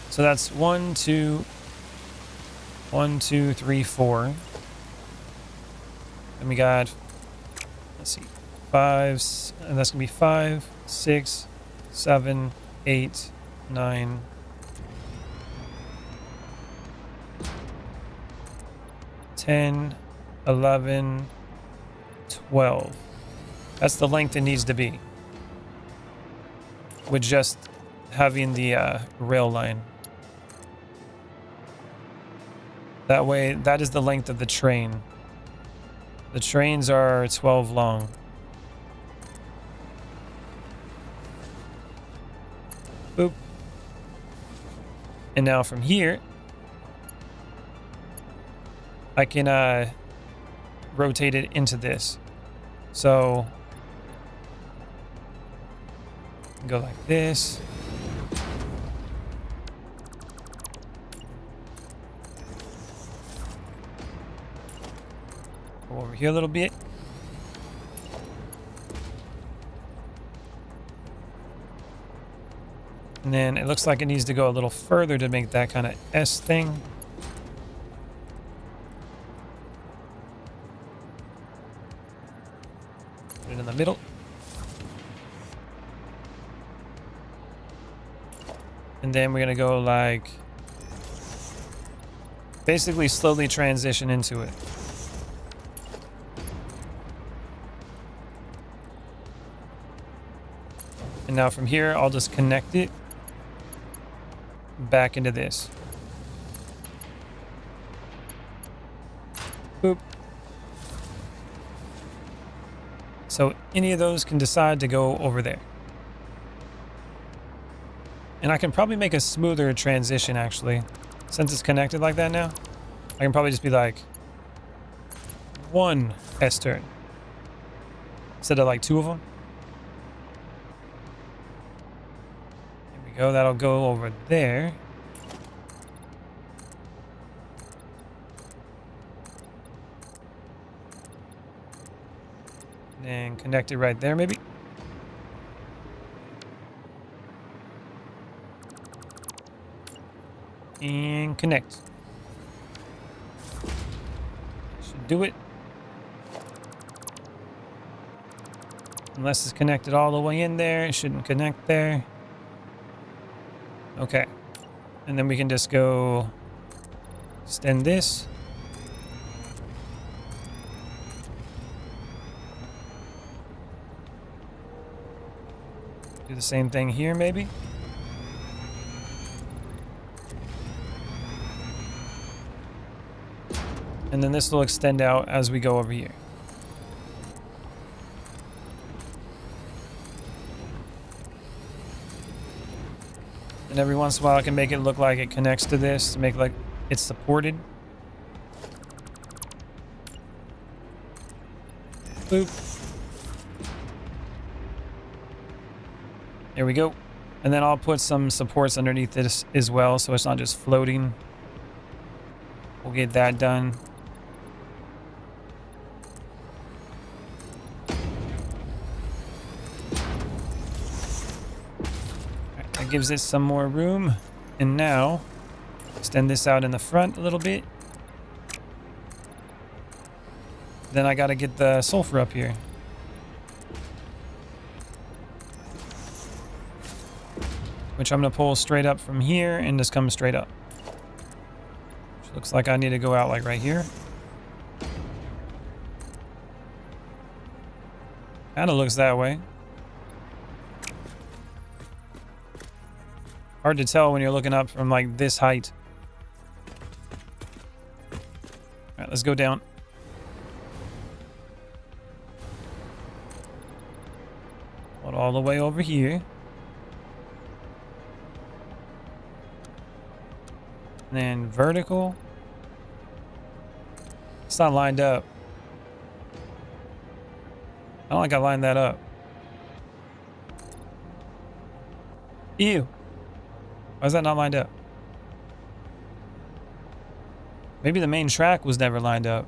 So that's 1, 2, 3, 4. And we got, let's see, 5, and that's going to be 5, 6, 7, 8, 9, 10, 11, 12. That's the length it needs to be, with just having the rail line. That way, that is the length of the train. The trains are 12 long. Boop. And now from here, I can rotate it into this. So go like this. Go over here a little bit. And then it looks like it needs to go a little further to make that kind of S thing. Put it in the middle. And then we're going to go like, basically slowly transition into it. And now from here, I'll just connect it back into this. Boop. So any of those can decide to go over there. And I can probably make a smoother transition, actually. Since it's connected like that now, I can probably just be like 1 S turn instead of like 2 of them. Here we go. That'll go over there. And connect it right there, maybe. And connect. Should do it. Unless it's connected all the way in there, it shouldn't connect there. Okay. And then we can just go extend this. Do the same thing here, maybe. And then this will extend out as we go over here. And every once in a while I can make it look like it connects to this to make like it's supported. Boop. There we go. And then I'll put some supports underneath this as well so it's not just floating. We'll get that done. That gives it some more room. And now, extend this out in the front a little bit. Then I gotta get the sulfur up here. Which I'm gonna pull straight up from here and just come straight up. Which looks like I need to go out like right here. Kinda looks that way. Hard to tell when you're looking up from like this height. Alright, let's go down. Pull it all the way over here. And then vertical. It's not lined up. I don't think I lined that up. Ew. Why is that not lined up? Maybe the main track was never lined up.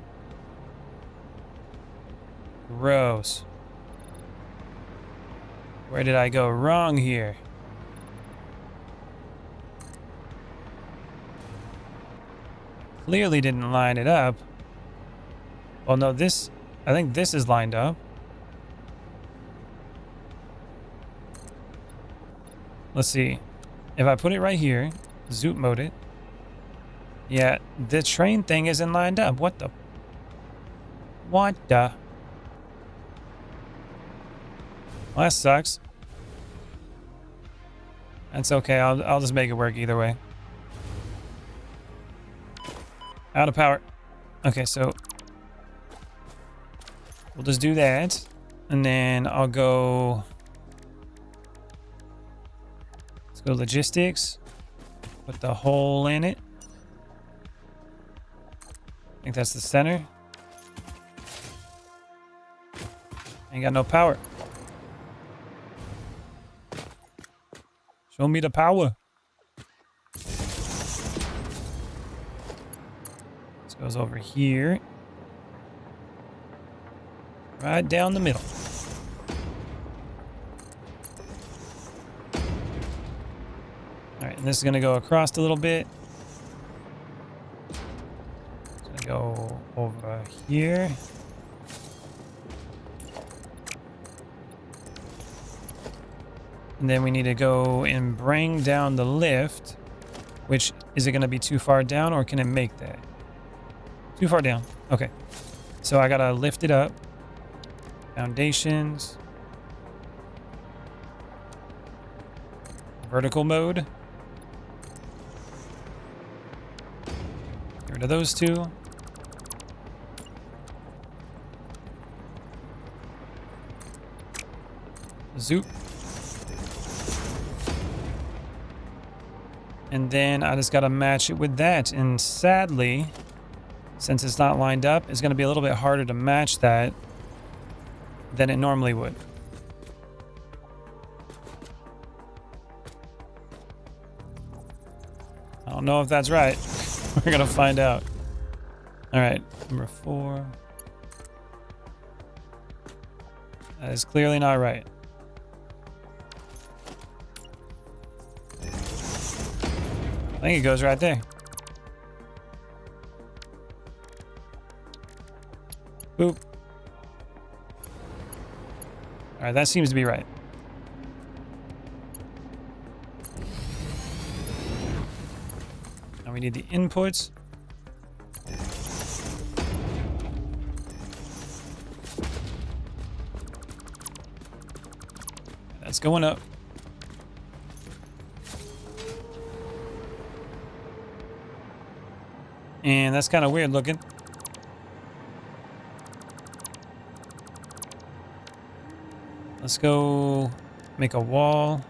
Gross. Where did I go wrong here? Clearly didn't line it up. Well, no, this... I think this is lined up. Let's see. If I put it right here, zoom mode it. Yeah, the train thing isn't lined up. What the? What the? Well, that sucks. That's okay. I'll just make it work either way. Out of power. Okay, so we'll just do that, and then I'll go. Let's go logistics. Put the hole in it. I think that's the center. Ain't got no power. Show me the power. This goes over here. Right down the middle. Alright, and this is going to go across a little bit. It's going to go over here. And then we need to go and bring down the lift. Which, is it going to be too far down or can it make that? Too far down. Okay. So I got to lift it up. Foundations. Vertical mode. Get rid of those two. Zoop. And then I just got to match it with that. And sadly, since it's not lined up, it's going to be a little bit harder to match that than it normally would. I don't know if that's right. We're going to find out. All right, number 4. That is clearly not right. I think it goes right there. Boop. All right, that seems to be right. Now we need the inputs. That's going up. And that's kind of weird looking. Let's go make a wall.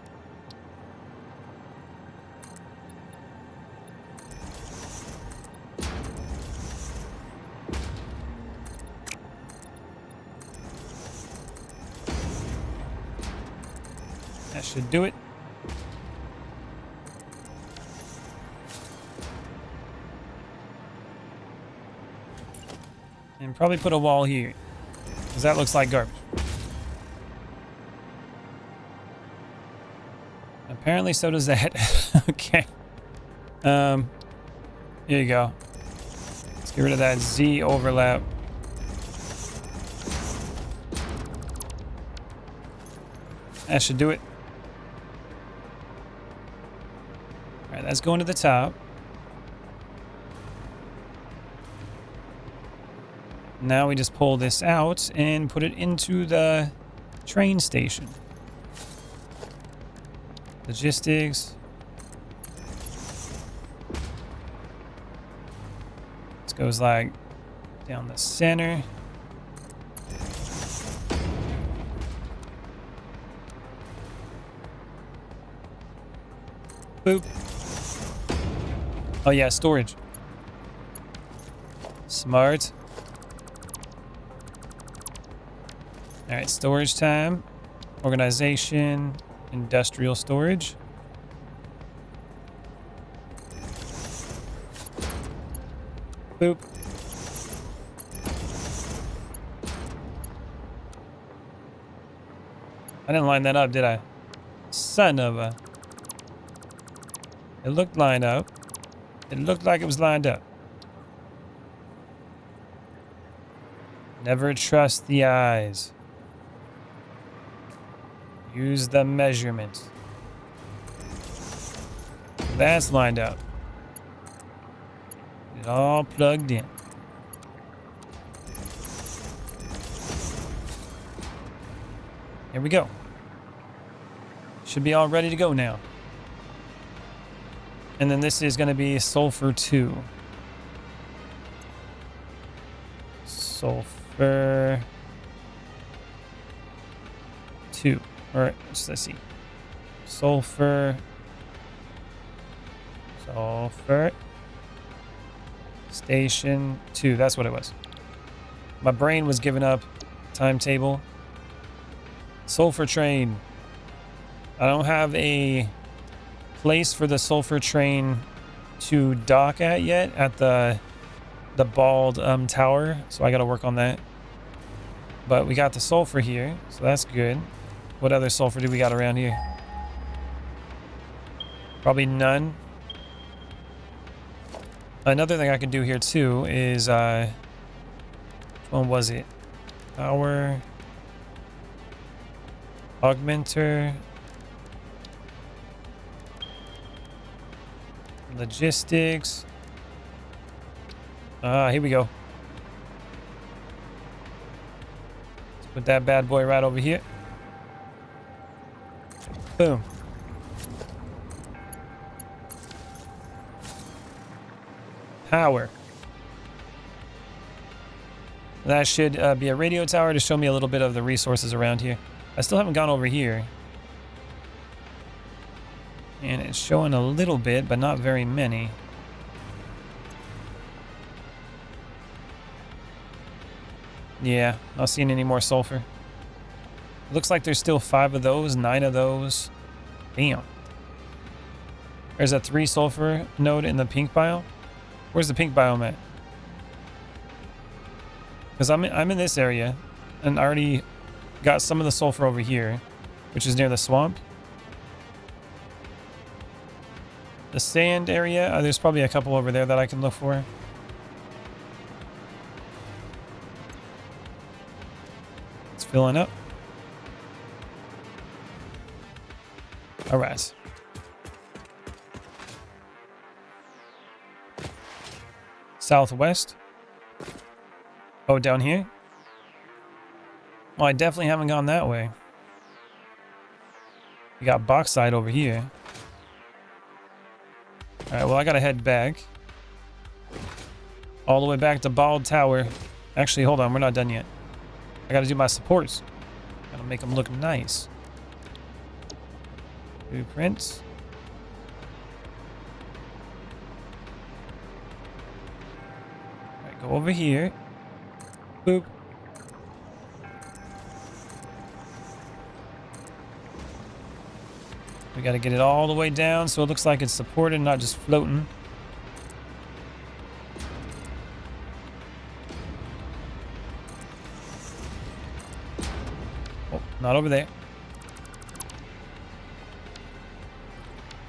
That should do it. And probably put a wall here, because that looks like garbage. Apparently so does that. Okay. Here you go. Let's get rid of that Z overlap. That should do it. All right, that's going to the top. Now we just pull this out and put it into the train station. Logistics. This goes like down the center. Boop. Oh yeah, storage. Smart. All right, storage time. Organization. Industrial storage. Boop. I didn't line that up, did I? Son of a... It looked lined up. It looked like it was lined up. Never trust the eyes. Use the measurements. That's lined up. It all plugged in. Here we go. Should be all ready to go now. And then this is going to be sulfur 2. Sulfur 2. Or let's see. Sulfur Station 2. That's what it was. My brain was giving up. Timetable. Sulfur train. I don't have a place for the sulfur train to dock at yet at the bald tower, so I got to work on that. But we got the sulfur here, so that's good. What other sulfur do we got around here? Probably none. Another thing I can do here too is which one was it? Power augmenter. Logistics. Here we go. Let's put that bad boy right over here. Boom. Power. That should be a radio tower to show me a little bit of the resources around here. I still haven't gone over here. And it's showing a little bit, but not very many. Yeah, not seeing any more sulfur. Looks like there's still 5 of those, 9 of those. Damn. There's a 3 sulfur node in the pink biome. Where's the pink biome at? Because I'm in this area, and I already got some of the sulfur over here, which is near the swamp. The sand area, there's probably a couple over there that I can look for. It's filling up. All right. Southwest. Oh, down here? Well, I definitely haven't gone that way. We got bauxite over here. Alright, well, I gotta head back. All the way back to Bald Tower. Actually, hold on, we're not done yet. I gotta do my supports. Gotta make them look nice. Blueprints. Alright, go over here. Boop. We gotta get it all the way down so it looks like it's supported, not just floating. Oh, not over there.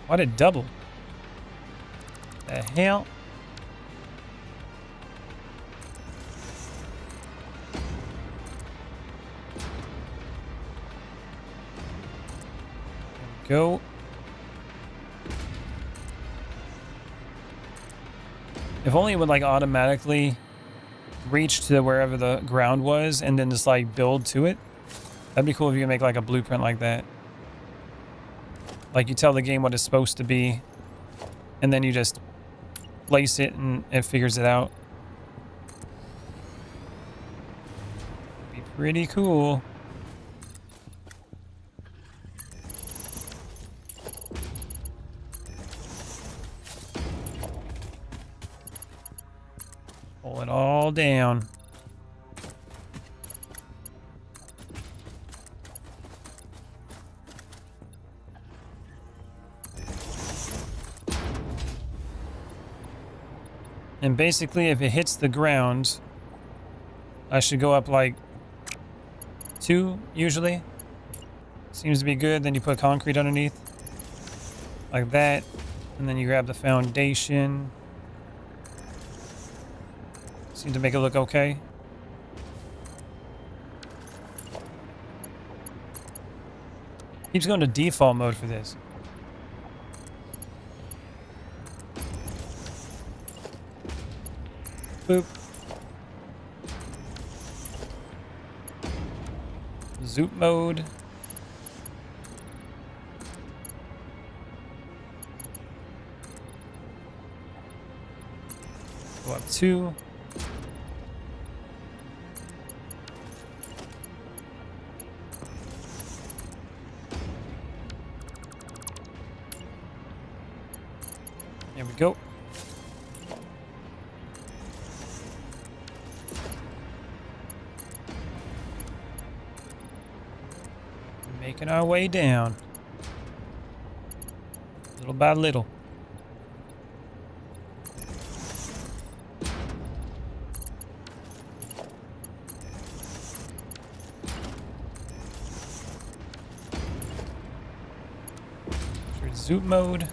Why did it double? The hell? Go. If only it would like automatically reach to wherever the ground was and then just like build to it. That'd be cool if you could make like a blueprint like that. Like you tell the game what it's supposed to be and then you just place it and it figures it out. Be pretty cool. Pull it all down. And basically, if it hits the ground, I should go up like 2, usually. Seems to be good. Then you put concrete underneath. Like that. And then you grab the foundation. Seems to make it look okay. Keeps going to default mode for this. Boop. Zoop mode. Go up 2. There we go. Making our way down. Little by little. Zoop mode.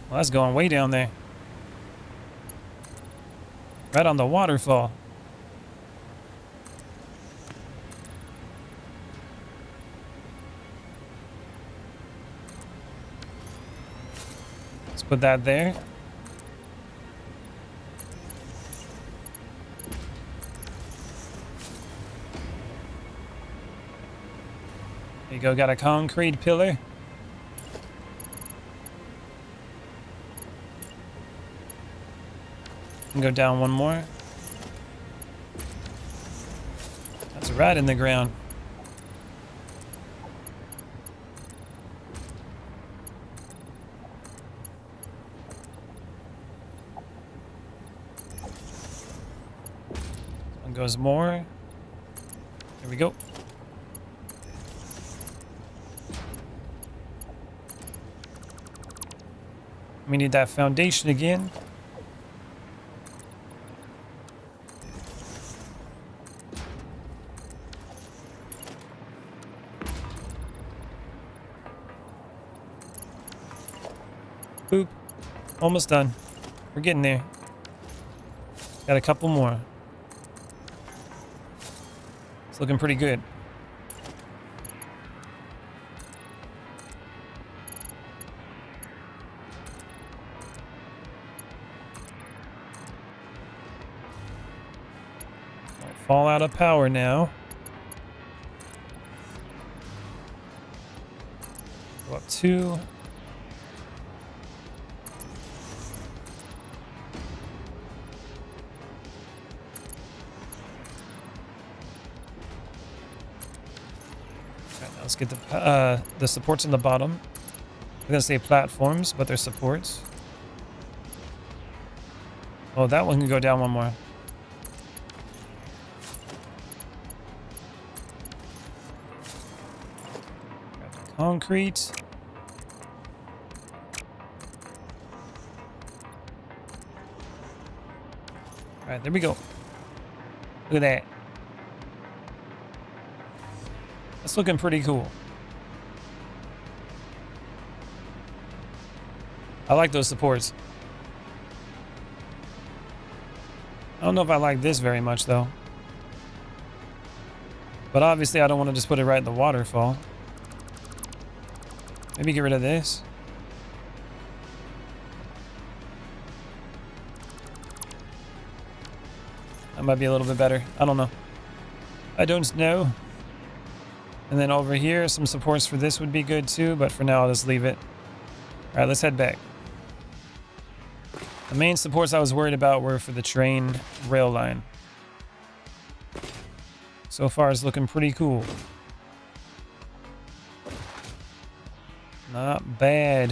Well, that's going way down there. Right on the waterfall. Let's put that there. There you go, got a concrete pillar. And go down one more. That's right in the ground. goes more. There we go. We need that foundation again. Boop. Almost done. We're getting there. Got a couple more. It's looking pretty good. Fall out of power now. Go up 2. Let's get the supports on the bottom. I'm gonna say platforms, but they're supports. Oh, that one can go down one more. Grab the concrete. All right, there we go. Look at that. That's looking pretty cool. I like those supports. I don't know if I like this very much though. But obviously I don't want to just put it right in the waterfall. Maybe get rid of this. That might be a little bit better. I don't know. I don't know. And then over here, some supports for this would be good too, but for now I'll just leave it. All right, let's head back. The main supports I was worried about were for the train rail line. So far it's looking pretty cool. Not bad.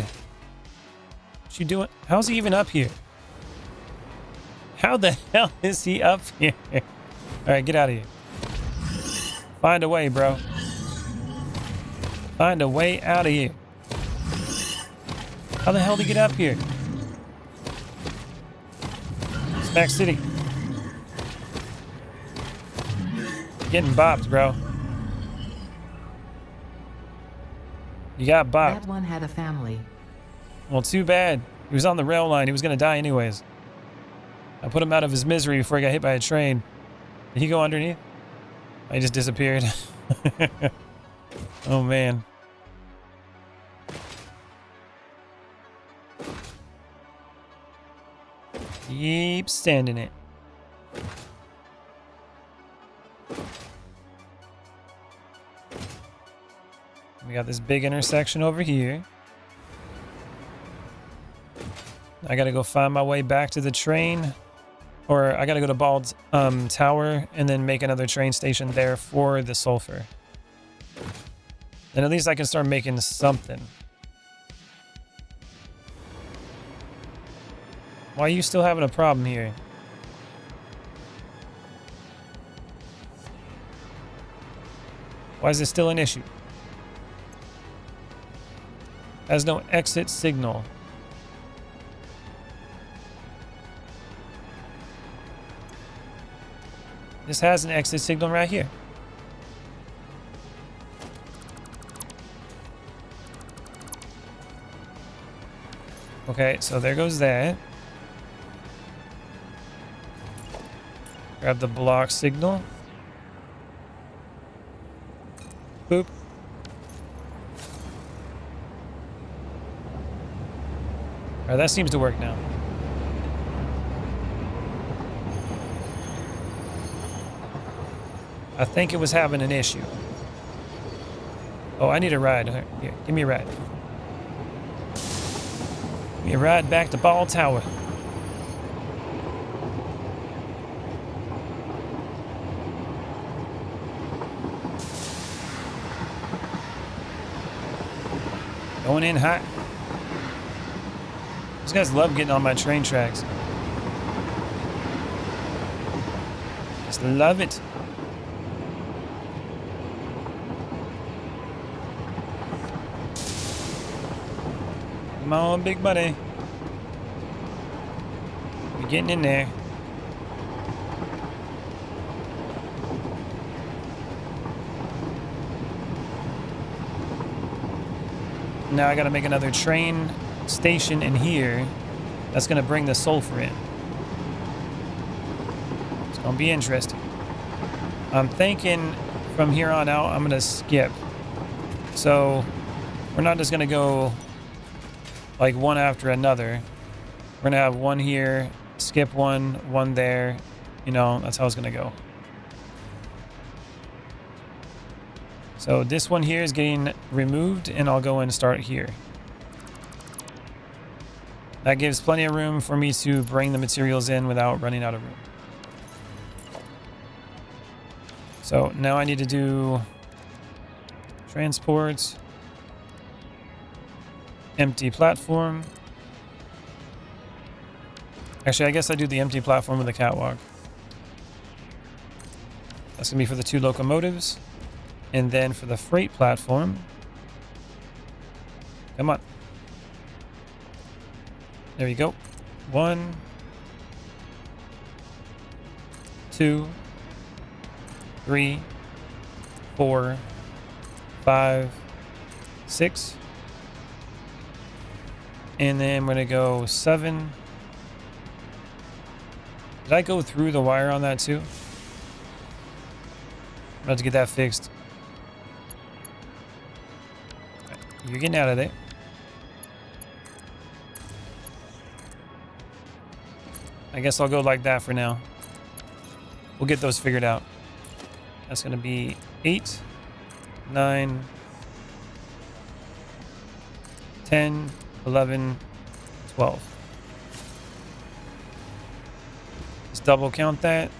What's he doing? How's he even up here? How the hell is he up here? All right, get out of here. Find a way, bro. Find a way out of here. How the hell did he get up here? Smack City. Getting bopped, bro. You got bopped. That one had a family. Well, too bad. He was on the rail line. He was going to die anyways. I put him out of his misery before he got hit by a train. Did he go underneath? He just disappeared. Oh, man. Keep standing it. We got this big intersection over here. I gotta go find my way back to the train. Or I gotta go to Bald Tower and then make another train station there for the sulfur. Then at least I can start making something. Why are you still having a problem here? Why is it still an issue? Has no exit signal. This has an exit signal right here. Okay, so there goes that. Grab the block signal. Boop. Alright, that seems to work now. I think it was having an issue. Oh, I need a ride. Here, give me a ride. Give me a ride back to Ball Tower. Going in hot. These guys love getting on my train tracks. Just love it. Come on, big buddy. You're getting in there. Now I gotta make another train station in here. That's gonna bring the sulfur in. It's gonna be interesting. I'm thinking from here on out, I'm gonna skip. So we're not just gonna go like one after another. We're gonna have one here, skip one there. You know, that's how it's gonna go. So this one here is getting removed, and I'll go and start here. That gives plenty of room for me to bring the materials in without running out of room. So now I need to do transport, empty platform. Actually, I guess I do the empty platform with the catwalk. That's gonna be for the 2 locomotives. And then for the freight platform, come on. There you go. 1, 2, 3, 4, 5, 6. And then I'm going to go 7. Did I go through the wire on that too? I'm about to get that fixed. You're getting out of there. I guess I'll go like that for now. We'll get those figured out. That's going to be 8, 9, 10, 11, 12. Let's double count that.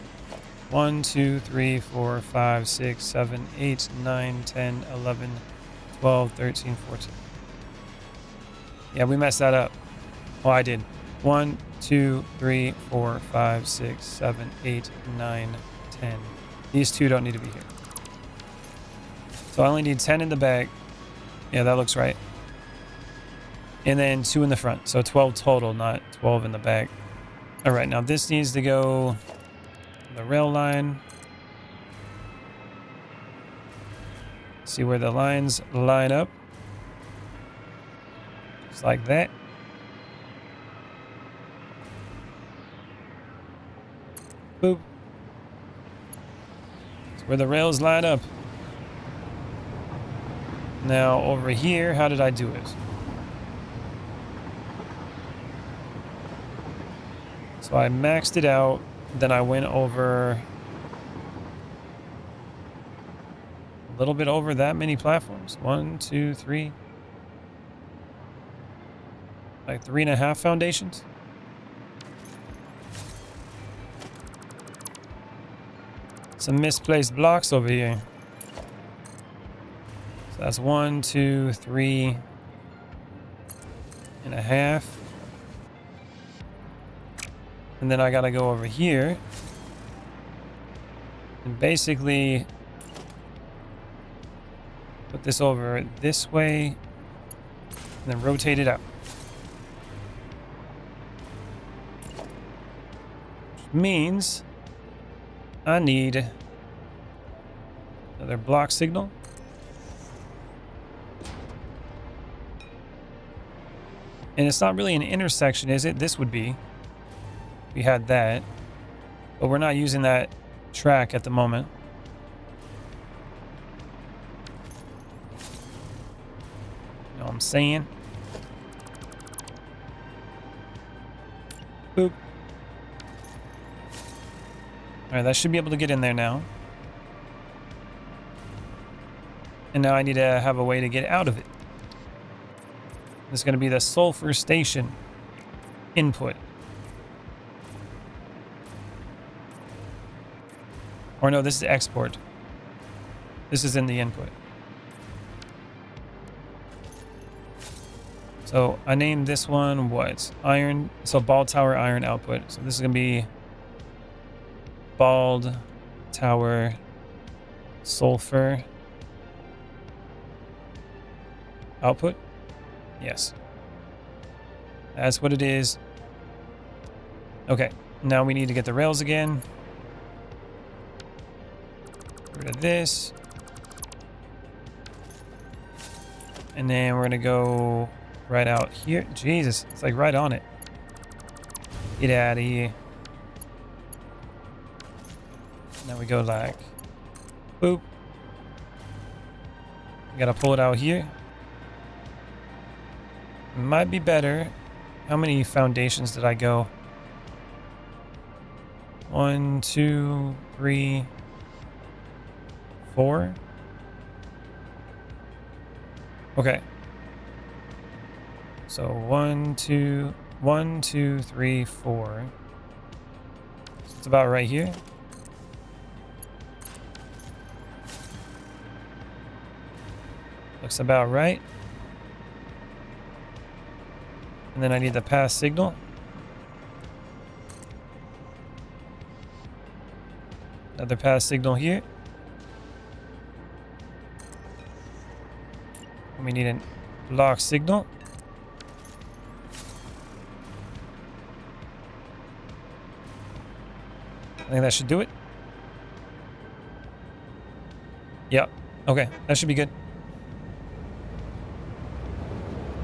1, 2, 3, 4, 5, 6, 7, 8, 9, 10, 11, 12, 13, 14. Yeah, we messed that up. Oh, I did. 1, 2, 3, 4, 5, 6, 7, 8, 9, 10. These 2 don't need to be here. So I only need 10 in the back. Yeah, that looks right. And then 2 in the front. So 12 total, not 12 in the back. All right, now this needs to go the rail line. See where the lines line up. Just like that. Boop. That's where the rails line up. Now over here, how did I do it? So I maxed it out, then I went over a little bit over that many platforms. 1, 2, 3. Like 3.5 foundations. Some misplaced blocks over here. So that's 1, 2, 3.5. And then I gotta go over here and basically put this over this way and then rotate it out. Which means I need another block signal. And it's not really an intersection, is it? This would be. We had that. But we're not using that track at the moment. You know what I'm saying? Boop. Alright, that should be able to get in there now. And now I need to have a way to get out of it. This is going to be the sulfur station input. Or no, this is export. This is in the input. So I named this one what? Iron. So ball tower iron output. So this is going to be bald tower, sulfur. Output? Yes. That's what it is. Okay, now we need to get the rails again. Get rid of this. And then we're gonna go right out here. Jesus, it's like right on it. Get out of here. Now we go like, boop. Gotta pull it out here. Might be better. How many foundations did I go? 1, 2, 3, 4. Okay. So 1, 2, 3, 4. So it's about right here. Looks about right. And then I need the pass signal. Another pass signal here. And we need a lock signal. I think that should do it. Yep. Okay, that should be good.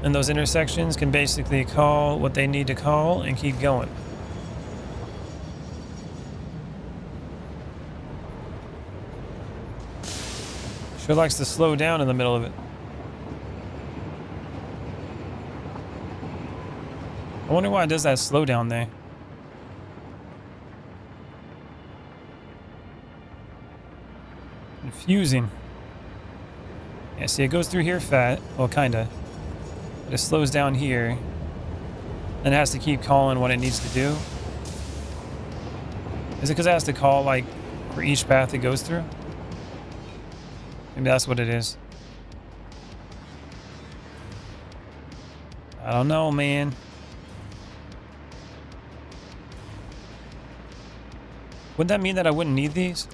And those intersections can basically call what they need to call and keep going. Sure likes to slow down in the middle of it. I wonder why it does that slow down there. Confusing. Yeah, see, it goes through here fat. Well, kinda. But it slows down here. Then it has to keep calling what it needs to do. Is it because it has to call, like, for each path it goes through? Maybe that's what it is. I don't know, man. Would that mean that I wouldn't need these?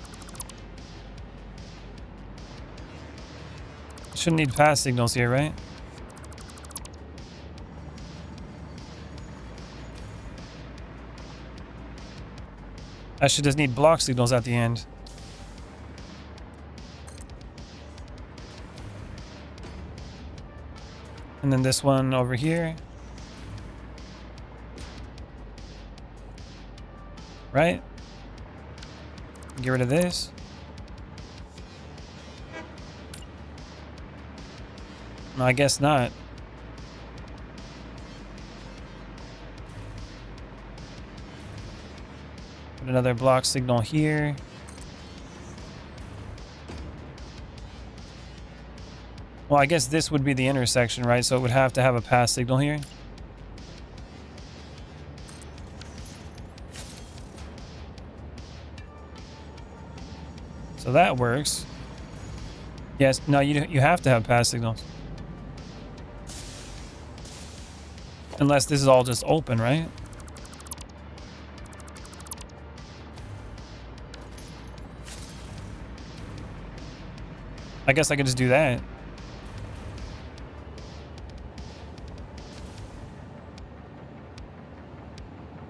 Shouldn't need pass signals here, right? I should just need block signals at the end. And then this one over here. Right? Get rid of this. No, I guess not. Put another block signal here. Well, I guess this would be the intersection, right? So it would have to have a pass signal here. So that works. Yes, no, you have to have pass signals. Unless this is all just open, right? I guess I could just do that.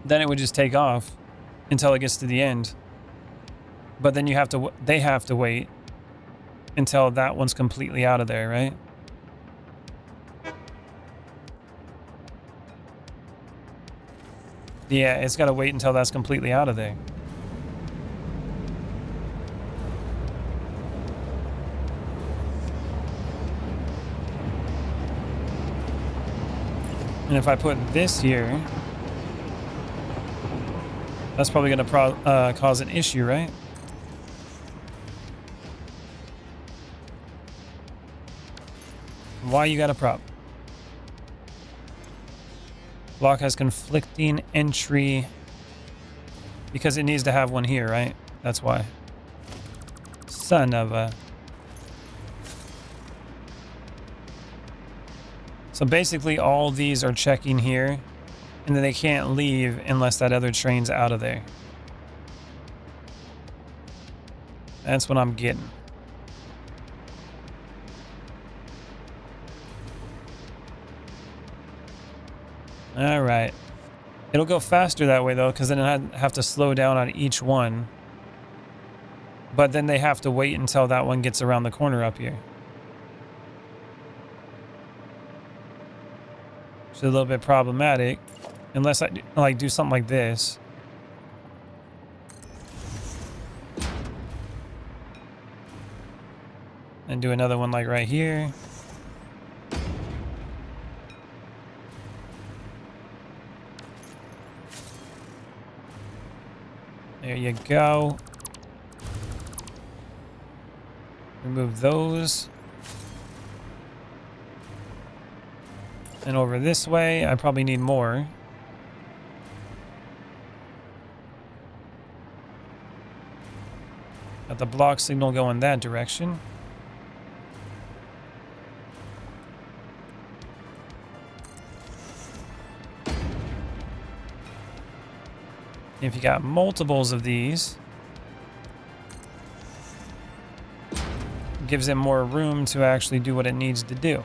Then it would just take off until it gets to the end. But then they have to wait until that one's completely out of there, right? Yeah, it's got to wait until that's completely out of there. And if I put this here, that's probably going to cause an issue, right? Why you got a prop? Block has conflicting entry because it needs to have one here, right? That's why. Son of a... So basically all these are checking here, and then they can't leave unless that other train's out of there. That's what I'm getting. All right. It'll go faster that way, though, because then I have to slow down on each one. But then they have to wait until that one gets around the corner up here. Which is a little bit problematic. Unless I like do something like this. And do another one like right here. There you go. Remove those. And over this way, I probably need more. Got the block signal going that direction. If you got multiples of these, it gives it more room to actually do what it needs to do.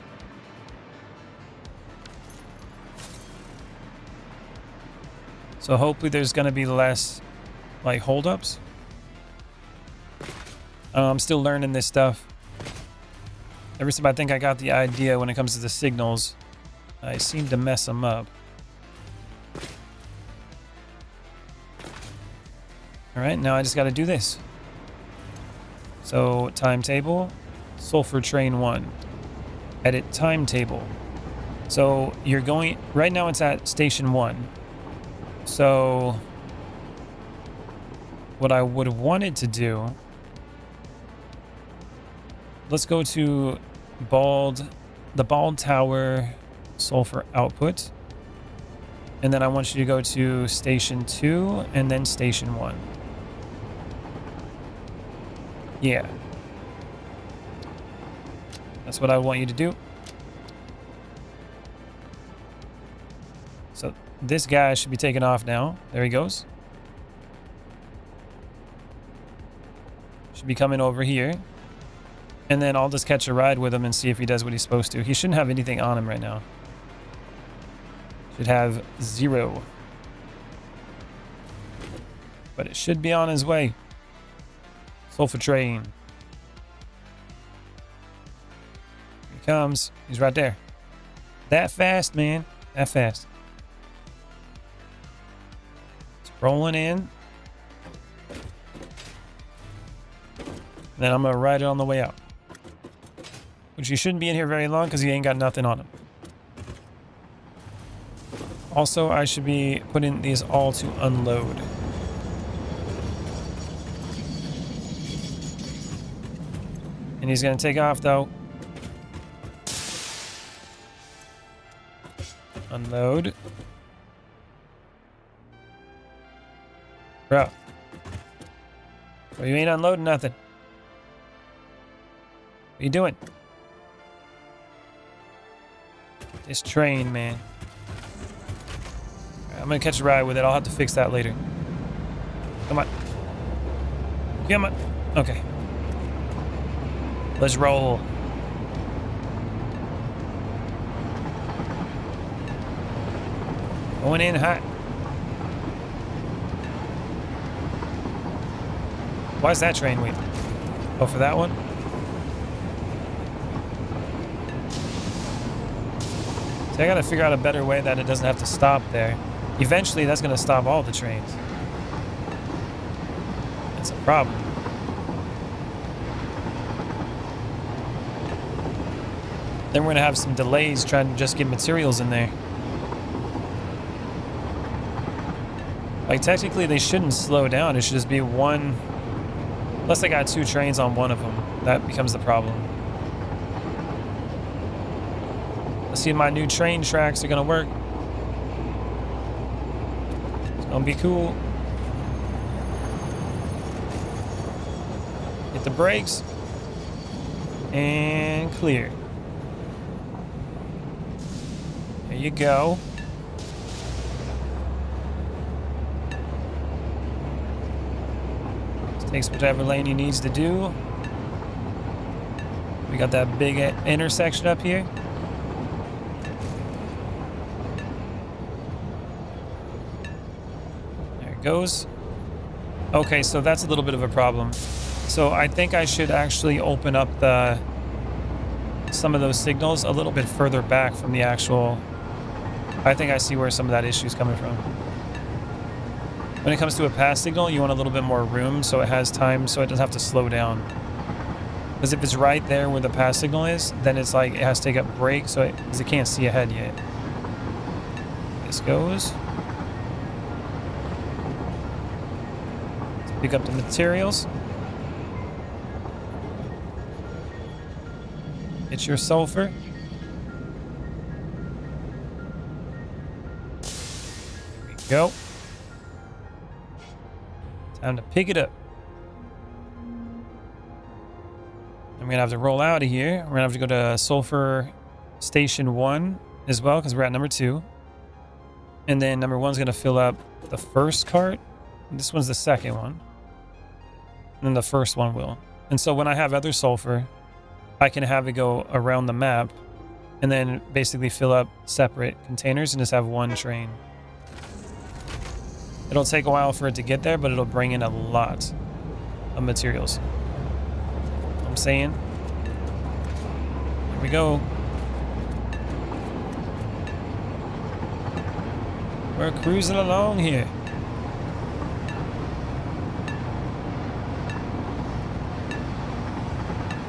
So hopefully there's going to be less like holdups. I'm still learning this stuff. Every time I think I got the idea when it comes to the signals, I seem to mess them up. All right, now I just got to do this. So timetable, sulfur train 1, edit timetable. So you're going, right now it's at station 1. So what I would have wanted to do, let's go to the Bald Tower sulfur output. And then I want you to go to station 2 and then station 1. Yeah. That's what I want you to do. So this guy should be taken off now. There he goes. Should be coming over here. And then I'll just catch a ride with him and see if he does what he's supposed to. He shouldn't have anything on him right now. Should have 0. But it should be on his way. Sulfur train. Here he comes. He's right there. That fast, man. That fast. It's rolling in. Then I'm going to ride it on the way out. Which he shouldn't be in here very long because he ain't got nothing on him. Also, I should be putting these all to unload. And he's going to take off, though. Unload. Bro. Well, you ain't unloading nothing. What are you doing? This train, man. Right, I'm going to catch a ride with it. I'll have to fix that later. Come on. Come on. Okay. Let's roll. Going in hot. Why is that train waiting? Oh, for that one? See, I gotta figure out a better way that it doesn't have to stop there. Eventually, that's gonna stop all the trains. That's a problem. Then we're gonna have some delays trying to just get materials in there. Like, technically, they shouldn't slow down. It should just be one... Unless they got 2 trains on one of them. That becomes the problem. Let's see if my new train tracks are gonna work. It's gonna be cool. Hit the brakes. And clear. There you go. Takes whatever lane he needs to do. We got that big intersection up here. There it goes. Okay, so that's a little bit of a problem. So I think I should actually open up some of those signals a little bit further back from the actual... I think I see where some of that issue is coming from. When it comes to a pass signal, you want a little bit more room so it has time, so it doesn't have to slow down. Because if it's right there where the pass signal is, then it's like it has to take a break, so because it can't see ahead yet. This goes. Let's pick up the materials. It's your sulfur. There we go. Time to pick it up. I'm gonna have to roll out of here. We're gonna have to go to sulfur station 1 as well, because we're at number 2. And then number 1's gonna fill up the first cart. This one's the second one. And then the first one will. And so when I have other sulfur, I can have it go around the map and then basically fill up separate containers and just have one train. It'll take a while for it to get there, but it'll bring in a lot of materials. I'm saying. Here we go. We're cruising along here.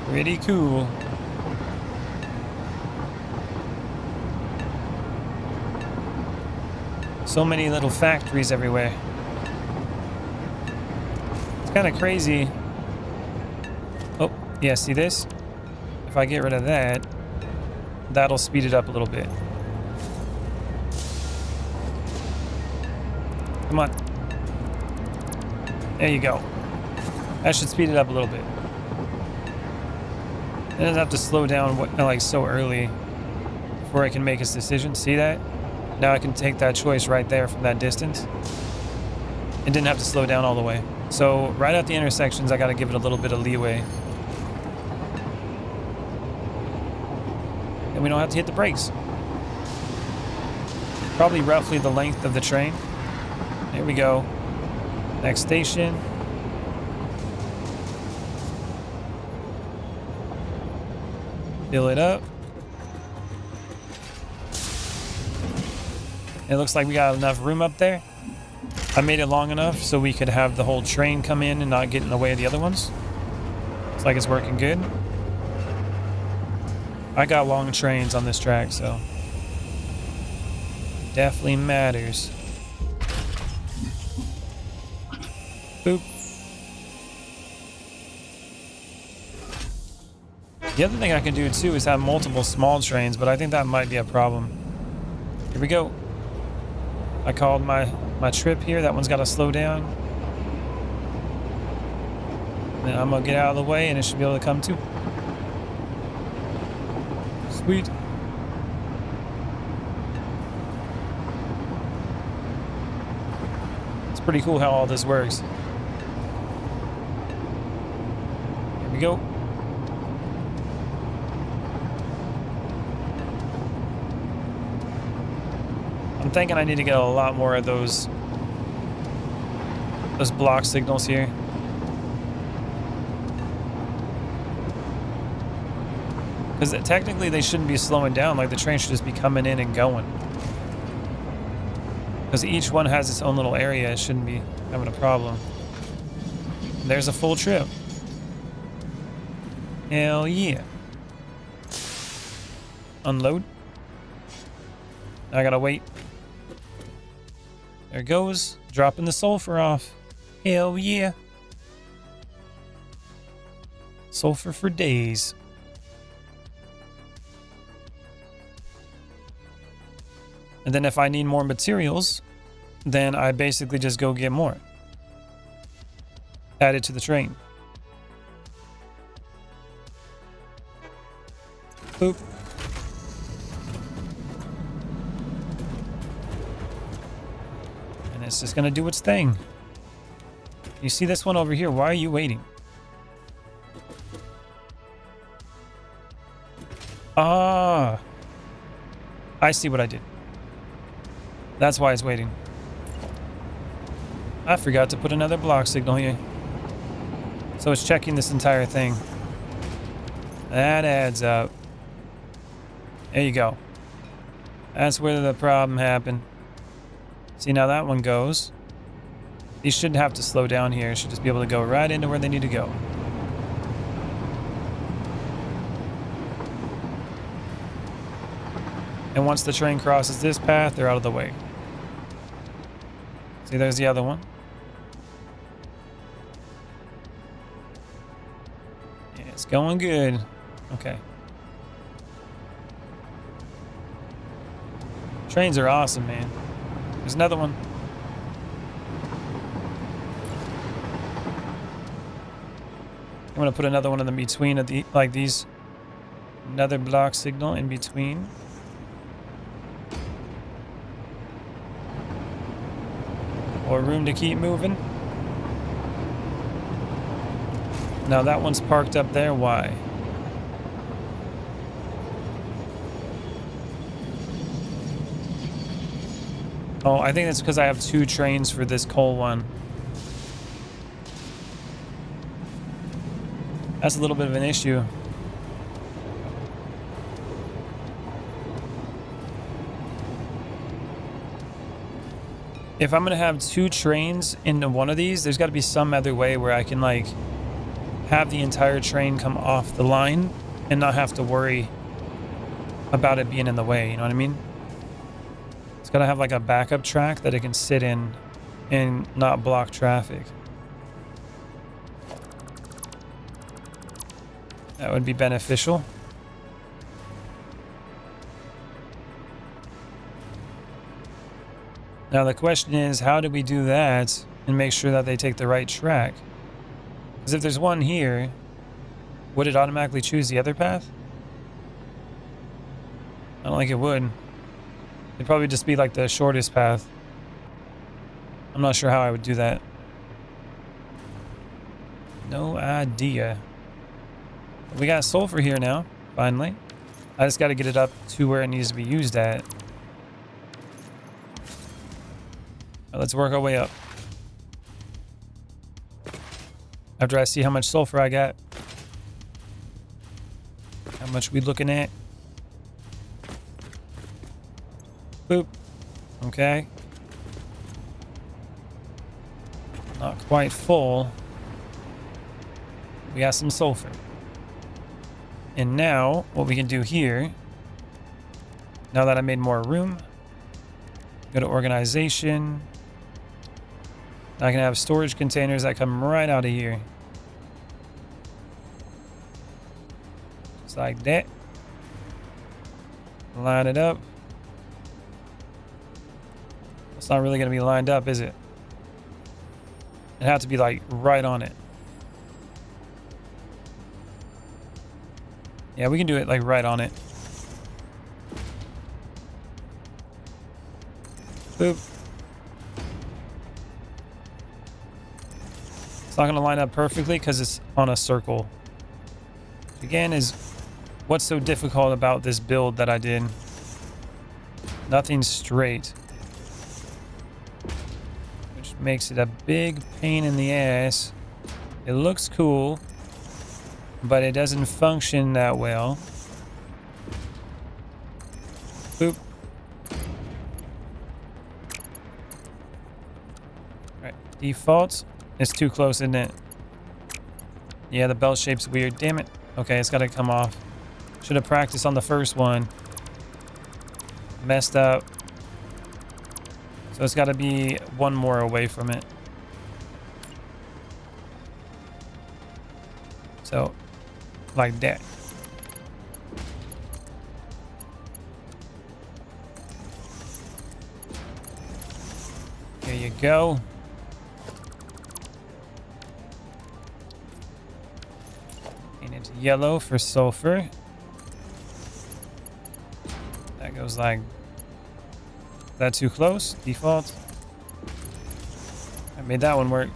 Pretty cool. So many little factories everywhere. It's kind of crazy. Oh, yeah, see this? If I get rid of that, that'll speed it up a little bit. Come on. There you go. That should speed it up a little bit. It doesn't have to slow down like so early before I can make its decision. See that? Now I can take that choice right there from that distance. It didn't have to slow down all the way. So right at the intersections, I got to give it a little bit of leeway. And we don't have to hit the brakes. Probably roughly the length of the train. Here we go. Next station. Fill it up. It looks like we got enough room up there. I made it long enough so we could have the whole train come in and not get in the way of the other ones. Looks like it's working good. I got long trains on this track, so definitely matters. Boop. The other thing I can do too is have multiple small trains, but I think that might be a problem. Here we go. I called my trip here. That one's got to slow down. Then I'm gonna get out of the way and it should be able to come too. Sweet. It's pretty cool how all this works. Here we go. I'm thinking I need to get a lot more of those block signals here. Because technically they shouldn't be slowing down, like the train should just be coming in and going. Because each one has its own little area, it shouldn't be having a problem. There's a full trip. Hell yeah. Unload. I gotta wait. There it goes. Dropping the sulfur off. Hell yeah. Sulfur for days. And then if I need more materials, then I basically just go get more. Add it to the train. Boop. And it's just gonna do its thing. You see this one over here? Why are you waiting? Ah, I see what I did. That's why it's waiting. I forgot to put another block signal here. So it's checking this entire thing. That adds up. There you go. That's where the problem happened. See, now that one goes. These shouldn't have to slow down here. It should just be able to go right into where they need to go. And once the train crosses this path, they're out of the way. See, there's the other one. Yeah, it's going good. Okay. Trains are awesome, man. There's another one. I'm gonna put another one in the between of the like these. Another block signal in between. More room to keep moving. Now that one's parked up there. Why? Oh, I think that's because I have 2 trains for this coal one. That's a little bit of an issue. If I'm gonna have 2 trains into one of these, there's got to be some other way where I can like have the entire train come off the line and not have to worry about it being in the way. You know what I mean? It's got to have like a backup track that it can sit in and not block traffic. That would be beneficial. Now the question is, how do we do that and make sure that they take the right track? Because if there's one here, would it automatically choose the other path? I don't think it would. It'd probably just be like the shortest path. I'm not sure how I would do that. No idea. We got sulfur here now, finally. I just got to get it up to where it needs to be used at. Now let's work our way up. After I see how much sulfur I got. How much we looking at? Boop. Okay. Not quite full. We got some sulfur. And now, what we can do here, now that I made more room, go to organization. I can have storage containers that come right out of here. Just like that. Line it up. It's not really going to be lined up, is it? It has to be like right on it. Yeah, we can do it like right on it. Boop. It's not going to line up perfectly because it's on a circle. Again, is what's so difficult about this build that I did. Nothing's straight. Which makes it a big pain in the ass. It looks cool, but it doesn't function that well. Boop. Alright, default. It's too close, isn't it? Yeah, the belt shape's weird. Damn it. Okay, it's gotta come off. Should have practiced on the first one. Messed up. So it's gotta be one more away from it. So, like that. There you go. And it's yellow for sulfur. That goes like... Is that too close? Default. I made that one work.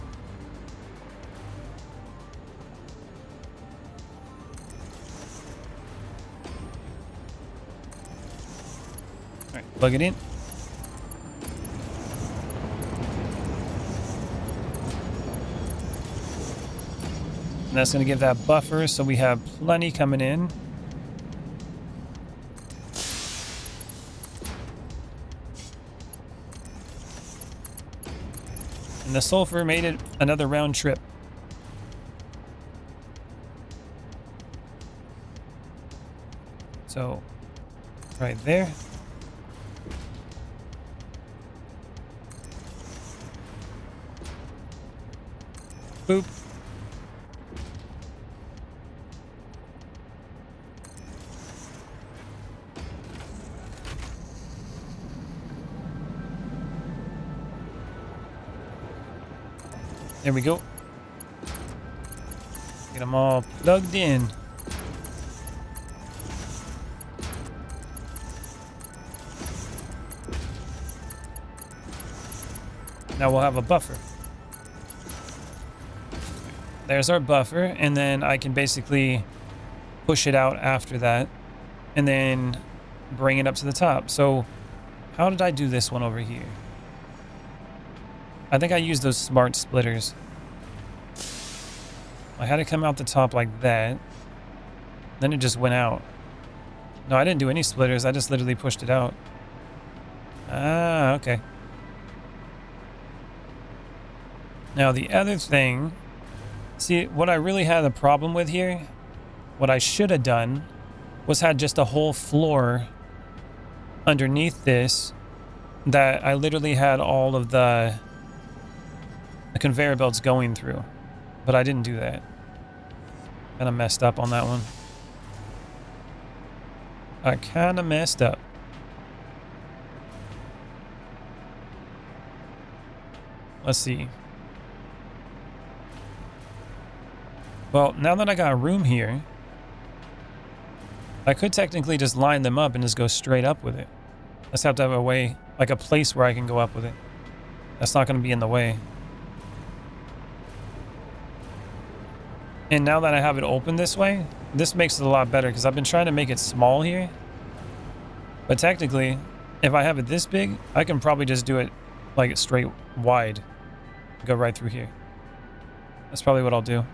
right, plug it in. And that's going to give that buffer, so we have plenty coming in. And the sulfur made it another round trip. So, right there. Boop. There we go. Get them all plugged in. Now we'll have a buffer. There's our buffer, and then I can basically push it out after that and then bring it up to the top. So how did I do this one over here? I think I used those smart splitters. I had it come out the top like that. Then it just went out. No, I didn't do any splitters. I just literally pushed it out. Ah, okay. Now the other thing, see, what I really had a problem with here, what I should have done was had just a whole floor underneath this that I literally had all of the conveyor belts going through, but I didn't do that. Kind of messed up on that one. I kind of messed up. Let's see. Well, now that I got a room here, I could technically just line them up and just go straight up with it. Let's have to have a way, like a place where I can go up with it. That's not going to be in the way. And now that I have it open this way, this makes it a lot better because I've been trying to make it small here. But technically, if I have it this big, I can probably just do it like straight wide. Go right through here. That's probably what I'll do.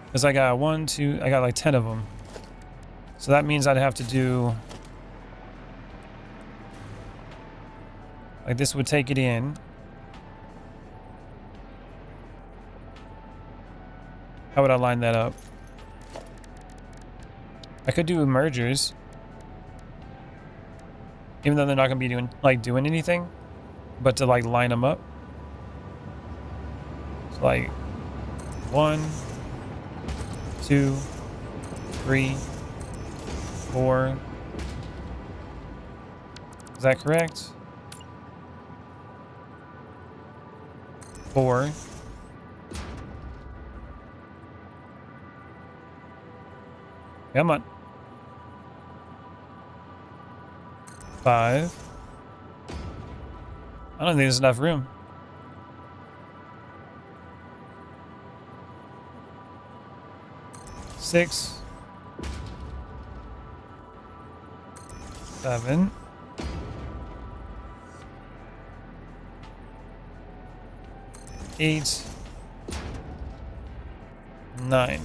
Because I got I got like 10 of them. So that means I'd have to do... like this would take it in. How would I line that up? I could do mergers. Even though they're not going to be doing anything. But to like line them up. So like 1, 2, 3, 4. Is that correct? 4. Come on. 5. I don't think there's enough room. 6. 7. 8. 9.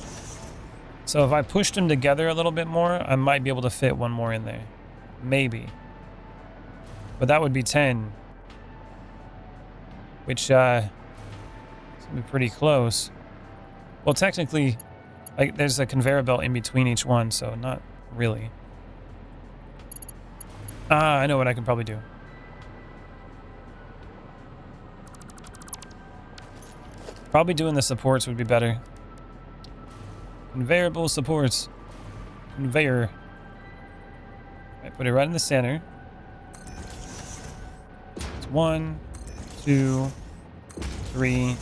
So if I pushed them together a little bit more, I might be able to fit one more in there. Maybe. But that would be 10. Which, is gonna be pretty close. Well, technically, like, there's a conveyor belt in between each one, so not really. Ah, I know what I can probably do. Probably doing the supports would be better. Conveyable supports. Conveyor. Right, put it right in the center. It's 1, 2, 3.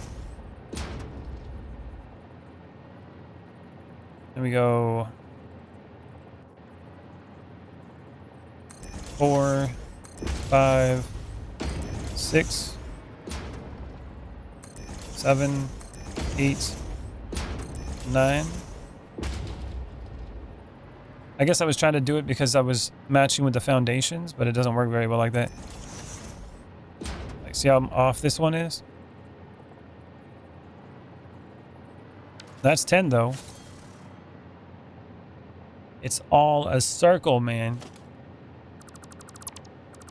Then we go 4, 5, 6, 7, 8, 9. I guess I was trying to do it because I was matching with the foundations, but it doesn't work very well like that. Like, see how off this one is? That's 10 though. It's all a circle, man.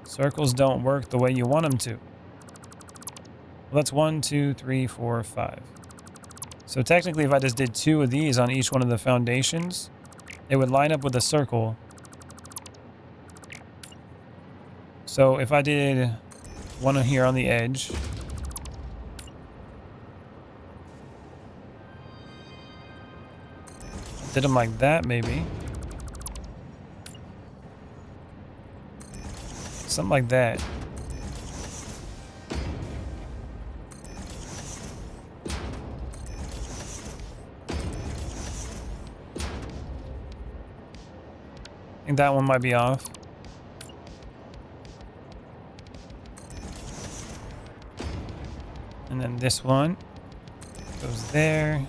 Circles don't work the way you want them to. Well, that's 1, 2, 3, 4, 5. So technically, if I just did 2 of these on each one of the foundations, it would line up with a circle. So if I did one here on the edge, did them like that, maybe. Something like that. I think that one might be off. And then this one goes there.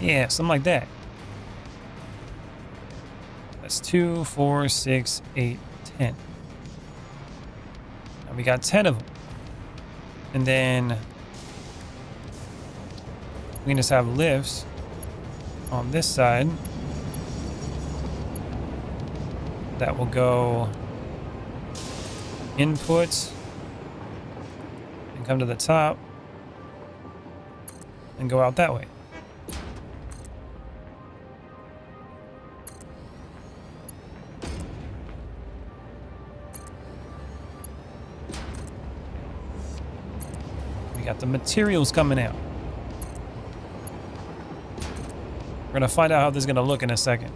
Yeah, something like that. That's 2, 4, 6, 8, 10. And we got 10 of them. And then we can just have lifts on this side that will go inputs and come to the top and go out that way. We got the materials coming out. We're gonna find out how this is gonna look in a second.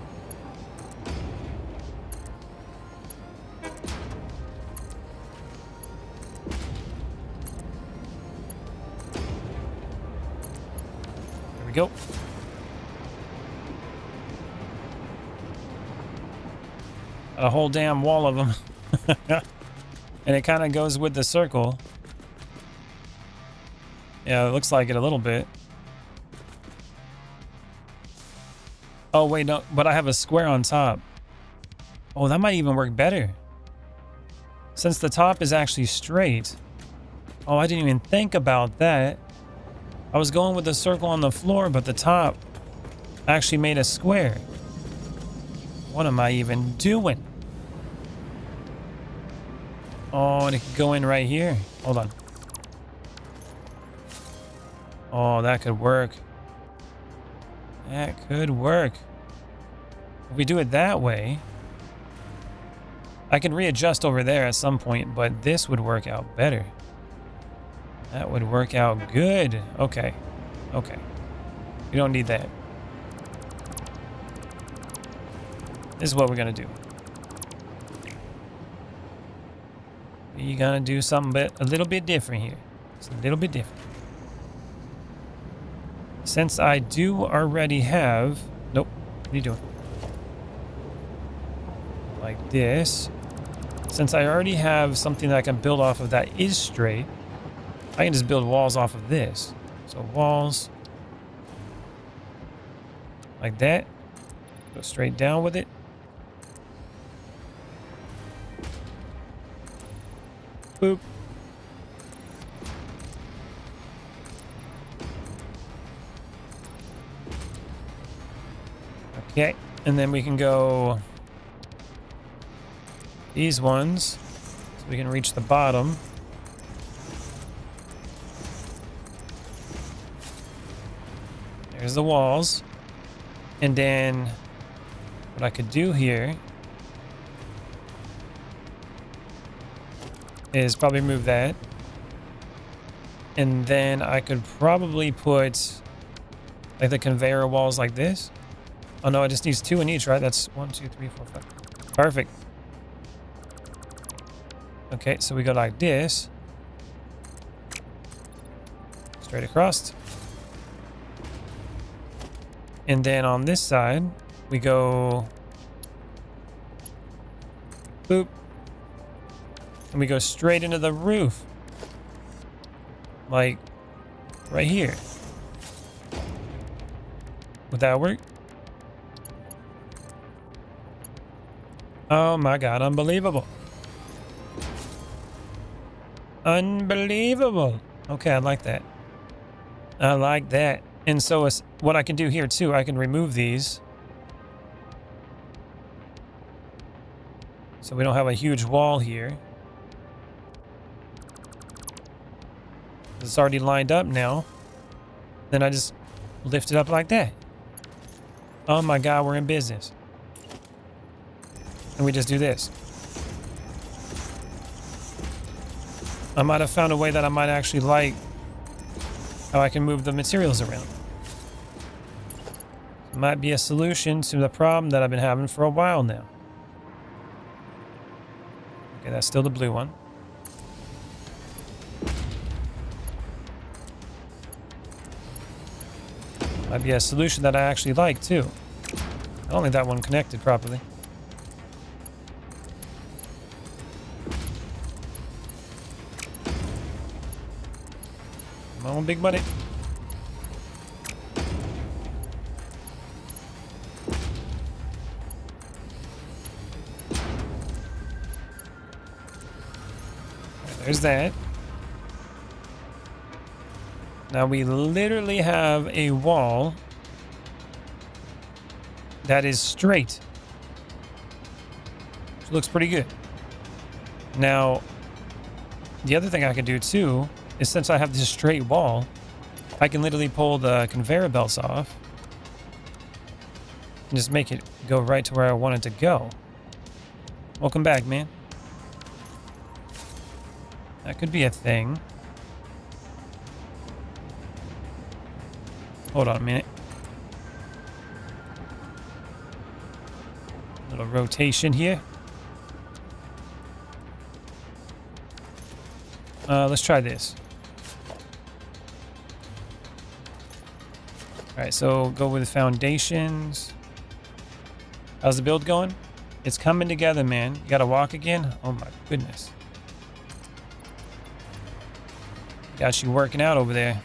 There we go. Got a whole damn wall of them. And it kind of goes with the circle. Yeah, it looks like it a little bit. Oh, wait, no, but I have a square on top. Oh, that might even work better. Since the top is actually straight. Oh, I didn't even think about that. I was going with the circle on the floor, but the top actually made a square. What am I even doing? Oh, and it could go in right here. Hold on. Oh, that could work. That could work. If we do it that way, I can readjust over there at some point, but this would work out better. That would work out good. Okay. Okay. We don't need that. This is what we're gonna do. We're gonna do something a little bit different here. It's a little bit different. Since I do already have... Nope. What are you doing? Like this. Since I already have something that I can build off of that is straight, I can just build walls off of this. So walls. Like that. Go straight down with it. Boop. Okay, and then we can go these ones so we can reach the bottom. There's the walls. And then what I could do here is probably move that. And then I could probably put like the conveyor walls like this. Oh no, it just needs 2 in each, right? That's 1, 2, 3, 4, 5. Perfect. Okay, so we go like this. Straight across. And then on this side, we go boop. And we go straight into the roof. Like right here. Would that work? Oh my god, unbelievable. Unbelievable. Okay, I like that. I like that. And so it's, what I can do here too, I can remove these. So we don't have a huge wall here. It's already lined up now. Then I just lift it up like that. Oh my god, we're in business. And we just do this. I might have found a way that I might actually like how I can move the materials around. It might be a solution to the problem that I've been having for a while now. Okay, that's still the blue one. Might be a solution that I actually like too. I don't think that one connected properly. Come on, big buddy. There's that. Now we literally have a wall that is straight, which looks pretty good. Now, the other thing I can do too is, since I have this straight wall, I can literally pull the conveyor belts off and just make it go right to where I want it to go. Welcome back, man. That could be a thing. Hold on a minute. Little rotation here. Let's try this. All right, so go with foundations. How's the build going? It's coming together, man. You gotta walk again? Oh my goodness. Got you working out over there.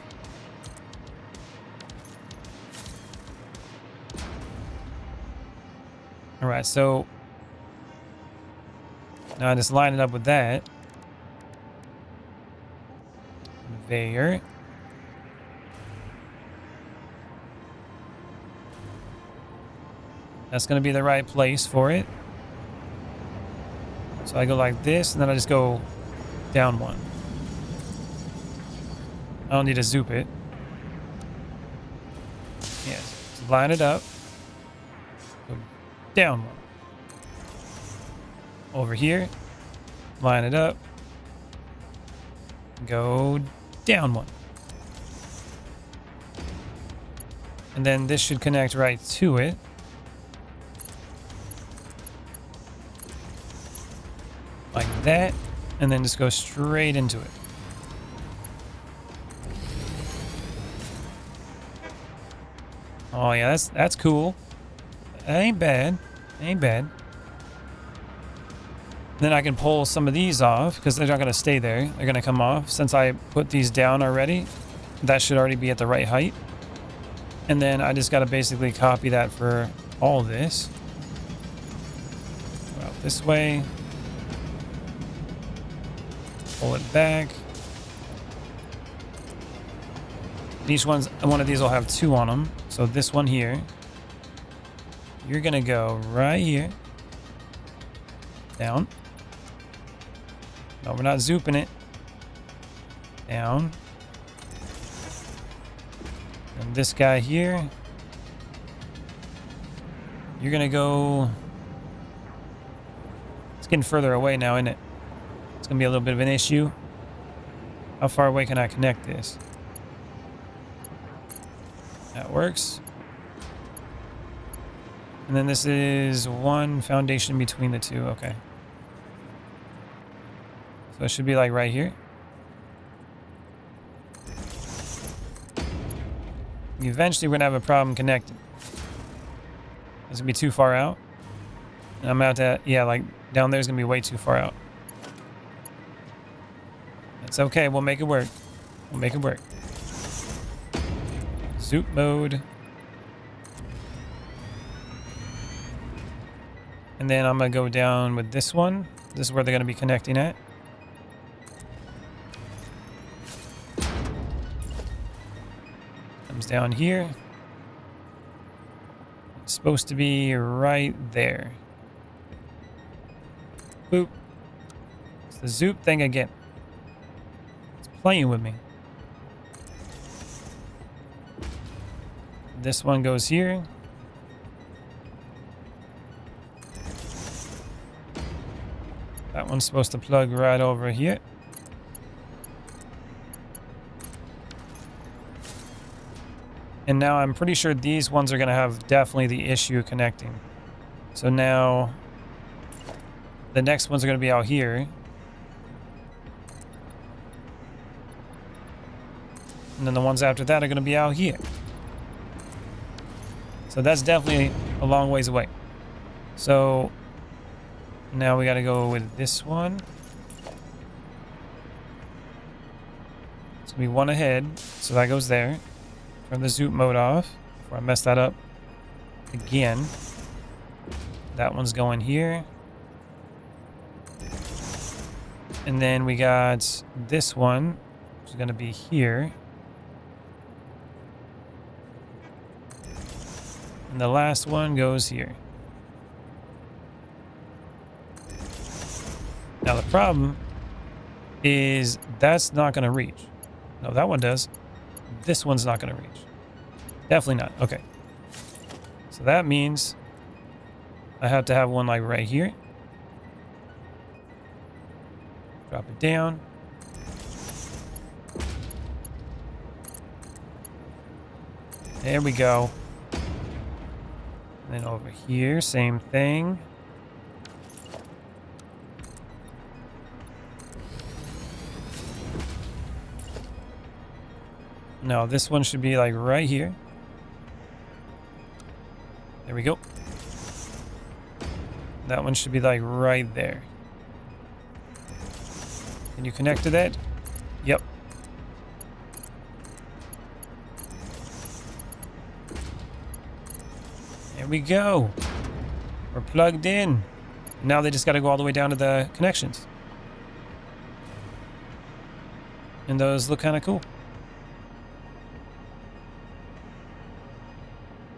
All right, so now I just line it up with that. Conveyor. That's going to be the right place for it. So I go like this, and then I just go down one. I don't need to zoop it. Yes, yeah, line it up. Go down one. Over here, line it up. Go down one. And then this should connect right to it. Like that, and then just go straight into it. Oh yeah, that's cool. That ain't bad. Ain't bad. Then I can pull some of these off because they're not going to stay there. They're going to come off. Since I put these down already, that should already be at the right height. And then I just got to basically copy that for all of this. Go out this way. Pull it back. Each one of these will have two on them. So this one here, you're going to go right here. Down. No, we're not zooping it. Down. And this guy here, you're going to go... It's getting further away now, isn't it? It's going to be a little bit of an issue. How far away can I connect this? That works. And then this is one foundation between the two. Okay. So it should be like right here. Eventually we're going to have a problem connecting. It's going to be too far out. And I'm out to, yeah, like down there is going to be way too far out. It's okay. We'll make it work. We'll make it work. Zoop mode. And then I'm going to go down with this one. This is where they're going to be connecting at. Comes down here. It's supposed to be right there. Boop. It's the zoop thing again. It's playing with me. This one goes here. That one's supposed to plug right over here. And now I'm pretty sure these ones are going to have definitely the issue connecting. So now the next ones are going to be out here. And then the ones after that are going to be out here. So that's definitely a long ways away. So now we got to go with this one. It's going to be one ahead. So that goes there. Turn the zoop mode off before I mess that up again. That one's going here. And then we got this one, which is going to be here. And the last one goes here. Now the problem is that's not going to reach. No, that one does. This one's not going to reach. Definitely not. Okay. So that means I have to have one like right here. Drop it down. There we go. And then over here, same thing. No, this one should be like right here. There we go. That one should be like right there. Can you connect to that? Yep. There we go. We're plugged in. Now they just got to go all the way down to the connections. And those look kind of cool.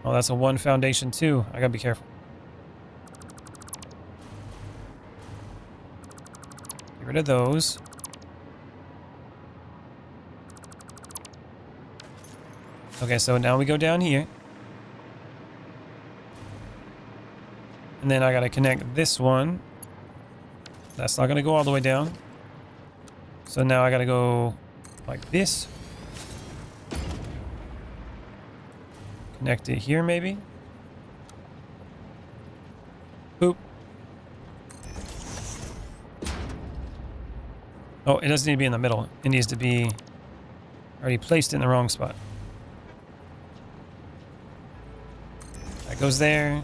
Oh, that's a one foundation too. I gotta be careful. Get rid of those. Okay, so now we go down here. And then I gotta connect this one. That's not gonna go all the way down. So now I gotta go like this. Connect it here, maybe. Boop. Oh, it doesn't need to be in the middle. It needs to be already placed in the wrong spot. That goes there.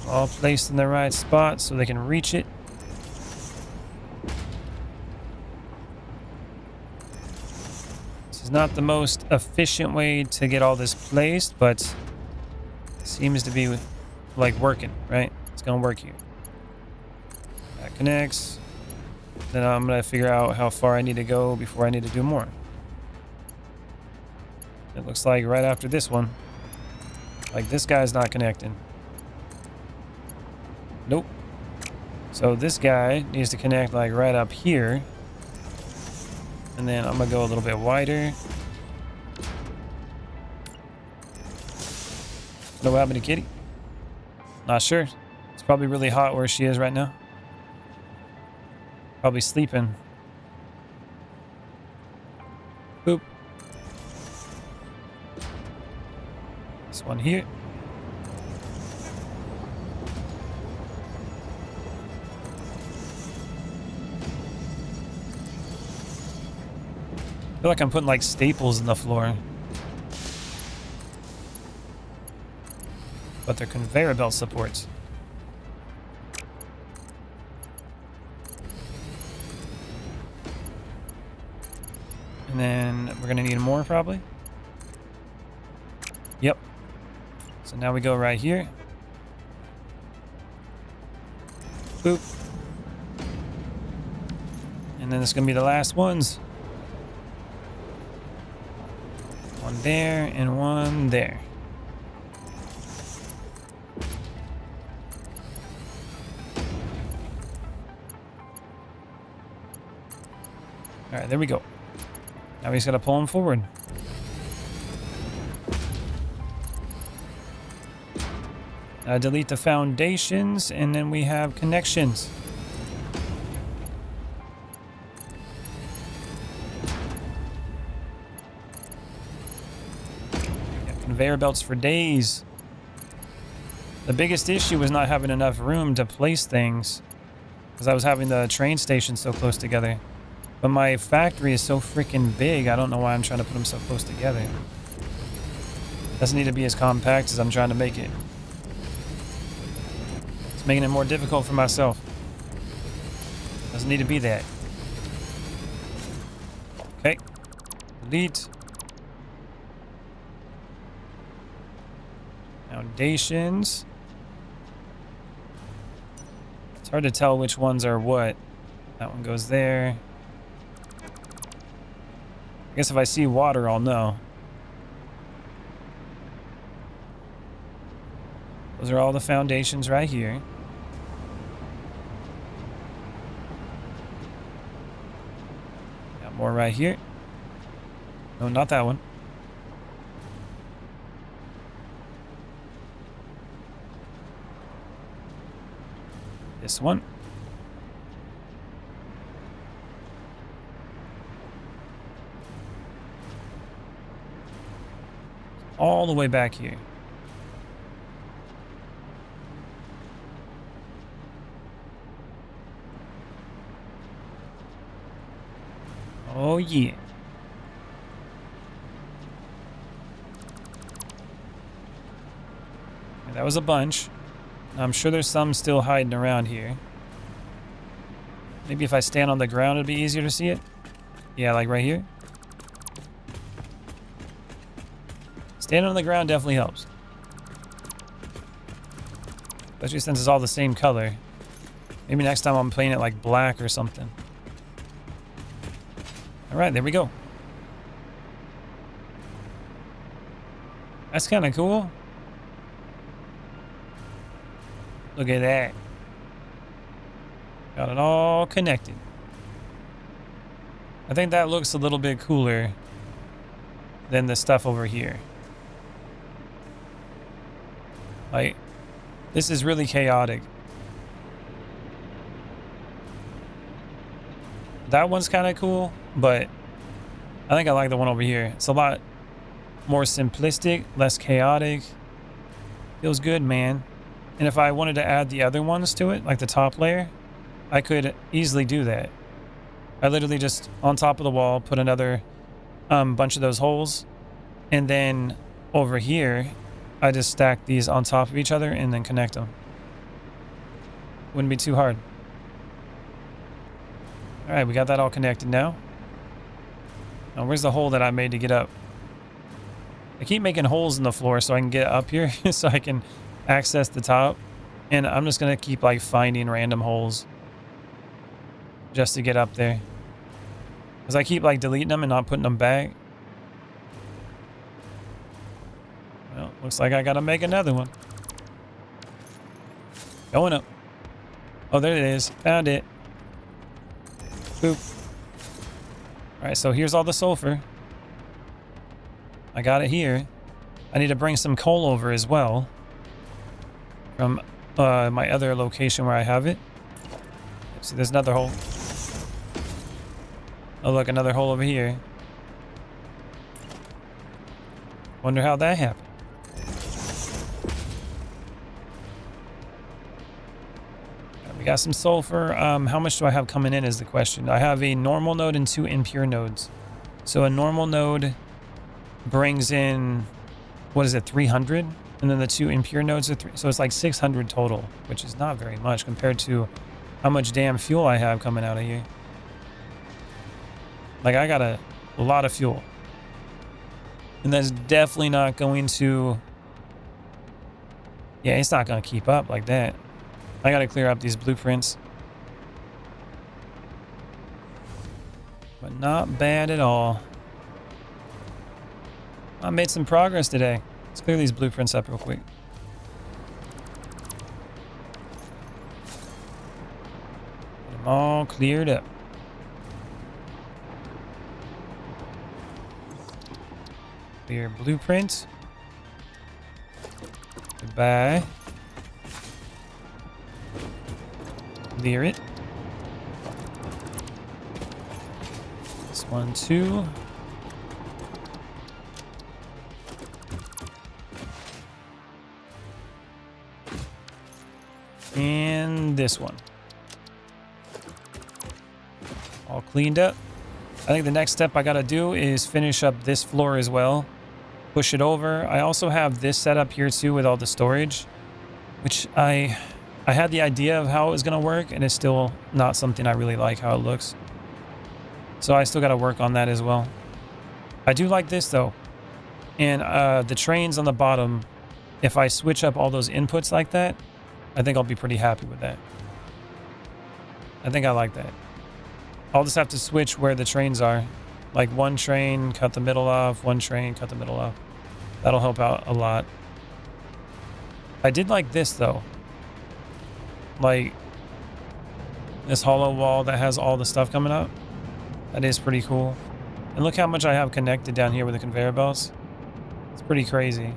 All placed in the right spot so they can reach it. Not the most efficient way to get all this placed, but it seems to be like working, right? It's gonna work here. That connects. Then I'm gonna figure out how far I need to go before I need to do more. It looks like right after this one, like this guy's not connecting. Nope. So this guy needs to connect like right up here. And then I'm gonna go a little bit wider. What happened to Kitty? Not sure. It's probably really hot where she is right now. Probably sleeping. Boop. This one here. I feel like I'm putting like staples in the floor. But they're conveyor belt supports. And then we're going to need more probably. Yep. So now we go right here. Boop. And then it's going to be the last ones. One there and one there. All right, there we go. Now we just got to pull them forward. Delete the foundations, and then we have connections. Conveyor belts for days. The biggest issue was not having enough room to place things because I was having the train station so close together. But my factory is so freaking big, I don't know why I'm trying to put them so close together. Doesn't need to be as compact as I'm trying to make it. It's making it more difficult for myself. Doesn't need to be that. Okay. Delete. Foundations. It's hard to tell which ones are what. That one goes there. I guess if I see water, I'll know. Those are all the foundations right here. Got more right here. No, not that one. This one. All the way back here. Oh yeah. That was a bunch. I'm sure there's some still hiding around here. Maybe if I stand on the ground it'd be easier to see it. Yeah, like right here. Standing on the ground definitely helps. Especially since it's all the same color. Maybe next time I'm playing it like black or something. Alright, there we go. That's kind of cool. Look at that. Got it all connected. I think that looks a little bit cooler than the stuff over here. Like, this is really chaotic. That one's kind of cool, but I think I like the one over here. It's a lot more simplistic, less chaotic. Feels good, man. And if I wanted to add the other ones to it, like the top layer, I could easily do that. I literally just, on top of the wall, put another bunch of those holes. And then over here, I just stack these on top of each other and then connect them. Wouldn't be too hard. All right, we got that all connected now. Now, where's the hole that I made to get up? I keep making holes in the floor so I can get up here so I can access the top. And I'm just going to keep like finding random holes just to get up there. Because I keep like deleting them and not putting them back. Well, looks like I got to make another one. Going up. Oh, there it is. Found it. Boop. Alright, so here's all the sulfur. I got it here. I need to bring some coal over as well. From my other location where I have it. See, there's another hole. Oh, look, another hole over here. Wonder how that happened. We got some sulfur. How much do I have coming in is the question. I have a normal node and 2 impure nodes. So a normal node brings in, what is it, 300? And then the 2 impure nodes are 3. So it's like 600 total, which is not very much compared to how much damn fuel I have coming out of here. Like, I got a A lot of fuel. And that's definitely not going to... Yeah, it's not going to keep up like that. I got to clear up these blueprints. But not bad at all. I made some progress today. Let's clear these blueprints up real quick. Get them all cleared up. Clear blueprint. Goodbye. Clear it. This one too. And this one. All cleaned up. I think the next step I gotta do is finish up this floor as well. Push it over. I also have this set up here too with all the storage, which I had the idea of how it was gonna work, and it's still not something I really like how it looks. So I still gotta work on that as well. I do like this though. And the trains on the bottom, if I switch up all those inputs like that, I think I'll be pretty happy with that. I think I like that. I'll just have to switch where the trains are. Like one train, cut the middle off, one train, cut the middle off. That'll help out a lot. I did like this though. Like this hollow wall that has all the stuff coming up. That is pretty cool. And look how much I have connected down here with the conveyor belts. It's pretty crazy.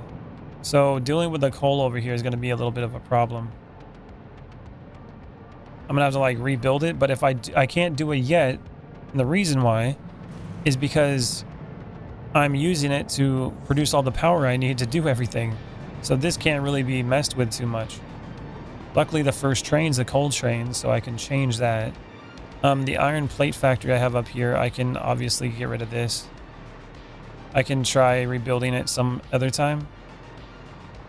So dealing with the coal over here is going to be a little bit of a problem. I'm going to have to like rebuild it, but if I can't do it yet, and the reason why is because I'm using it to produce all the power I need to do everything. So this can't really be messed with too much. Luckily the first train's a coal train, so I can change that. The iron plate factory I have up here, I can obviously get rid of this. I can try rebuilding it some other time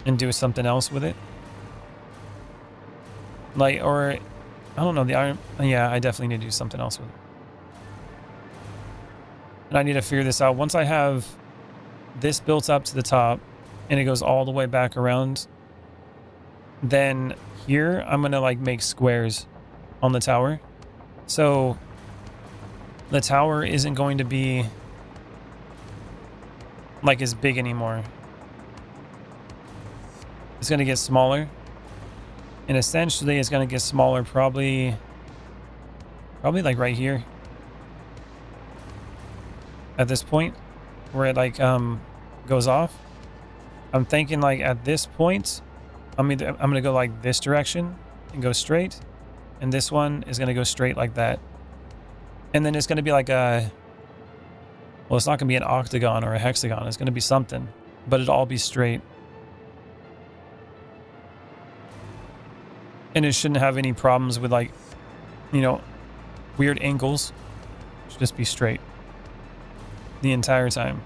and do something else with it. Like, or I don't know, the iron, yeah, I definitely need to do something else with it. And I need to figure this out. Once I have this built up to the top and it goes all the way back around, then here I'm going to like make squares on the tower. So the tower isn't going to be like as big anymore. It's going to get smaller. And essentially it's going to get smaller probably like right here. At this point where it like goes off. I'm thinking like at this point I'm going to go like this direction and go straight. And this one is going to go straight like that. And then it's going to be like a... Well, it's not going to be an octagon or a hexagon. It's going to be something. But it'll all be straight. And it shouldn't have any problems with like, you know, weird angles. It should just be straight. The entire time.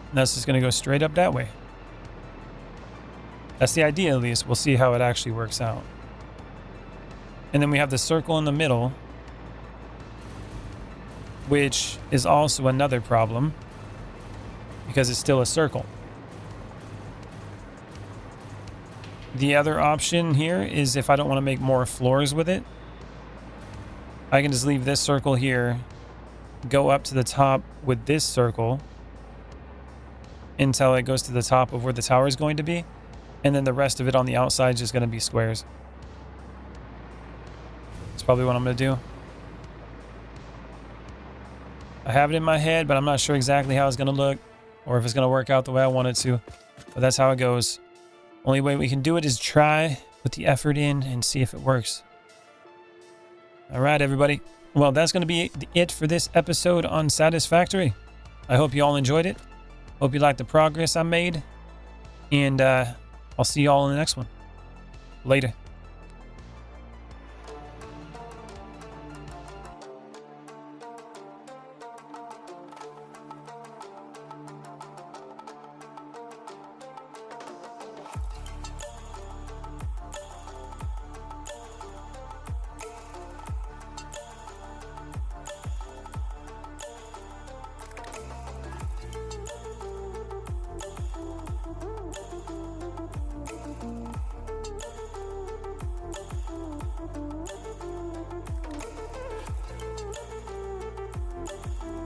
And that's just going to go straight up that way. That's the idea at least. We'll see how it actually works out. And then we have the circle in the middle, which is also another problem because it's still a circle. The other option here is if I don't want to make more floors with it, I can just leave this circle here, go up to the top with this circle until it goes to the top of where the tower is going to be, and then the rest of it on the outside is just going to be squares. That's probably what I'm going to do. I have it in my head, but I'm not sure exactly how it's going to look or if it's going to work out the way I want it to. But that's how it goes. Only way we can do it is try, put the effort in, and see if it works. All right, everybody. Well, that's going to be it for this episode on Satisfactory. I hope you all enjoyed it. Hope you liked the progress I made. And I'll see you all in the next one. Later.